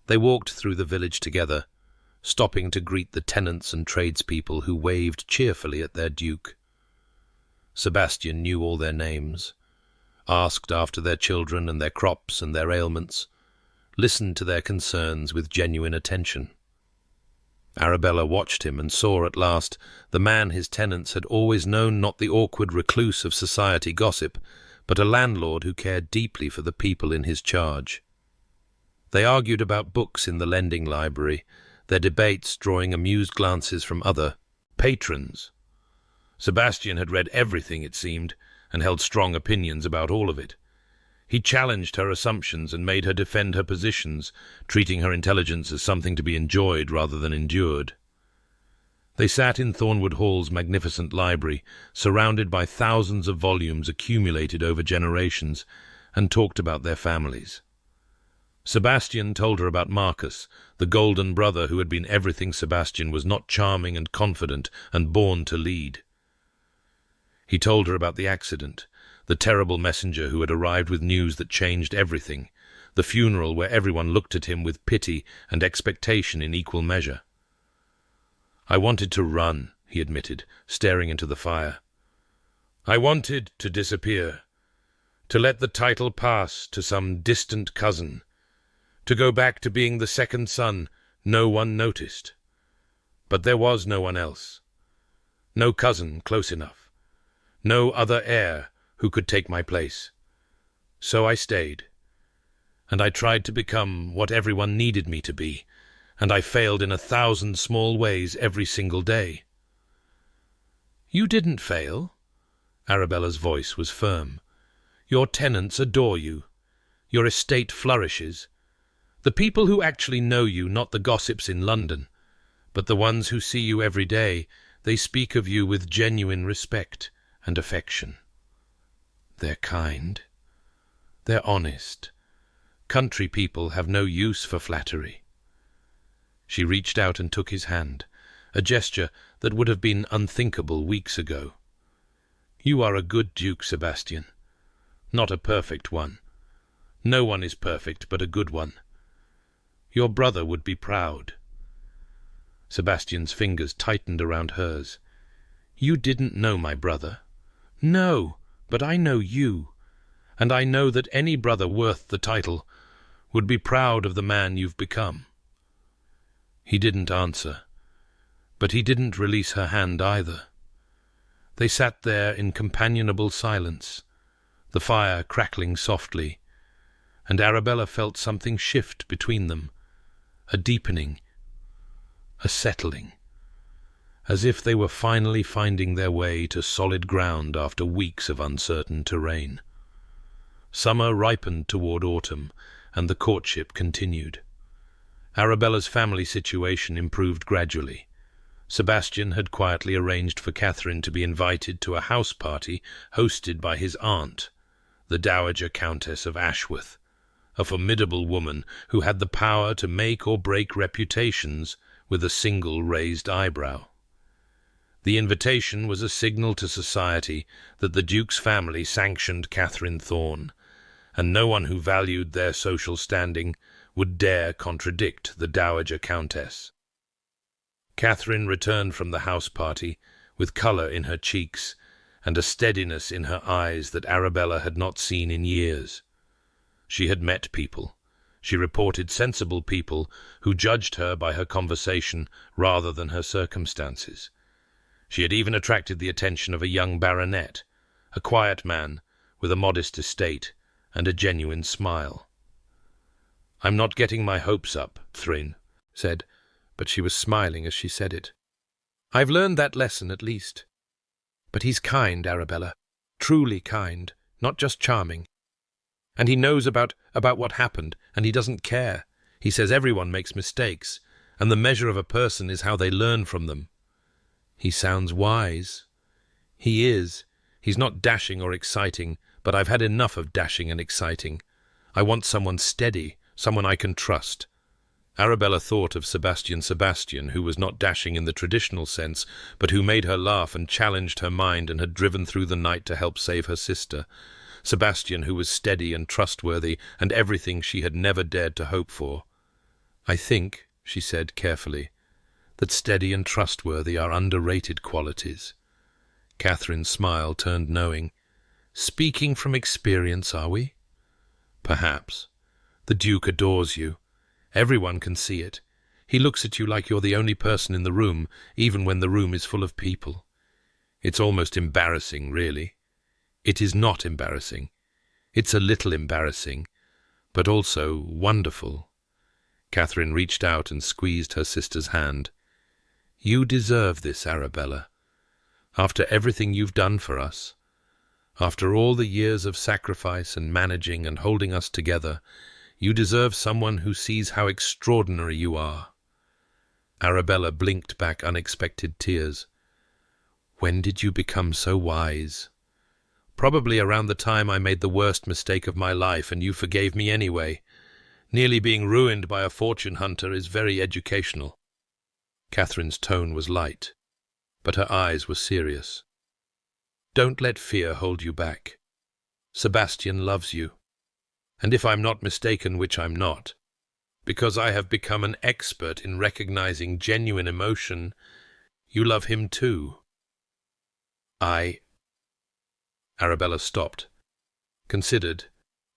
They walked through the village together, stopping to greet the tenants and tradespeople who waved cheerfully at their duke. Sebastian knew all their names, asked after their children and their crops and their ailments, listened to their concerns with genuine attention. Arabella watched him and saw at last the man his tenants had always known, not the awkward recluse of society gossip, but a landlord who cared deeply for the people in his charge. They argued about books in the lending library, their debates drawing amused glances from other patrons. Sebastian had read everything, it seemed, and held strong opinions about all of it. He challenged her assumptions and made her defend her positions, treating her intelligence as something to be enjoyed rather than endured. They sat in Thornwood Hall's magnificent library, surrounded by thousands of volumes accumulated over generations, and talked about their families. Sebastian told her about Marcus, the golden brother who had been everything Sebastian was not, charming and confident and born to lead. He told her about the accident, the terrible messenger who had arrived with news that changed everything, the funeral where everyone looked at him with pity and expectation in equal measure. "I wanted to run," he admitted, staring into the fire. "I wanted to disappear, to let the title pass to some distant cousin, to go back to being the second son no one noticed. But there was no one else, no cousin close enough, no other heir who could take my place. So I stayed, and I tried to become what everyone needed me to be, and I failed in 1,000 small ways every single day." "You didn't fail." Arabella's voice was firm. "Your tenants adore you. Your estate flourishes. The people who actually know you, not the gossips in London, but the ones who see you every day, they speak of you with genuine respect and affection. They're kind. They're honest. Country people have no use for flattery." She reached out and took his hand, a gesture that would have been unthinkable weeks ago. "You are a good duke, Sebastian. Not a perfect one. No one is perfect, but a good one. Your brother would be proud." Sebastian's fingers tightened around hers. "You didn't know my brother. No, but I know you, and I know that any brother worth the title would be proud of the man you've become." He didn't answer, but he didn't release her hand either. They sat there in companionable silence, the fire crackling softly, and Arabella felt something shift between them, a deepening, a settling, as if they were finally finding their way to solid ground after weeks of uncertain terrain. Summer ripened toward autumn, and the courtship continued. Arabella's family situation improved gradually. Sebastian had quietly arranged for Catherine to be invited to a house party hosted by his aunt, the Dowager Countess of Ashworth, a formidable woman who had the power to make or break reputations with a single raised eyebrow. The invitation was a signal to society that the Duke's family sanctioned Catherine Thorne, and no one who valued their social standing would dare contradict the Dowager Countess. Catherine returned from the house party with colour in her cheeks and a steadiness in her eyes that Arabella had not seen in years. She had met people. She reported sensible people who judged her by her conversation rather than her circumstances. She had even attracted the attention of a young baronet, a quiet man with a modest estate and a genuine smile. "I'm not getting my hopes up," Thrin said, but she was smiling as she said it. "I've learned that lesson, at least. But he's kind, Arabella, truly kind, not just charming. And he knows about what happened, and he doesn't care. He says everyone makes mistakes, and the measure of a person is how they learn from them. He sounds wise. He is. He's not dashing or exciting, but I've had enough of dashing and exciting. I want someone steady, someone I can trust." Arabella thought of Sebastian, who was not dashing in the traditional sense, but who made her laugh and challenged her mind and had driven through the night to help save her sister. Sebastian, who was steady and trustworthy and everything she had never dared to hope for. "I think," she said carefully, "that steady and trustworthy are underrated qualities." Catherine's smile turned knowing. "Speaking from experience, are we?" "Perhaps. The Duke adores you. Everyone can see it. He looks at you like you're the only person in the room, even when the room is full of people. It's almost embarrassing, really. It is not embarrassing. It's a little embarrassing, but also wonderful." Catherine reached out and squeezed her sister's hand. "You deserve this, Arabella. After everything you've done for us, after all the years of sacrifice and managing and holding us together, you deserve someone who sees how extraordinary you are." Arabella blinked back unexpected tears. "When did you become so wise?" "Probably around the time I made the worst mistake of my life, and you forgave me anyway. Nearly being ruined by a fortune hunter is very educational." Catherine's tone was light, but her eyes were serious. "Don't let fear hold you back. Sebastian loves you. And if I'm not mistaken, which I'm not, because I have become an expert in recognizing genuine emotion, you love him too." Arabella stopped, considered,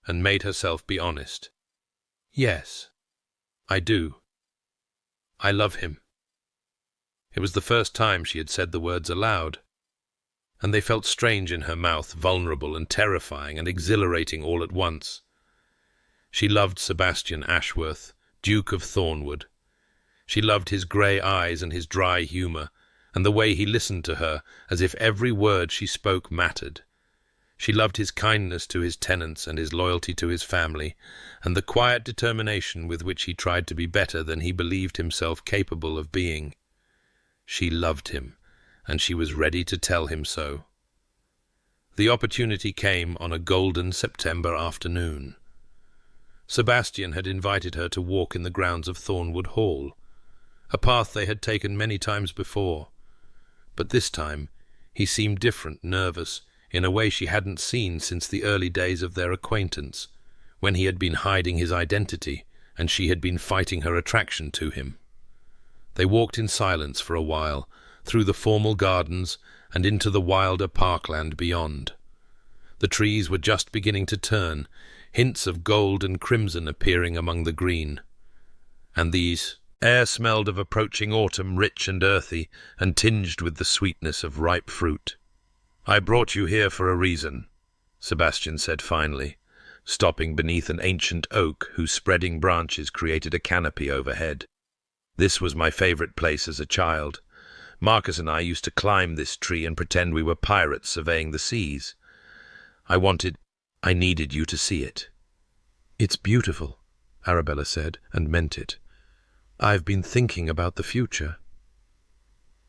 and made herself be honest. "Yes, I do. I love him." It was the first time she had said the words aloud, and they felt strange in her mouth, vulnerable and terrifying and exhilarating all at once. She loved Sebastian Ashworth, Duke of Thornwood. She loved his grey eyes and his dry humour, and the way he listened to her, as if every word she spoke mattered. She loved his kindness to his tenants and his loyalty to his family, and the quiet determination with which he tried to be better than he believed himself capable of being. She loved him, and she was ready to tell him so. The opportunity came on a golden September afternoon. Sebastian had invited her to walk in the grounds of Thornwood Hall, a path they had taken many times before. But this time he seemed different, nervous, in a way she hadn't seen since the early days of their acquaintance, when he had been hiding his identity and she had been fighting her attraction to him. They walked in silence for a while, through the formal gardens and into the wilder parkland beyond. The trees were just beginning to turn, hints of gold and crimson appearing among the green. And these air smelled of approaching autumn, rich and earthy, and tinged with the sweetness of ripe fruit. "I brought you here for a reason," Sebastian said finally, stopping beneath an ancient oak whose spreading branches created a canopy overhead. "This was my favorite place as a child. Marcus and I used to climb this tree and pretend we were pirates surveying the seas. I needed you to see it." "It's beautiful," Arabella said, and meant it. "I've been thinking about the future."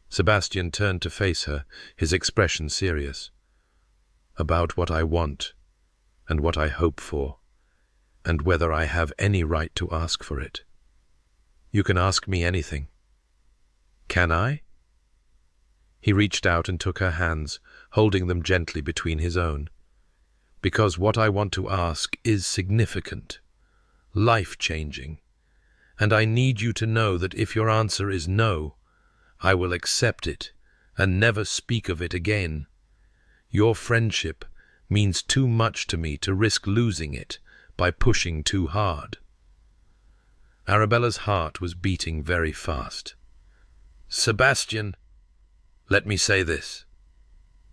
Sebastian turned to face her, his expression serious. "About what I want, and what I hope for, and whether I have any right to ask for it. You can ask me anything." "Can I?" He reached out and took her hands, holding them gently between his own. "Because what I want to ask is significant, life-changing, and I need you to know that if your answer is no, I will accept it and never speak of it again. Your friendship means too much to me to risk losing it by pushing too hard." Arabella's heart was beating very fast. "Sebastian, let me say this.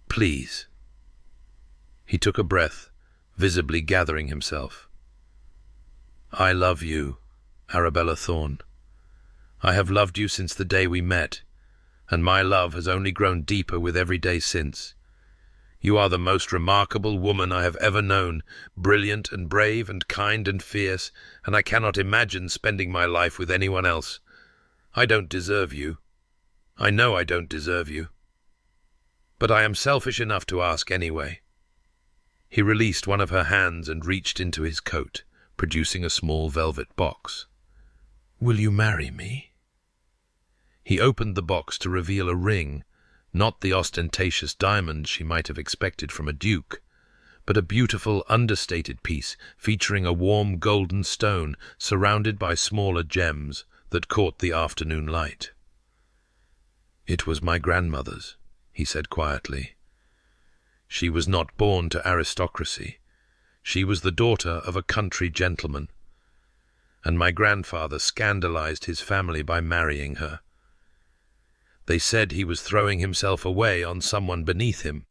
Please." He took a breath, visibly gathering himself. "I love you, Arabella Thorne. I have loved you since the day we met, and my love has only grown deeper with every day since. You are the most remarkable woman I have ever known, brilliant and brave and kind and fierce, and I cannot imagine spending my life with anyone else. I don't deserve you. I know I don't deserve you. But I am selfish enough to ask anyway." He released one of her hands and reached into his coat, producing a small velvet box. "Will you marry me?" He opened the box to reveal a ring, not the ostentatious diamond she might have expected from a duke, but a beautiful, understated piece featuring a warm golden stone surrounded by smaller gems that caught the afternoon light. "It was my grandmother's," he said quietly. "She was not born to aristocracy. She was the daughter of a country gentleman, and my grandfather scandalized his family by marrying her. They said he was throwing himself away on someone beneath him,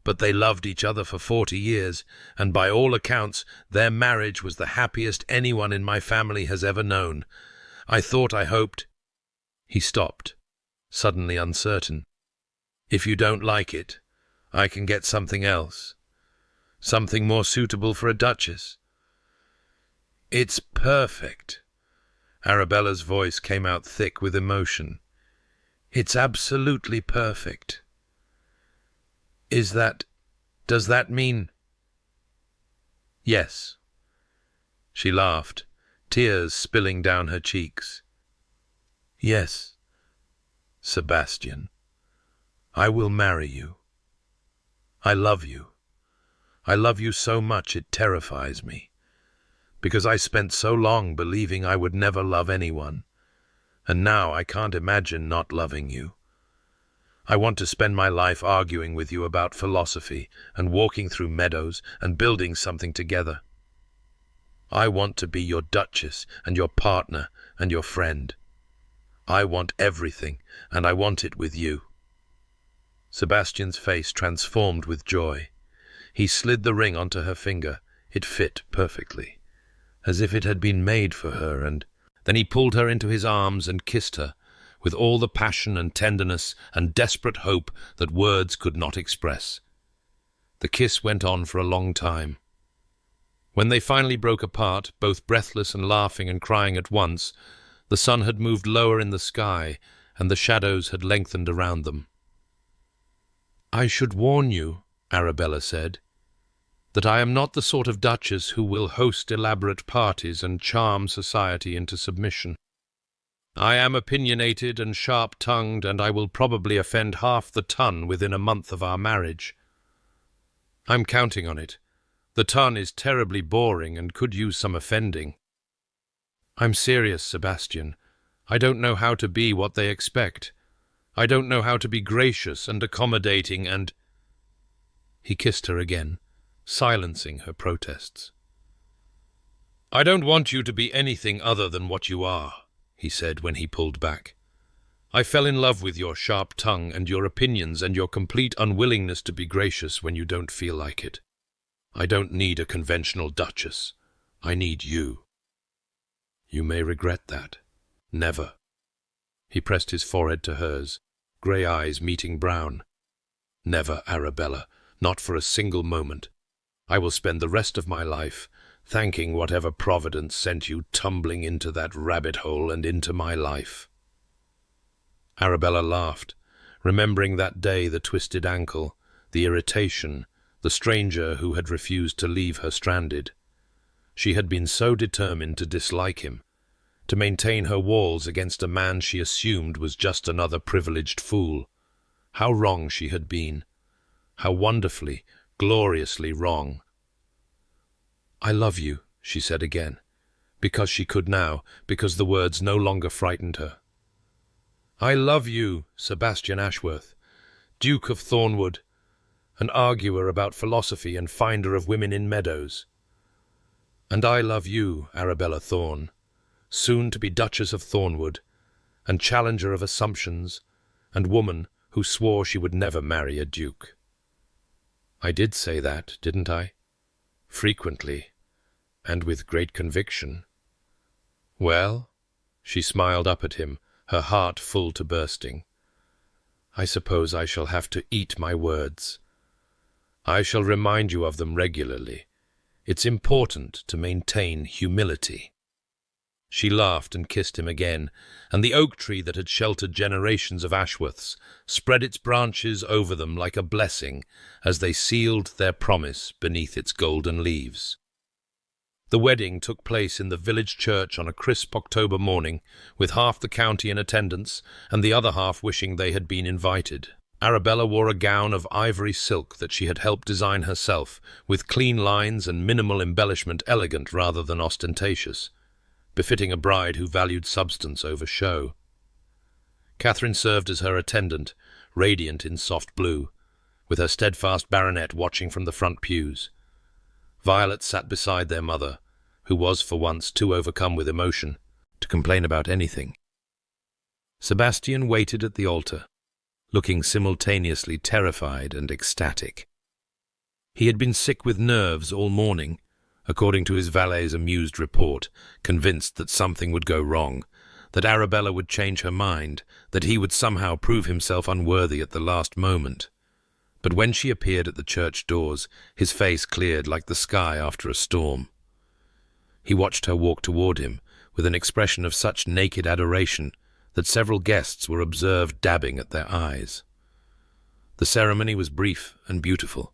but they loved each other for 40 years, and by all accounts their marriage was the happiest anyone in my family has ever known. I hoped—" He stopped, suddenly uncertain. "If you don't like it, I can get something else. Something more suitable for a duchess." "It's perfect." Arabella's voice came out thick with emotion. "It's absolutely perfect." Does that mean—" "Yes." She laughed, tears spilling down her cheeks. "Yes, Sebastian, I will marry you. I love you. I love you so much it terrifies me, because I spent so long believing I would never love anyone, and now I can't imagine not loving you. I want to spend my life arguing with you about philosophy and walking through meadows and building something together. I want to be your duchess and your partner and your friend. I want everything, and I want it with you." Sebastian's face transformed with joy. He slid the ring onto her finger. It fit perfectly, as if it had been made for her, and then he pulled her into his arms and kissed her, with all the passion and tenderness and desperate hope that words could not express. The kiss went on for a long time. When they finally broke apart, both breathless and laughing and crying at once, the sun had moved lower in the sky, and the shadows had lengthened around them. "I should warn you," Arabella said, "that I am not the sort of duchess who will host elaborate parties and charm society into submission. I am opinionated and sharp-tongued, and I will probably offend half the ton within a month of our marriage. I'm counting on it. The ton is terribly boring and could use some offending. I'm serious, Sebastian. I don't know how to be what they expect. I don't know how to be gracious and accommodating and—" He kissed her again, silencing her protests. "I don't want you to be anything other than what you are," he said when he pulled back. "I fell in love with your sharp tongue and your opinions and your complete unwillingness to be gracious when you don't feel like it. I don't need a conventional duchess. I need you. You may regret that. Never." He pressed his forehead to hers, grey eyes meeting brown. "Never, Arabella, not for a single moment. I will spend the rest of my life thanking whatever providence sent you tumbling into that rabbit hole and into my life." Arabella laughed, remembering that day, the twisted ankle, the irritation, the stranger who had refused to leave her stranded. She had been so determined to dislike him, to maintain her walls against a man she assumed was just another privileged fool. How wrong she had been. How wonderfully, gloriously wrong. "I love you," she said again, because she could now, because the words no longer frightened her. "I love you, Sebastian Ashworth, Duke of Thornwood, an arguer about philosophy and finder of women in meadows. And I love you, Arabella Thorne, soon to be Duchess of Thornwood, and challenger of assumptions, and woman who swore she would never marry a duke. I did say that, didn't I? Frequently, and with great conviction. Well," she smiled up at him, her heart full to bursting, "I suppose I shall have to eat my words. I shall remind you of them regularly. It's important to maintain humility." She laughed and kissed him again, and the oak tree that had sheltered generations of Ashworths spread its branches over them like a blessing as they sealed their promise beneath its golden leaves. The wedding took place in the village church on a crisp October morning, with half the county in attendance and the other half wishing they had been invited. Arabella wore a gown of ivory silk that she had helped design herself, with clean lines and minimal embellishment, elegant rather than ostentatious, befitting a bride who valued substance over show. Catherine served as her attendant, radiant in soft blue, with her steadfast baronet watching from the front pews. Violet sat beside their mother, who was for once too overcome with emotion to complain about anything. Sebastian waited at the altar, looking simultaneously terrified and ecstatic. He had been sick with nerves all morning, according to his valet's amused report, convinced that something would go wrong, that Arabella would change her mind, that he would somehow prove himself unworthy at the last moment. But when she appeared at the church doors, his face cleared like the sky after a storm. He watched her walk toward him with an expression of such naked adoration that several guests were observed dabbing at their eyes. The ceremony was brief and beautiful,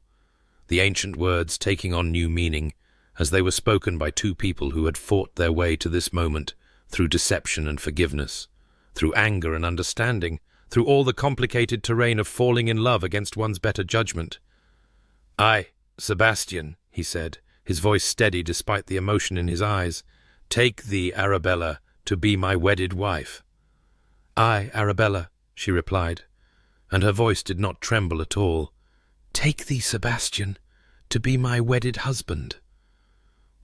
the ancient words taking on new meaning as they were spoken by two people who had fought their way to this moment through deception and forgiveness, through anger and understanding, through all the complicated terrain of falling in love against one's better judgment. "I, Sebastian," he said, his voice steady despite the emotion in his eyes, "take thee, Arabella, to be my wedded wife." "I, Arabella," she replied, and her voice did not tremble at all. "Take thee, Sebastian, to be my wedded husband."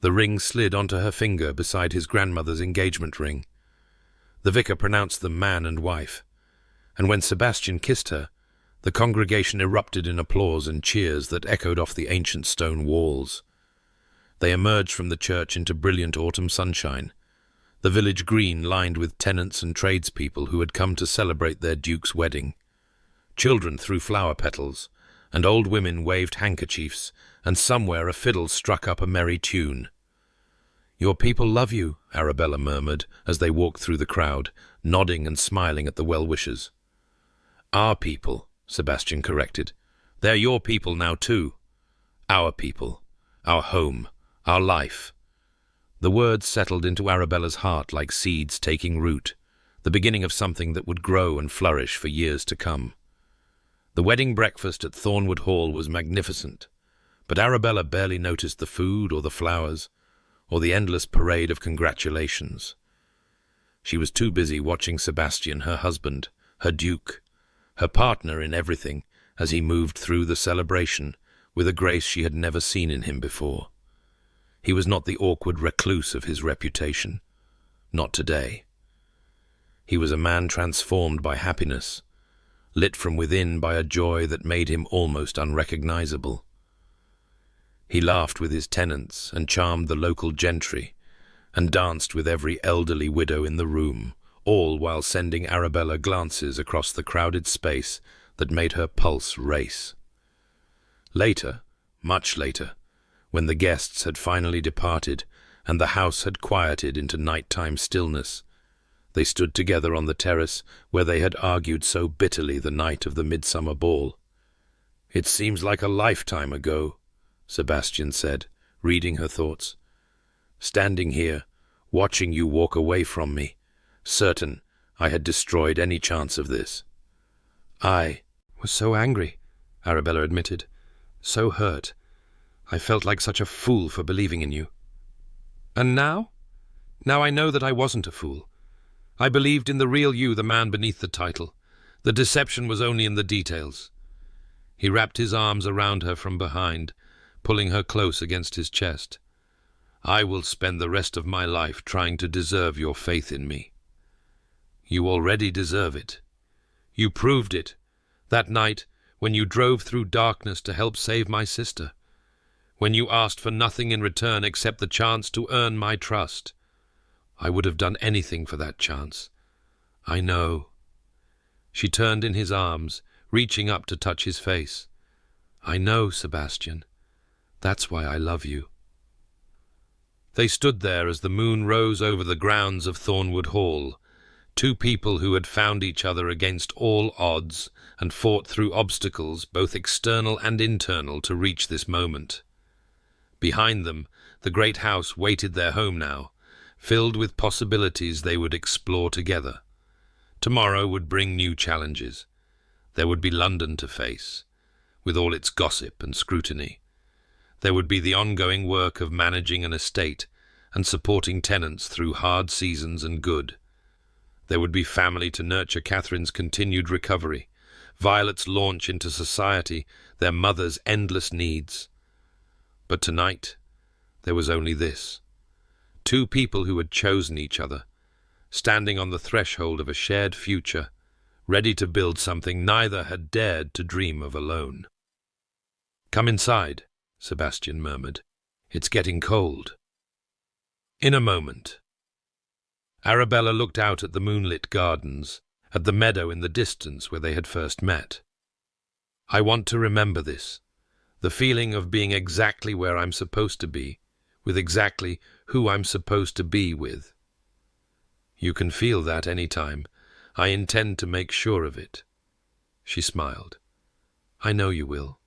The ring slid onto her finger beside his grandmother's engagement ring. The vicar pronounced them man and wife, and when Sebastian kissed her, the congregation erupted in applause and cheers that echoed off the ancient stone walls. They emerged from the church into brilliant autumn sunshine, the village green lined with tenants and tradespeople who had come to celebrate their duke's wedding. Children threw flower petals, and old women waved handkerchiefs, and somewhere a fiddle struck up a merry tune. "Your people love you," Arabella murmured as they walked through the crowd, nodding and smiling at the well-wishers. "Our people," Sebastian corrected. "They're your people now too. Our people, our home, our life." The words settled into Arabella's heart like seeds taking root, the beginning of something that would grow and flourish for years to come. The wedding breakfast at Thornwood Hall was magnificent, but Arabella barely noticed the food or the flowers, or the endless parade of congratulations. She was too busy watching Sebastian, her husband, her duke, her partner in everything, as he moved through the celebration with a grace she had never seen in him before. He was not the awkward recluse of his reputation. Not today. He was a man transformed by happiness, lit from within by a joy that made him almost unrecognizable. He laughed with his tenants and charmed the local gentry, and danced with every elderly widow in the room, all while sending Arabella glances across the crowded space that made her pulse race. Later, much later, when the guests had finally departed and the house had quieted into nighttime stillness, they stood together on the terrace where they had argued so bitterly the night of the midsummer ball. "It seems like a lifetime ago," Sebastian said, reading her thoughts. "Standing here, watching you walk away from me, certain I had destroyed any chance of this." "I was so angry," Arabella admitted. "So hurt. I felt like such a fool for believing in you. And now? Now I know that I wasn't a fool. I believed in the real you, the man beneath the title. The deception was only in the details." He wrapped his arms around her from behind, pulling her close against his chest. "I will spend the rest of my life trying to deserve your faith in me." "You already deserve it. You proved it, that night when you drove through darkness to help save my sister, when you asked for nothing in return except the chance to earn my trust. I would have done anything for that chance. I know." She turned in his arms, reaching up to touch his face. "I know, Sebastian. That's why I love you." They stood there as the moon rose over the grounds of Thornwood Hall, two people who had found each other against all odds and fought through obstacles, both external and internal, to reach this moment. Behind them, the great house waited their home now, filled with possibilities they would explore together. Tomorrow would bring new challenges. There would be London to face, with all its gossip and scrutiny. There would be the ongoing work of managing an estate and supporting tenants through hard seasons and good. There would be family to nurture Catherine's continued recovery, Violet's launch into society, their mother's endless needs. But tonight, there was only this. Two people who had chosen each other, standing on the threshold of a shared future, ready to build something neither had dared to dream of alone. "Come inside," Sebastian murmured. "It's getting cold." In a moment, Arabella looked out at the moonlit gardens, at the meadow in the distance where they had first met. "I want to remember this, the feeling of being exactly where I'm supposed to be, with exactly who I'm supposed to be with." "You can feel that any time. I intend to make sure of it." She smiled. "I know you will."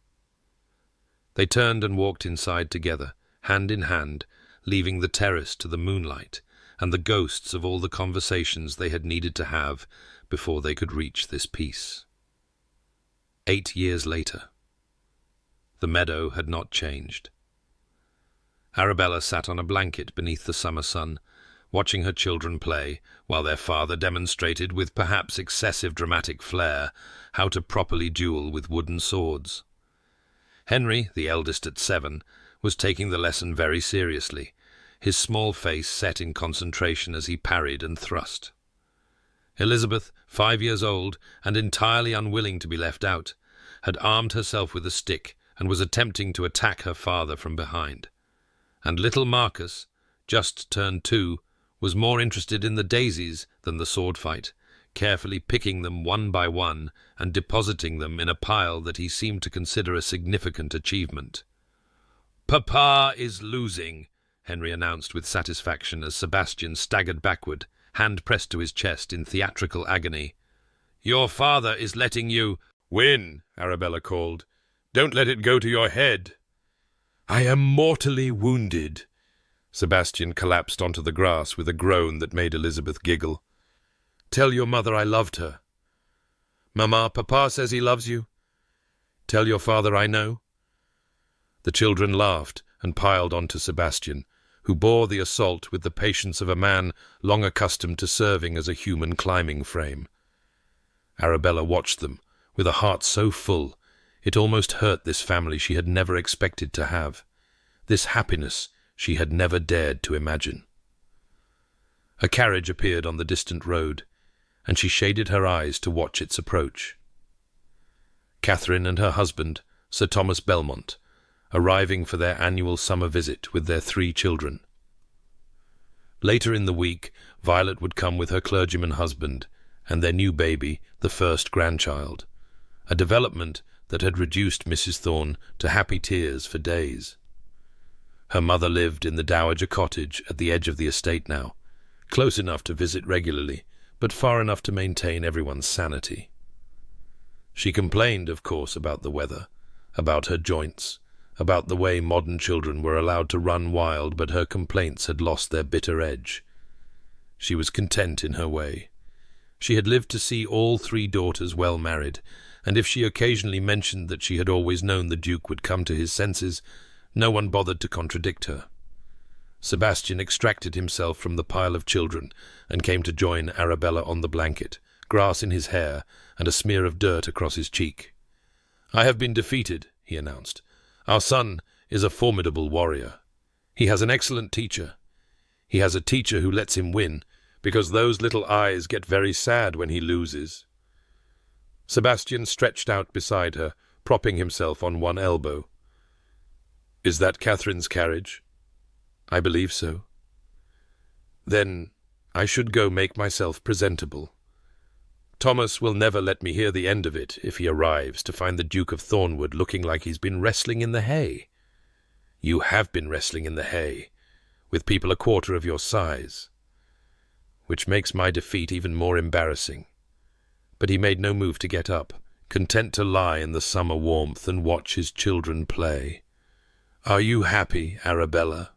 They turned and walked inside together, hand in hand, leaving the terrace to the moonlight and the ghosts of all the conversations they had needed to have before they could reach this peace. 8 years later. The meadow had not changed. Arabella sat on a blanket beneath the summer sun, watching her children play, while their father demonstrated with perhaps excessive dramatic flair how to properly duel with wooden swords. Henry, the eldest at 7, was taking the lesson very seriously, his small face set in concentration as he parried and thrust. Elizabeth, 5 years old and entirely unwilling to be left out, had armed herself with a stick and was attempting to attack her father from behind. And little Marcus, just turned 2, was more interested in the daisies than the sword fight, carefully picking them one by one and depositing them in a pile that he seemed to consider a significant achievement. "Papa is losing," Henry announced with satisfaction as Sebastian staggered backward, hand pressed to his chest in theatrical agony. "Your father is letting you—" "Win," Arabella called. "Don't let it go to your head." "I am mortally wounded." Sebastian collapsed onto the grass with a groan that made Elizabeth giggle. "Tell your mother I loved her." "Mamma, Papa says he loves you." "Tell your father I know." The children laughed and piled onto Sebastian, who bore the assault with the patience of a man long accustomed to serving as a human climbing frame. Arabella watched them, with a heart so full it almost hurt this family she had never expected to have, this happiness she had never dared to imagine. A carriage appeared on the distant road, and she shaded her eyes to watch its approach. Catherine and her husband, Sir Thomas Belmont, arriving for their annual summer visit with their 3 children. Later in the week, Violet would come with her clergyman husband and their new baby, the first grandchild, a development that had reduced Mrs. Thorne to happy tears for days. Her mother lived in the Dowager cottage at the edge of the estate now, close enough to visit regularly, but far enough to maintain everyone's sanity. She complained, of course, about the weather, about her joints, about the way modern children were allowed to run wild, but her complaints had lost their bitter edge. She was content in her way. She had lived to see all 3 daughters well married, and if she occasionally mentioned that she had always known the Duke would come to his senses, no one bothered to contradict her. Sebastian extracted himself from the pile of children and came to join Arabella on the blanket, grass in his hair and a smear of dirt across his cheek. "I have been defeated," he announced. "Our son is a formidable warrior. He has an excellent teacher. He has a teacher who lets him win, because those little eyes get very sad when he loses." Sebastian stretched out beside her, propping himself on one elbow. "Is that Catherine's carriage?" "I believe so." "Then I should go make myself presentable. Thomas will never let me hear the end of it if he arrives to find the Duke of Thornwood looking like he's been wrestling in the hay. You have been wrestling in the hay, with people a quarter of your size, which makes my defeat even more embarrassing." But he made no move to get up, content to lie in the summer warmth and watch his children play. "Are you happy, Arabella?"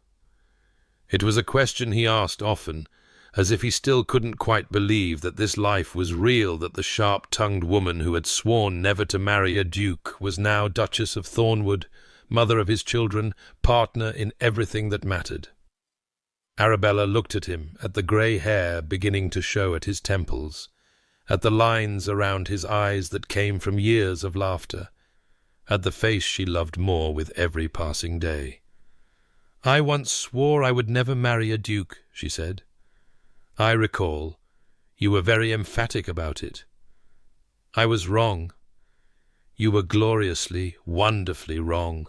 It was a question he asked often, as if he still couldn't quite believe that this life was real, that the sharp-tongued woman who had sworn never to marry a duke was now Duchess of Thornwood, mother of his children, partner in everything that mattered. Arabella looked at him, at the grey hair beginning to show at his temples, at the lines around his eyes that came from years of laughter, at the face she loved more with every passing day. "I once swore I would never marry a duke," she said. "I recall. You were very emphatic about it. I was wrong. You were gloriously, wonderfully wrong.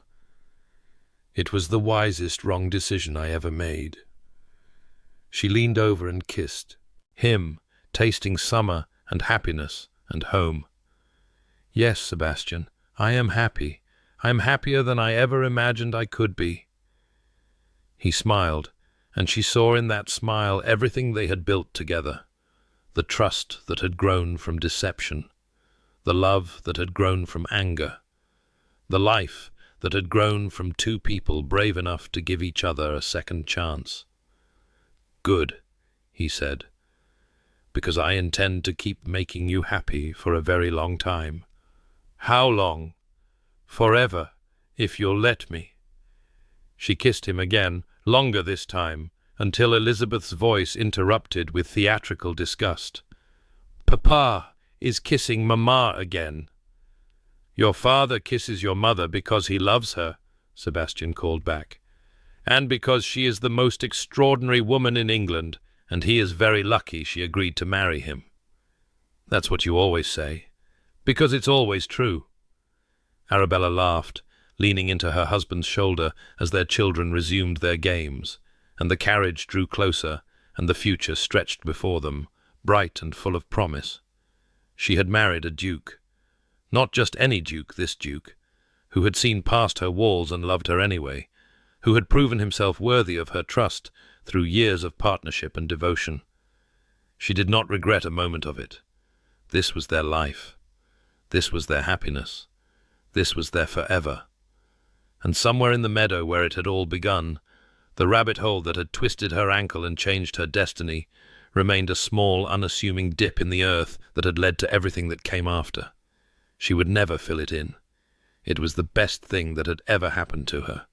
It was the wisest wrong decision I ever made." She leaned over and kissed him, tasting summer and happiness and home. "Yes, Sebastian, I am happy. I am happier than I ever imagined I could be." He smiled, and she saw in that smile everything they had built together, the trust that had grown from deception, the love that had grown from anger, the life that had grown from 2 people brave enough to give each other a second chance. "Good," he said, "because I intend to keep making you happy for a very long time." "How long?" "Forever, if you'll let me." She kissed him again, longer this time, until Elizabeth's voice interrupted with theatrical disgust. "Papa is kissing Mamma again." "Your father kisses your mother because he loves her," Sebastian called back, "and because she is the most extraordinary woman in England, and he is very lucky she agreed to marry him." "That's what you always say, because it's always true." Arabella laughed, leaning into her husband's shoulder as their children resumed their games, and the carriage drew closer, and the future stretched before them, bright and full of promise. She had married a duke. Not just any duke, this duke, who had seen past her walls and loved her anyway, who had proven himself worthy of her trust through years of partnership and devotion. She did not regret a moment of it. This was their life. This was their happiness. This was their forever. And somewhere in the meadow where it had all begun, the rabbit hole that had twisted her ankle and changed her destiny, remained a small, unassuming dip in the earth that had led to everything that came after. She would never fill it in. It was the best thing that had ever happened to her.